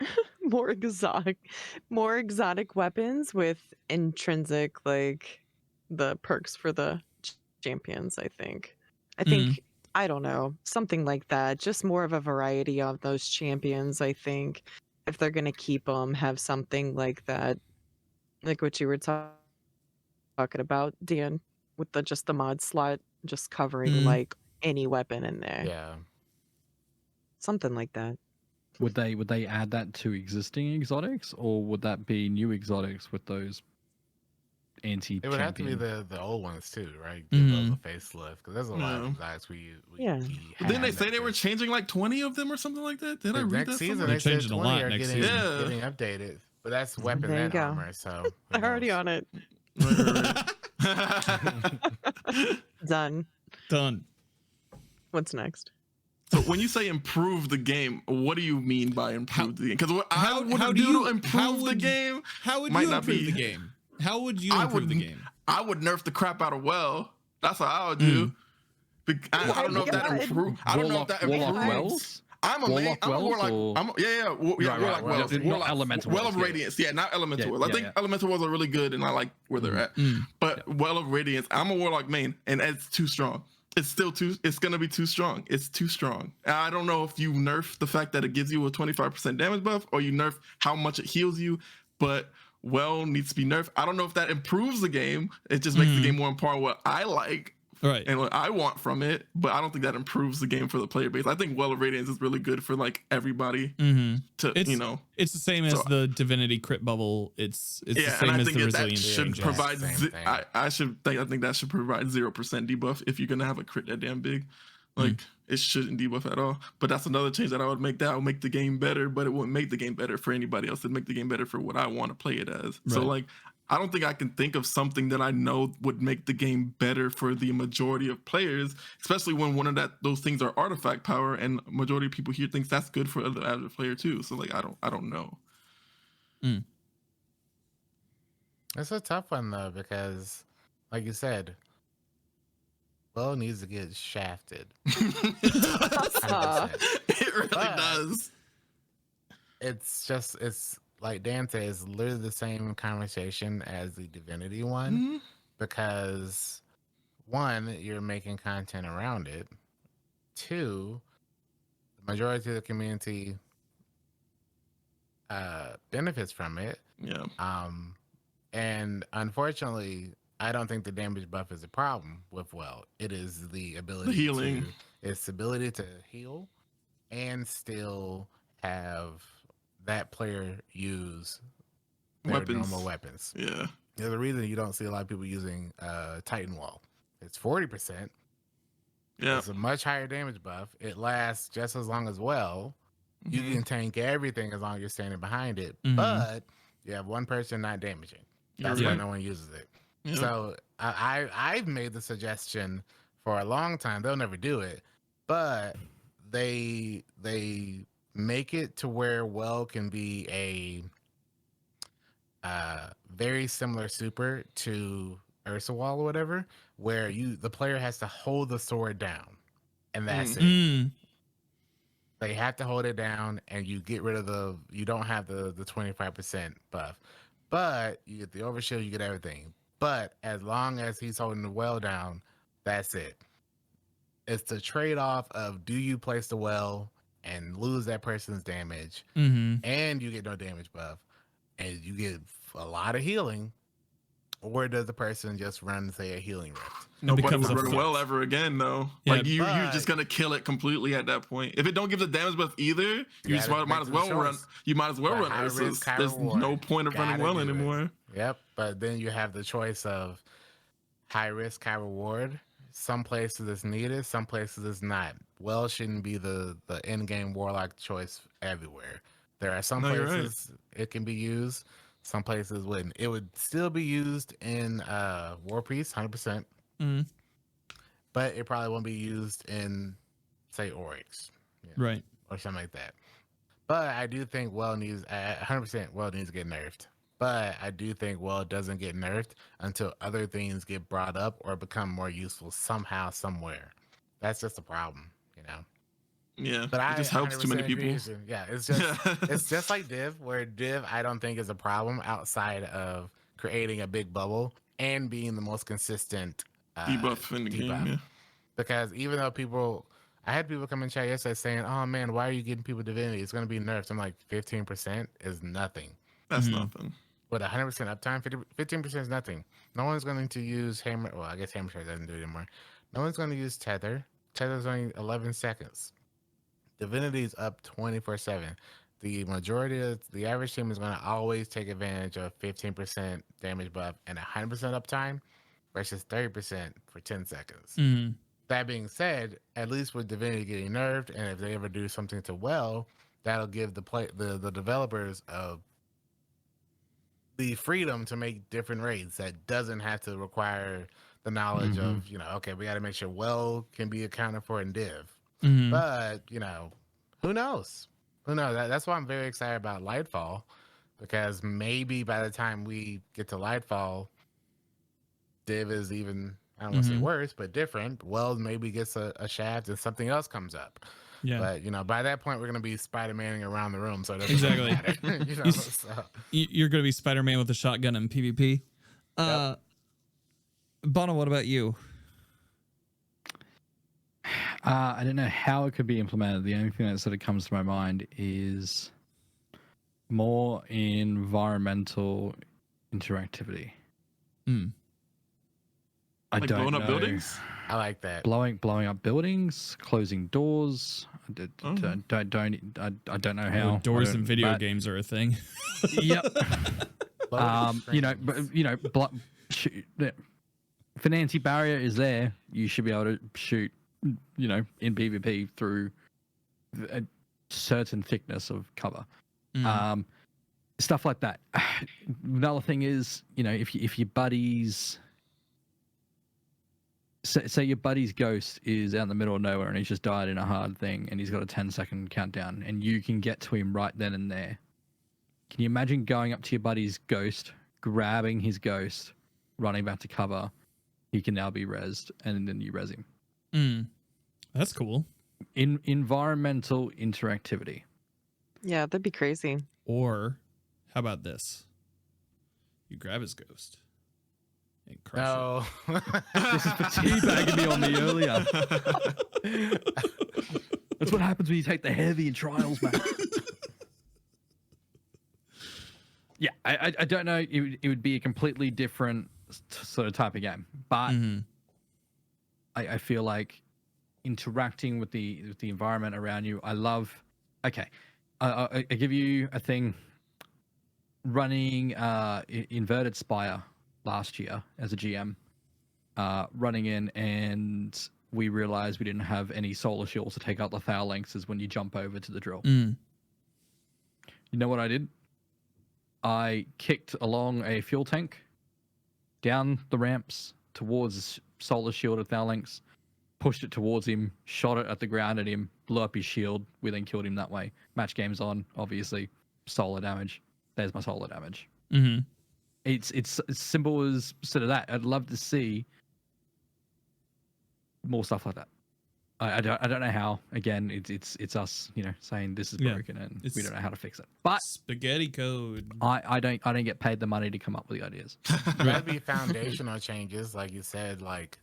exotic weapons with intrinsic, like, the perks for the champions, I think. I don't know, something like that. Just more of a variety of those champions, I think. If they're going to keep them, have something like that. Like what you were talking about, Dan, with just the mod slot, just covering like any weapon in there. Yeah. Something like that. Would they add that to existing exotics, or would that be new exotics with those anti-champion? It would have to be the old ones too, right? Give those a facelift, because there's a lot of exotics Didn't they say they were changing like 20 of them or something like that? Did I read that season? somewhere? They said changing a lot next season. Getting updated, but that's weapon There you and go. armor. So I'm already on it. Done. What's next? So when you say improve the game, what do you mean by improve the game? Because what how I would do do you- to improve the game, How would might you not improve be- the game? How would you improve the game? I would nerf the crap out of Well. That's what I would do. I don't know if that improves. I don't know if that Warlock improves. Wells? I'm a Warlock I'm a Wells, Warlock. or- Warlock Wells. Not Warlock, Elemental Well Wells, of yeah. Radiance. Yeah, not Elemental Yeah, Wells. I yeah, think yeah. Elemental Wells are really good, and I like where they're at. But Well of Radiance, I'm a Warlock main, and it's too strong. It's going to be too strong. It's too strong. I don't know if you nerf the fact that it gives you a 25% damage buff, or you nerf how much it heals you, but Well needs to be nerfed. I don't know if that improves the game. It just makes the game more on par with what I like. Right. And what I want from it, but I don't think that improves the game for the player base. I think Well of Radiance is really good for like everybody to, It's the same as the Divinity crit bubble. It's the same and I as think the that resilience should changes. provide. Same thing. I think that should provide 0% debuff if you're gonna have a crit that damn big. Like it shouldn't debuff at all. But that's another change that I would make. That would make the game better, but it wouldn't make the game better for anybody else. It'd make the game better for what I want to play it as. So Right. like, I don't think I can think of something that I know would make the game better for the majority of players, especially when one of those things are artifact power, and majority of people here thinks that's good for the average player too. So like, I don't know. It's a tough one though, because like you said, Well needs to get shafted. It really does. It's like Dan says, literally the same conversation as the Divinity one, because one, you're making content around it. Two, the majority of the community benefits from it. Yeah. And unfortunately, I don't think the damage buff is a problem with Well. It is the ability healing. Its ability to heal and still have that player use their normal weapons. Yeah. There's a reason you don't see a lot of people using Titan Wall. It's 40%. Yeah. It's a much higher damage buff. It lasts just as long as Well. You can tank everything as long as you're standing behind it, but you have one person not damaging. That's why no one uses it. Yeah. So I've made the suggestion for a long time. They'll never do it, but they make it to where Well can be a very similar super to Ursa Wall or whatever, where the player has to hold the sword down, and that's it. They have to hold it down, and you get rid of you don't have the 25% buff, but you get the overshield, you get everything. But as long as he's holding the Well down, that's it. It's the trade-off of, do you place the Well and lose that person's damage, and you get no damage buff, and you get a lot of healing, or does the person just run, say, a healing rift? Nobody would run Well ever again, though. Yeah, like you're just gonna kill it completely at that point. If it don't give the damage buff either, you just might as well run. You might as well run Ursus. There's no point of running Well anymore. Yep, but then you have the choice of high risk, high reward. Some places it's needed, some places it's not. Well shouldn't be the end game warlock choice everywhere. There are some places it can be used, some places wouldn't. It would still be used in War Priest, 100%. But it probably won't be used in, say, Oryx. Right. Or something like that. But I do think Well needs, 100% Well needs to get nerfed. But I do think Well doesn't get nerfed until other things get brought up or become more useful somehow, somewhere. That's just a problem, you know? Yeah, but it just helps too many people. Yeah, it's just it's just like Div, where Div I don't think is a problem outside of creating a big bubble and being the most consistent debuff in the game. Yeah. Because even though I had people come in chat yesterday saying, "Oh man, why are you getting people Divinity? It's going to be nerfed." I'm like, 15% is nothing. That's nothing. With 100% uptime, 15% is nothing. No one's going to use Hammer. Well, I guess Hammer Strike doesn't do it anymore. No one's going to use Tether. Tether's only 11 seconds. Divinity is up 24/7. The majority of the average team is going to always take advantage of 15% damage buff and 100% uptime versus 30% for 10 seconds. That being said, at least with Divinity getting nerfed, and if they ever do something to Well, that'll give the developers the freedom to make different raids that doesn't have to require the knowledge of, okay, we got to make sure Well can be accounted for in Div. But, who knows? Who knows? That's why I'm very excited about Lightfall, because maybe by the time we get to Lightfall, Div is even, I don't want to say worse, but different. Well, maybe gets a shaft and something else comes up. Yeah. But, by that point, we're going to be Spider-Maning around the room, so it doesn't really matter. You're going to be Spider-Man with a shotgun in PvP. Yep. Bono, what about you? I don't know how it could be implemented. The only thing that sort of comes to my mind is more environmental interactivity. I don't blowing up buildings? I like that. Blowing up buildings, closing doors. I don't know how. Doors in video games are a thing. Yep. If an anti-barrier is there, you should be able to shoot, in PvP through a certain thickness of cover. Stuff like that. Another thing is, if your buddies, say your buddy's ghost is out in the middle of nowhere and he's just died in a hard thing and he's got a 10-second countdown and you can get to him right then and there. Can you imagine going up to your buddy's ghost, grabbing his ghost, running back to cover? He can now be rezzed, and then you res him. That's cool. Environmental interactivity. Yeah, that'd be crazy. Or how about this? You grab his ghost and crush it. This is for teabagging me on me earlier. That's what happens when you take the heavy in trials, man. Yeah, I don't know. It would be a completely different sort of type of game, but I feel like interacting with the environment around you, I love. Okay, I give you a thing. Running Inverted Spire last year as a GM, running in, and we realized we didn't have any solar shields to take out the phalanxes when you jump over to the drill. You know what I did? I kicked along a fuel tank down the ramps towards solar shielded phalanx, pushed it towards him, shot it at the ground at him, blew up his shield. We then killed him that way. Match game's on, obviously. Solar damage. There's my solar damage. It's as simple as sort of that. I'd love to see more stuff like that. I don't know how. Again, it's us, saying this is broken and we don't know how to fix it. But spaghetti code. I don't get paid the money to come up with the ideas. That'd be foundational changes, like you said. Like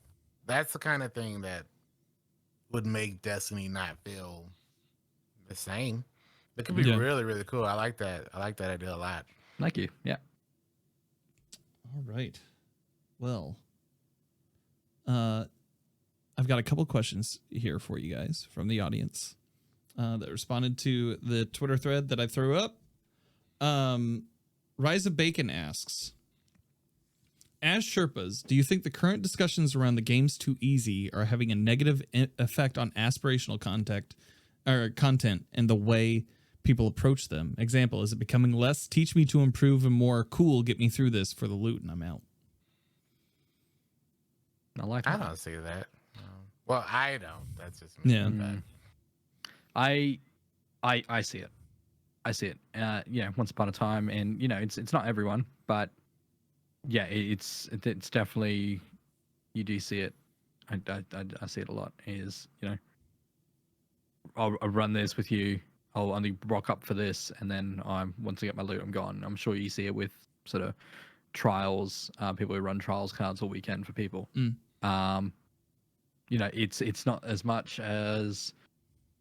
that's the kind of thing that would make Destiny not feel the same. It could be really, really cool. I like that. I like that idea a lot. Thank you. Yeah. All right. Well, I've got a couple questions here for you guys from the audience that responded to the Twitter thread that I threw up. Rise of Bacon asks, As Sherpas, do you think the current discussions around the game's too easy are having a negative effect on aspirational content and the way people approach them? Example, is it becoming less teach me to improve and more cool, get me through this for the loot and I'm out? I don't see that. Well, I don't. That's just me. Yeah. I see it. I see it. Yeah, once upon a time, and it's not everyone, but yeah, it's definitely, you do see it. I see it a lot. Is I'll run this with you. I'll only rock up for this, and then once I get my loot, I'm gone. I'm sure you see it with sort of trials. People who run trials cards all weekend for people. It's not as much as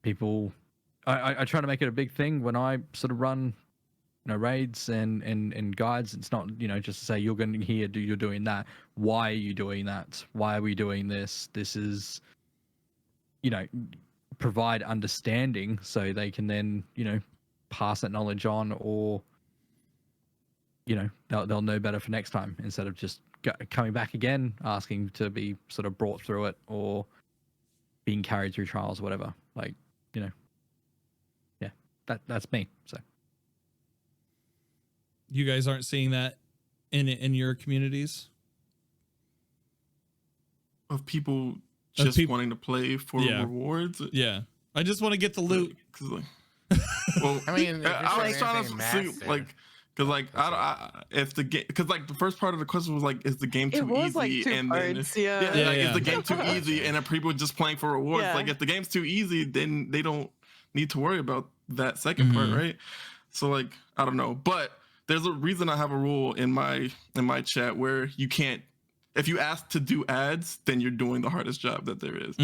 people. I try to make it a big thing when I sort of run, raids and guides. It's not, just to say you're going here, you're doing that. Why are you doing that? Why are we doing this? This is, provide understanding so they can then, pass that knowledge on, or, they'll know better for next time, instead of just coming back again, asking to be sort of brought through it or being carried through trials or whatever. Like, yeah, that's me. So you guys aren't seeing that in your communities of people just wanting to play for rewards. Yeah, I just want to get the loot. Well, I mean, I was trying to see, like, because like if the game, because like the first part of the question was like, is the game too easy? Like two and parts, then is the game too easy? And are people just playing for rewards? Like if the game's too easy, then they don't need to worry about that second part, right? So like, I don't know, but there's a reason I have a rule in my chat where you can't, if you ask to do ads, then you're doing the hardest job that there is.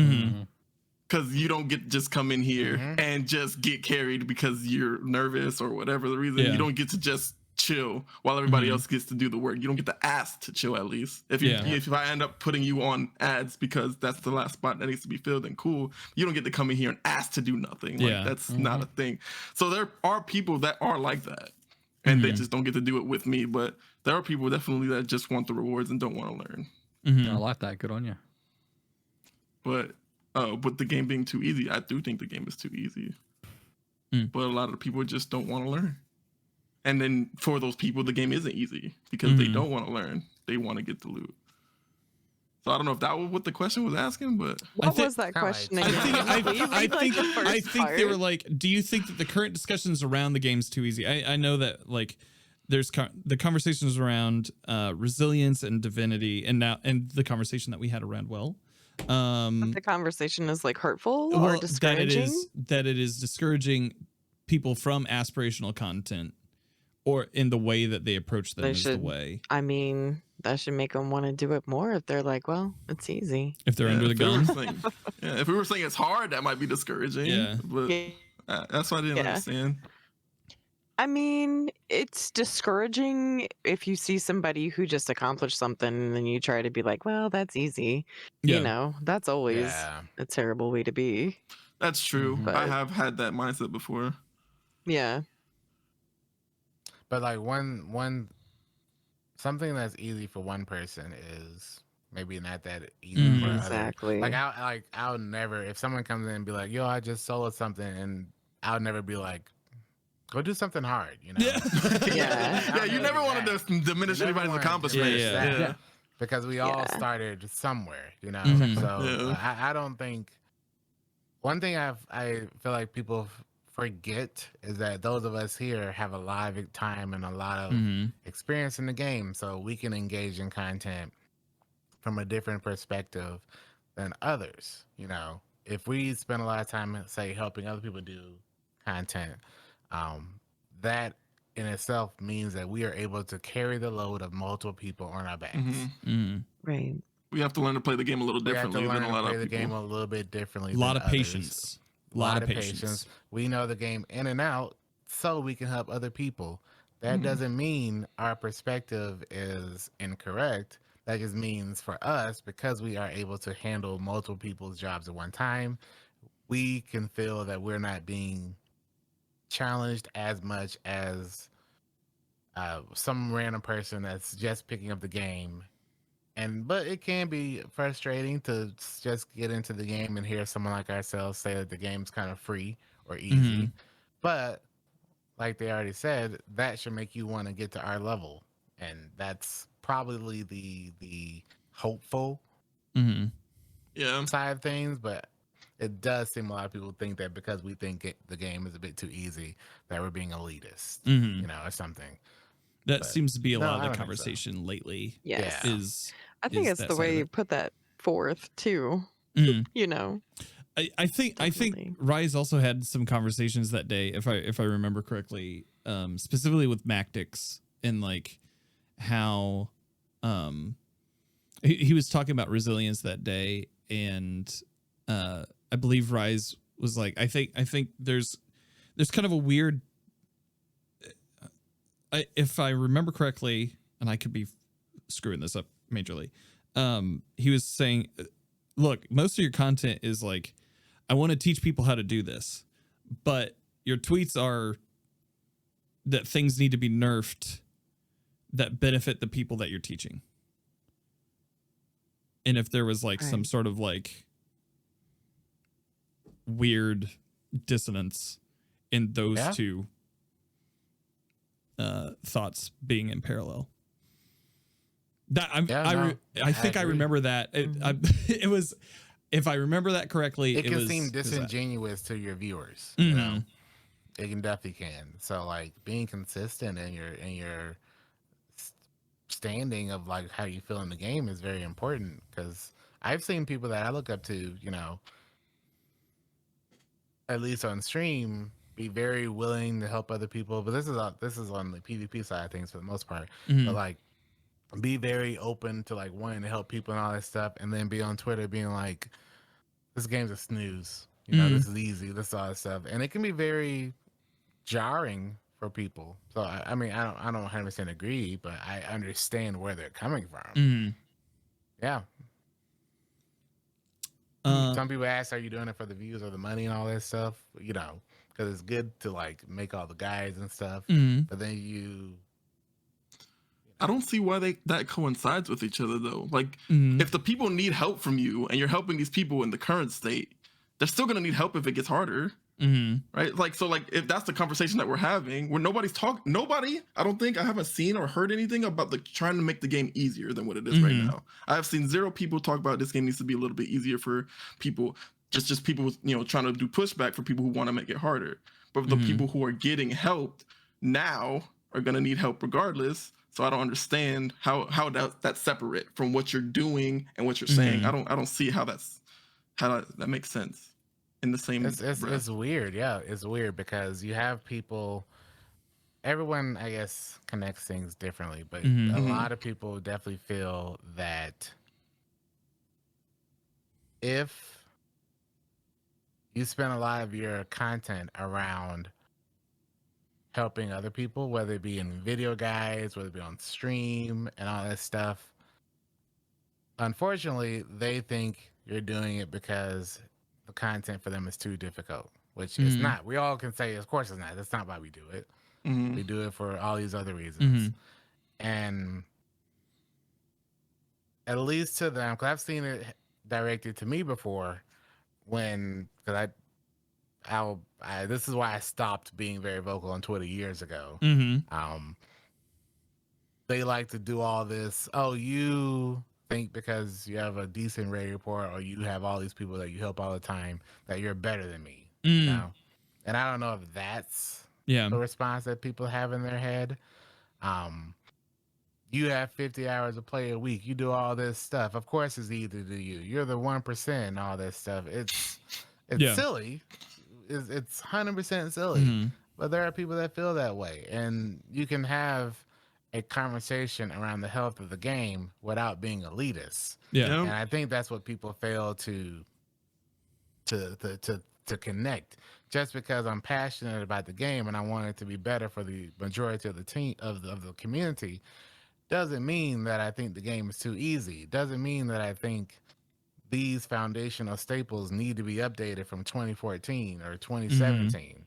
Because you don't get just come in here and just get carried because you're nervous or whatever the reason. You don't get to just chill while everybody else gets to do the work. You don't get to ask to chill, at least. If I end up putting you on ads because that's the last spot that needs to be filled, then cool. You don't get to come in here and ask to do nothing. Like, that's not a thing. So there are people that are like that, and they just don't get to do it with me. But there are people definitely that just want the rewards and don't want to learn. I like that. Good on you. But with the game being too easy, I do think the game is too easy. But a lot of people just don't want to learn. And then for those people, the game isn't easy because they don't want to learn. They want to get the loot. So I don't know if that was what the question was asking, but what was that question again? I think they were like, do you think that the current discussions around the game's too easy? I know that like there's the conversations around resilience and divinity, and the conversation that we had around the conversation is like hurtful or discouraging. That it is discouraging people from aspirational content, or in the way that they approach them is the way. I mean, that should make them want to do it more if they're like, well, it's easy. If they're under the gun. If we were saying it's hard, that might be discouraging. Yeah. But that's what I didn't understand. I mean, it's discouraging if you see somebody who just accomplished something and then you try to be like, well, that's easy. That's always a terrible way to be. That's true. But I have had that mindset before. Yeah. But like something that's easy for one person is maybe not that easy for exactly. Like I'll never, if someone comes in and be like, yo, I just soloed something, and I'll never be like, go do something hard, Yeah, you never want to diminish anybody's accomplishment. Yeah. Because we all started somewhere, So I don't think, one thing I feel like people forget is that those of us here have a lot of time and a lot of experience in the game, so we can engage in content from a different perspective than others. If we spend a lot of time, say, helping other people do content, that in itself means that we are able to carry the load of multiple people on our backs. Right. We have to learn to play the game a little differently than a lot of people. The game a little bit differently. A lot of patience. A lot of patience. We know the game in and out, so we can help other people. That doesn't mean our perspective is incorrect. That just means for us, because we are able to handle multiple people's jobs at one time, we can feel that we're not being challenged as much as some random person that's just picking up the game But it can be frustrating to just get into the game and hear someone like ourselves say that the game's kind of free or easy. But like they already said, that should make you want to get to our level, and that's probably the hopeful side of things. But it does seem a lot of people think that because we think the game is a bit too easy, that we're being elitist, or something. That seems to be a lot of the conversation lately. Yes. I think it's the way you put that forth too. I think Rise also had some conversations that day, if I remember correctly, specifically with Mactix, and like how he was talking about resilience that day, and I believe Rise was like, I think there's kind of a weird, if I remember correctly, and I could be screwing this up majorly, he was saying, look, most of your content is like, I want to teach people how to do this, but your tweets are that things need to be nerfed that benefit the people that you're teaching. And if there was like some sort of like weird dissonance in those two thoughts being in parallel, that I think I remember that it was, if I remember that correctly, it can seem disingenuous to your viewers. You know, it can definitely can. So like being consistent in your standing of like how you feel in the game is very important, because I've seen people that I look up to, at least on stream, be very willing to help other people. But this is on the PvP side of things for the most part. But like, be very open to like wanting to help people and all that stuff, and then be on Twitter being like, this game's a snooze. This is easy. This all that stuff, and it can be very jarring for people. So I mean, I don't 100% agree, but I understand where they're coming from. Yeah. Some people ask, are you doing it for the views or the money and all that stuff? Because it's good to like make all the guides and stuff. But then I don't see why that coincides with each other though. Like if the people need help from you and you're helping these people in the current state, they're still gonna need help if it gets harder. Right? Like, so like if that's the conversation that we're having, where I don't think I haven't seen or heard anything about trying to make the game easier than what it is right now. I have seen zero people talk about this game needs to be a little bit easier for people, just people, trying to do pushback for people who want to make it harder. But the people who are getting helped now are gonna need help regardless. So I don't understand how that's separate from what you're doing and what you're saying. I don't see how that makes sense. In the same it's weird. It's weird because you have people, everyone I guess connects things differently, but a lot of people definitely feel that if you spend a lot of your content around helping other people, whether it be in video guides, whether it be on stream and all that stuff, unfortunately they think you're doing it because the content for them is too difficult, which it's not. We all can say, of course it's not. That's not why we do it. We do it for all these other reasons. And at least to them, because I've seen it directed to me before, because this is why I stopped being very vocal on Twitter years ago. They like to do all this, you think because you have a decent rating report or you have all these people that you help all the time that you're better than me, and I don't know if that's the response that people have in their head. You have 50 hours of play a week, you do all this stuff, of course it's easy to do. You're the 1% and all this stuff. It's silly. It's 100% silly. But there are people that feel that way, and you can have a conversation around the health of the game without being elitist. And I think that's what people fail to connect. Just because I'm passionate about the game and I want it to be better for the majority of the team of the community doesn't mean that I think the game is too easy. Doesn't mean that I think these foundational staples need to be updated from 2014 or 2017.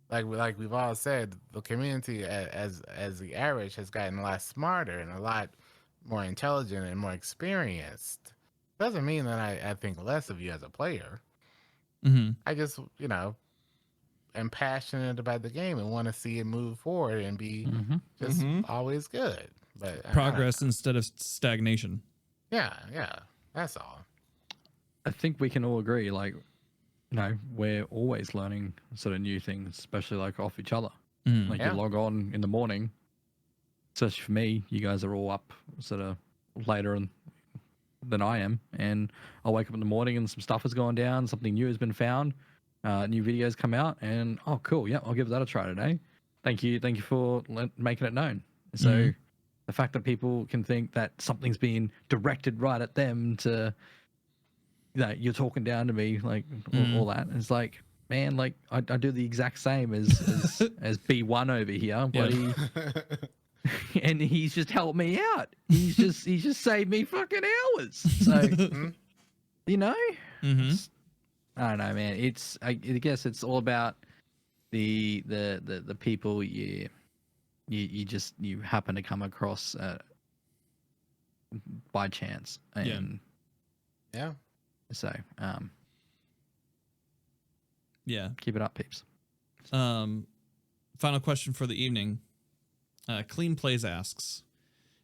Like we've all said, the community as the average has gotten a lot smarter and a lot more intelligent and more experienced, doesn't mean that I think less of you as a player. Mm-hmm. I just, am passionate about the game and want to see it move forward and be just always good. But Progress instead of stagnation. Yeah, that's all. I think we can all agree, like, we're always learning sort of new things, especially like off each other. Like you log on in the morning, especially for me, you guys are all up sort of later than I am, and I'll wake up in the morning and some stuff has gone down, something new has been found, new videos come out, and oh cool, yeah, I'll give that a try today. Thank you for making it known. So the fact that people can think that something's being directed right at them to, you're talking down to me, like all that, it's like, man, like I do the exact same as B1 over here, buddy. And he's just helped me out. He's just saved me fucking hours. So I don't know, man. I guess it's all about the people you happen to come across by chance. And so keep it up, peeps. Final question for the evening. Clean Plays asks,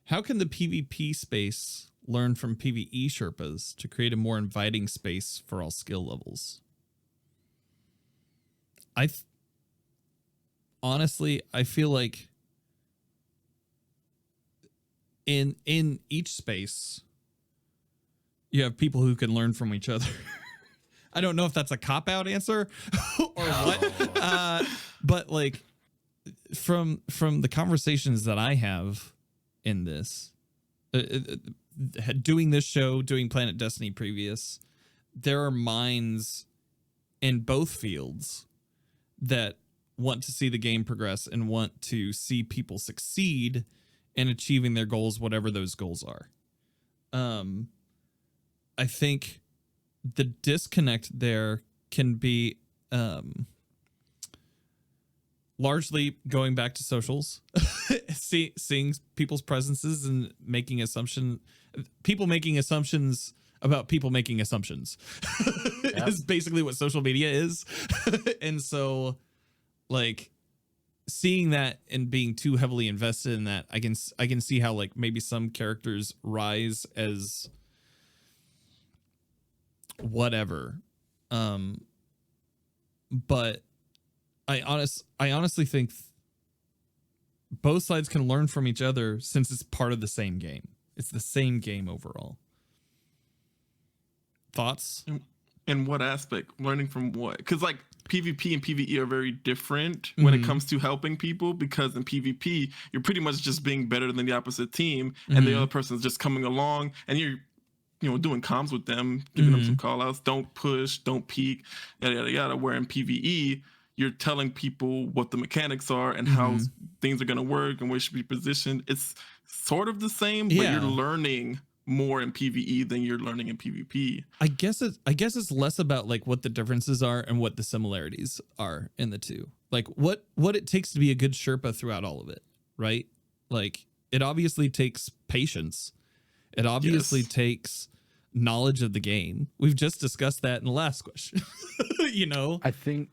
how can the PvP space learn from PvE Sherpas to create a more inviting space for all skill levels? Honestly, I feel like in each space, you have people who can learn from each other. I don't know if that's a cop-out answer or what, but like, from the conversations that I have in this, doing this show, doing Planet Destiny previous, there are minds in both fields that want to see the game progress and want to see people succeed in achieving their goals, whatever those goals are. I think the disconnect there can be largely going back to socials, seeing people's presences and people making assumptions about people making assumptions is basically what social media is. And so like seeing that and being too heavily invested in that, I can see how like maybe some characters rise as whatever. But I honestly think both sides can learn from each other since it's part of the same game. It's the same game overall. Thoughts? In what aspect? Learning from what? Because like PvP and PvE are very different when it comes to helping people, because in PvP, you're pretty much just being better than the opposite team, and the other person's just coming along, and you're doing comms with them, giving them some call outs, don't push, don't peek, yada, yada, yada. Where in PvE, you're telling people what the mechanics are and how things are going to work and where you should be positioned. It's sort of the same, but you're learning more in PvE than you're learning in PvP. I guess it's less about like what the differences are and what the similarities are in the two. Like what it takes to be a good Sherpa throughout all of it, right? Like it obviously takes patience. It obviously takes knowledge of the game. We've just discussed that in the last question. I think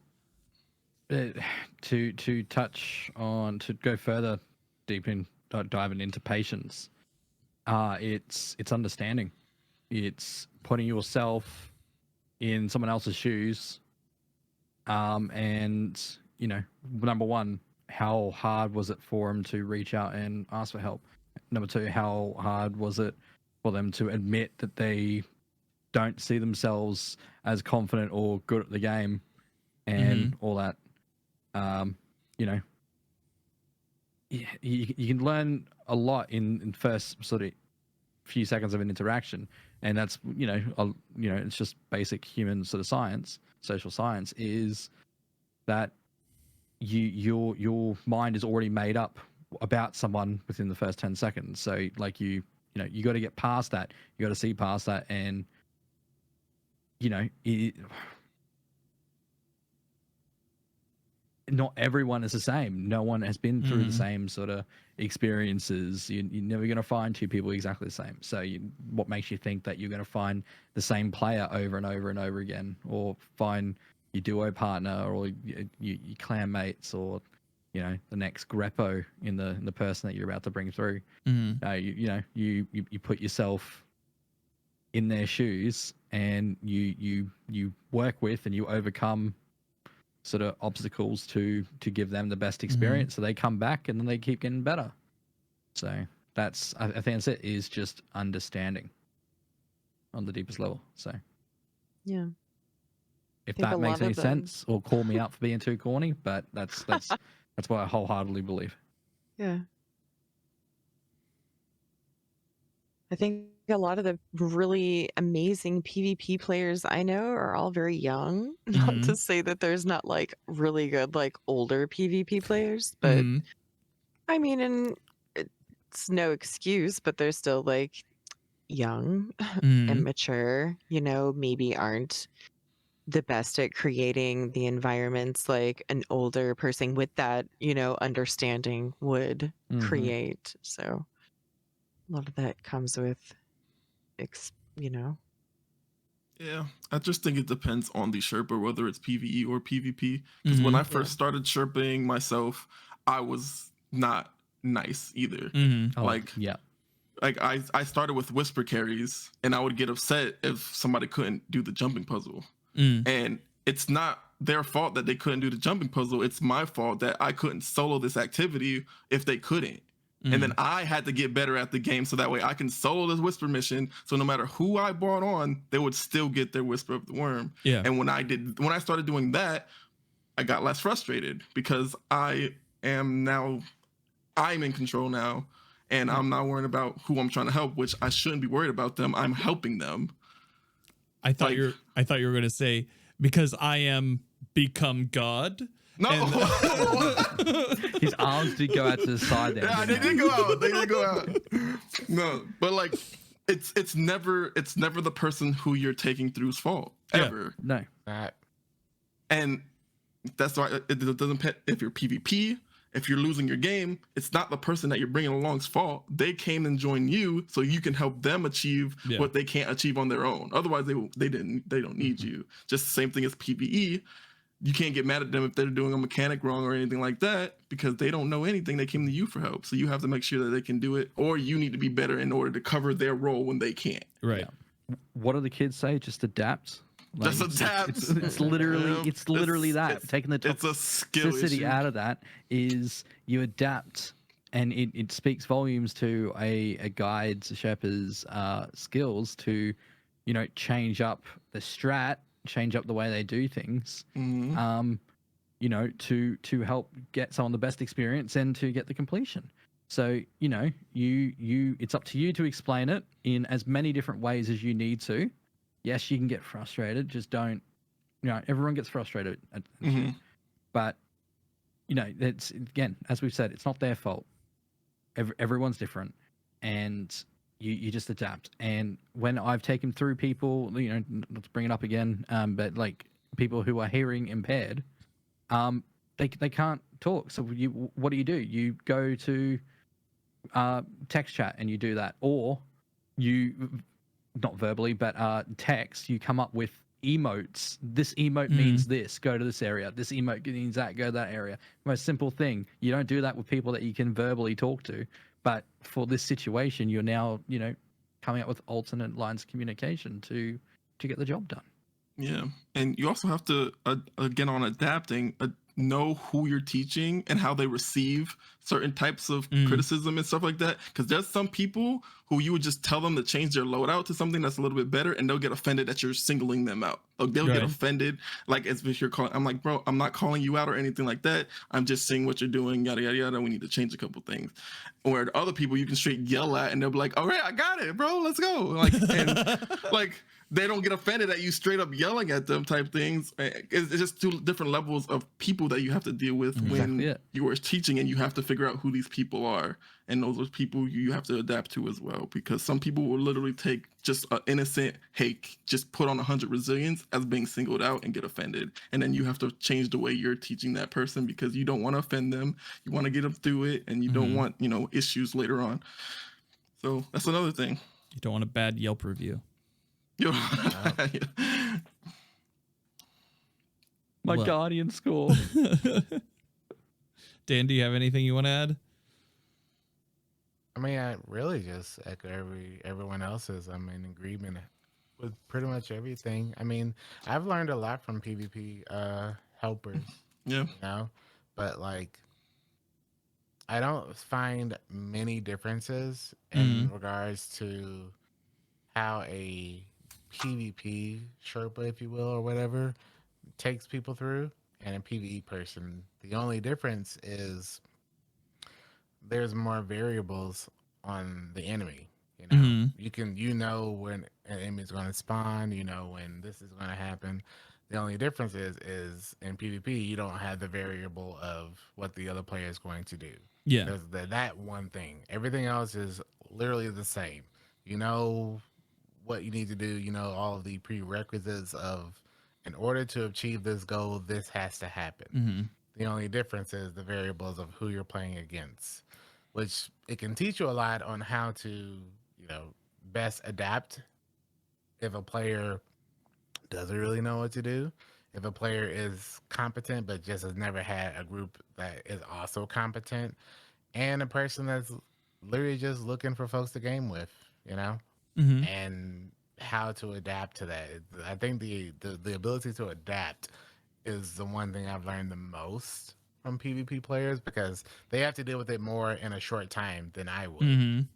to touch on, to go further deep in diving into patience, it's understanding. It's putting yourself in someone else's shoes, and number one, how hard was it for them to reach out and ask for help? Number two, how hard was it for them to admit that they don't see themselves as confident or good at the game, and all that. You can learn a lot in first sort of few seconds of an interaction, and that's it's just basic human sort of science, social science, is that your mind is already made up about someone within the first 10 seconds. So like you got to get past that, you got to see past that, and not everyone is the same. No one has been through the same sort of experiences. You're never going to find two people exactly the same. So what makes you think that you're going to find the same player over and over and over again, or find your duo partner, or your clan mates, or the next Greppo in the person that you're about to bring through? You put yourself in their shoes, and you work with and you overcome sort of obstacles to give them the best experience, so they come back and then they keep getting better. So I think that's it, is just understanding on the deepest level. So yeah, if that makes any sense, or call me out for being too corny, but that's what I wholeheartedly believe. Yeah, I think a lot of the really amazing PvP players I know are all very young. Not to say that there's not like really good like older PvP players, but I mean, and it's no excuse, but they're still like young, immature, maybe aren't the best at creating the environments like an older person with that, understanding would create. So a lot of that comes with Yeah, I just think it depends on the Sherpa, whether it's PvE or PvP. Because when I first started Sherping myself, I was not nice either. Like I started with whisper carries, and I would get upset if somebody couldn't do the jumping puzzle. And it's not their fault that they couldn't do the jumping puzzle. It's my fault that I couldn't solo this activity if they couldn't. And then I had to get better at the game, so that way I can solo this whisper mission. So no matter who I brought on, they would still get their whisper of the worm. Yeah. And when I started doing that, I got less frustrated, because I'm in control now, and I'm not worrying about who I'm trying to help, which I shouldn't be worried about them. I'm helping them. I thought you were going to say, because I am become God. No, his arms did go out to the side there. Yeah, they did go out. No, but like, it's never the person who you're taking through's fault ever. No, and that's why it doesn't fit. If you're PvP, if you're losing your game, it's not the person that you're bringing along's fault. They came and joined you so you can help them achieve what they can't achieve on their own. Otherwise, they don't need you. Just the same thing as PvE. You can't get mad at them if they're doing a mechanic wrong or anything like that, because they don't know anything. They came to you for help. So you have to make sure that they can do it, or you need to be better in order to cover their role when they can't. Right. Yeah. What do the kids say? Just adapt. Like, just adapt. It's literally that. Taking the toxicity out of that is you adapt, and it speaks volumes to a guide's, a Sherpa's skills to, change up the strat, change up the way they do things, to help get someone the best experience and to get the completion. So, it's up to you to explain it in as many different ways as you need to. Yes, you can get frustrated. Just don't, everyone gets frustrated. But, it's, again, as we've said, it's not their fault. Everyone's different. And you just adapt. And when I've taken through people, not to bring it up again, but like people who are hearing impaired, they can't talk. So what do? You go to text chat and you do that, or you, not verbally, but text, you come up with emotes. This emote means this, go to this area. This emote means that, go to that area. Most simple thing. You don't do that with people that you can verbally talk to. But for this situation, you're now, coming up with alternate lines of communication to get the job done. Yeah. And you also have to, again, on adapting, know who you're teaching and how they receive certain types of criticism and stuff like that. Because there's some people who you would just tell them to change their loadout to something that's a little bit better, and they'll get offended that you're singling them out. Like, they'll get offended, like, as if you're calling. I'm like, bro, I'm not calling you out or anything like that. I'm just seeing what you're doing, yada, yada, yada. We need to change a couple things. Where other people you can straight yell at, and they'll be like, all right, I got it, bro, let's go. Like, and like, they don't get offended at you straight up yelling at them type things. It's just two different levels of people that you have to deal with when you are teaching, and you have to figure out who these people are. And those are people you have to adapt to as well, because some people will literally take just an innocent, hey, just put on 100 resilience as being singled out and get offended. And then you have to change the way you're teaching that person, because you don't want to offend them. You want to get them through it, and you don't want, issues later on. So that's another thing. You don't want a bad Yelp review. My guardian score. Dan, do you have anything you want to add? I mean, I really just echo everyone else's. I'm in agreement with pretty much everything. I mean, I've learned a lot from PvP helpers. Yeah. But like, I don't find many differences in regards to how a PvP Sherpa, if you will, or whatever, takes people through, and a PvE person. The only difference is there's more variables on the enemy. You know when an enemy is going to spawn, when this is going to happen. The only difference is in PvP, you don't have the variable of what the other player is going to do. Yeah. There's that one thing. Everything else is literally the same. You know what you need to do. You know all of the prerequisites of, in order to achieve this goal, this has to happen. The only difference is the variables of who you're playing against, which it can teach you a lot on how to, best adapt if a player doesn't really know what to do. If a player is competent but just has never had a group that is also competent, and a person that's literally just looking for folks to game with, and how to adapt to that. I think the ability to adapt is the one thing I've learned the most from PvP players, because they have to deal with it more in a short time than I would.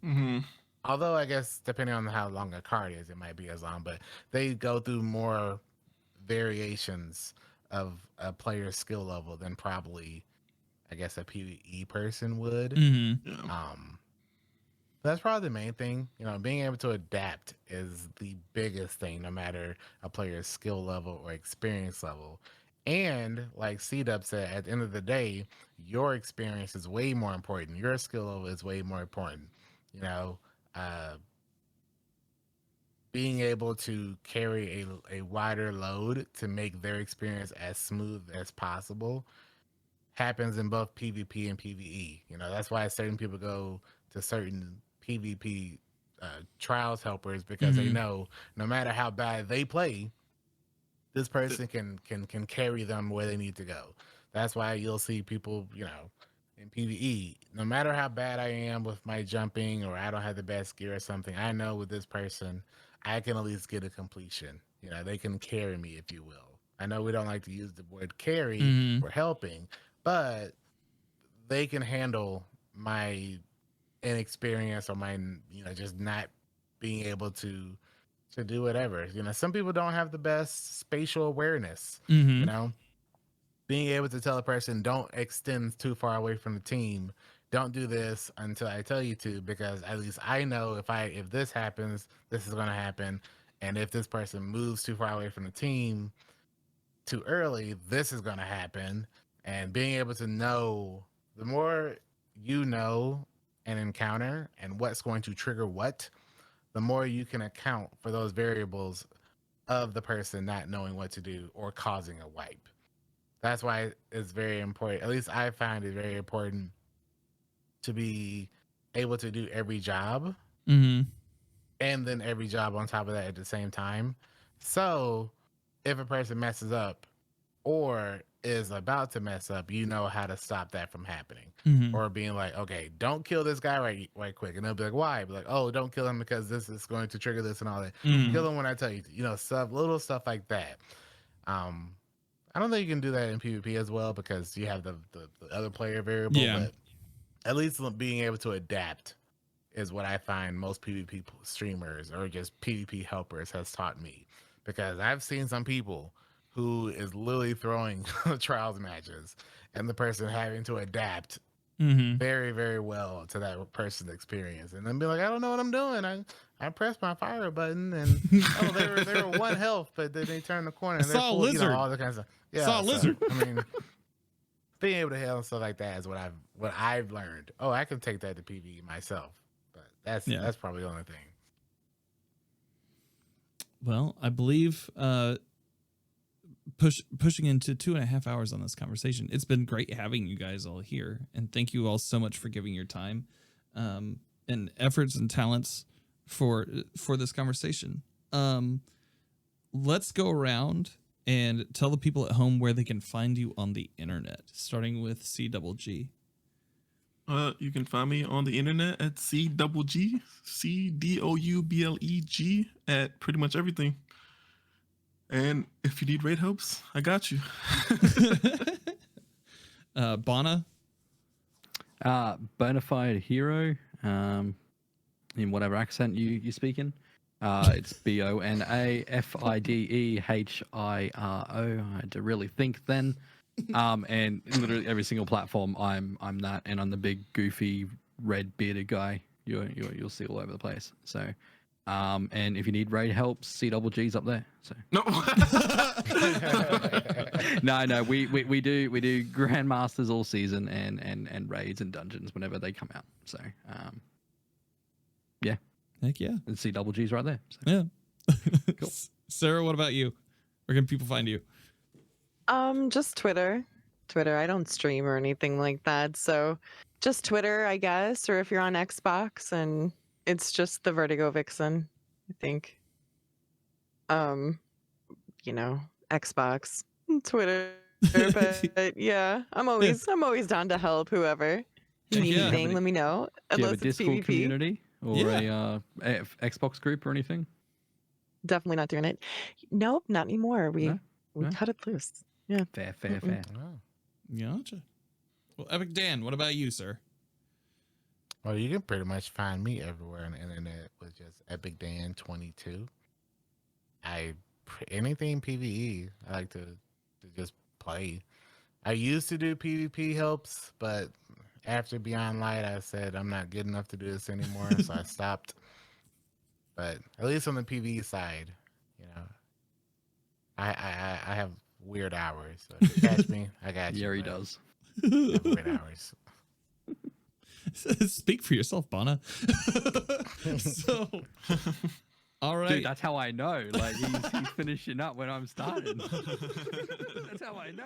Although I guess depending on how long a card is, it might be as long, but they go through more variations of a player's skill level than probably, I guess, a PvE person would. That's probably the main thing. Being able to adapt is the biggest thing, no matter a player's skill level or experience level. And like C-Dub said, at the end of the day, your experience is way more important. Your skill level is way more important. Being able to carry a wider load to make their experience as smooth as possible happens in both PvP and PvE. That's why certain people go to certain PvP trials helpers, because they know no matter how bad they play, this person can carry them where they need to go. That's why you'll see people, in PvE, no matter how bad I am with my jumping, or I don't have the best gear or something, I know with this person, I can at least get a completion. They can carry me, if you will. I know we don't like to use the word carry or helping, but they can handle my inexperience, or my, just not being able to do whatever. Some people don't have the best spatial awareness. Being able to tell a person, don't extend too far away from the team, don't do this until I tell you to, because at least I know if this happens, this is going to happen, and if this person moves too far away from the team too early, this is going to happen. And being able to know, the more you know and encounter and what's going to trigger what, the more you can account for those variables of the person not knowing what to do or causing a wipe. That's why it's very important. At least I find it very important to be able to do every job, and then every job on top of that at the same time. So if a person messes up or is about to mess up, you know how to stop that from happening. Or being like, okay, don't kill this guy right quick. And they'll be like, why? Be like, oh, don't kill him because this is going to trigger this and all that. Kill him when I tell you to. Little stuff like that. I don't think you can do that in PvP as well, because you have the other player variable. But at least being able to adapt is what I find most PvP streamers or just PvP helpers has taught me. Because I've seen some people who is literally throwing trials matches, and the person having to adapt very, very well to that person's experience, and then be like, I don't know what I'm doing. I pressed my fire button, and they were 1 health, but then they turned the corner and they're saw a full, lizard. all the kinds of stuff. Yeah, Saw a lizard. I mean, being able to handle stuff like that is what I've learned. Oh, I can take that to PvE myself, but that's probably the only thing. Well, I believe pushing into 2.5 hours on this conversation. It's been great having you guys all here, and thank you all so much for giving your time and efforts and talents for this conversation. Let's go around and tell the people at home where they can find you on the internet, starting with CdoubleG. You can find me on the internet at CdoubleG, CDOUBLEG, at pretty much everything. And if you need raid helps, I got you. Bona? BonaFideHiro, in whatever accent you speak in. It's BonaFideHiro. I had to really think then. And literally every single platform, I'm that, and I'm the big goofy red bearded guy you'll see all over the place. So, and if you need raid help, CdoubleG's up there. So No. no, we do grandmasters all season and raids and dungeons whenever they come out. So yeah, Heck yeah, and CdoubleG's right there. So. yeah. Cool. Sarah, what about you? Where can people find you? Just Twitter. I don't stream or anything like that, so just Twitter, I guess. Or if you're on Xbox, and it's just the Vertigo Vixen, I think. Xbox, Twitter, but yeah, I'm always down to help whoever. You need anything, let me know. Do you Unless have a it's Discord PvP. community or a Xbox group or anything? Definitely not doing it. Nope, not anymore. We No? cut it loose. Yeah. Fair. Oh. Gotcha. Well, EpicDan, what about you, sir? Well, you can pretty much find me everywhere on the internet with just EpicDan22. Anything PVE, I like to just play. I used to do PvP helps, but after Beyond Light, I said I'm not good enough to do this anymore, so I stopped. But at least on the PvE side, I have weird hours. So if you catch me, I got you. Yeah, he does. I have weird hours. Speak for yourself, Bona. So, all right. Dude, that's how I know. Like he's finishing up when I'm starting. That's how I know.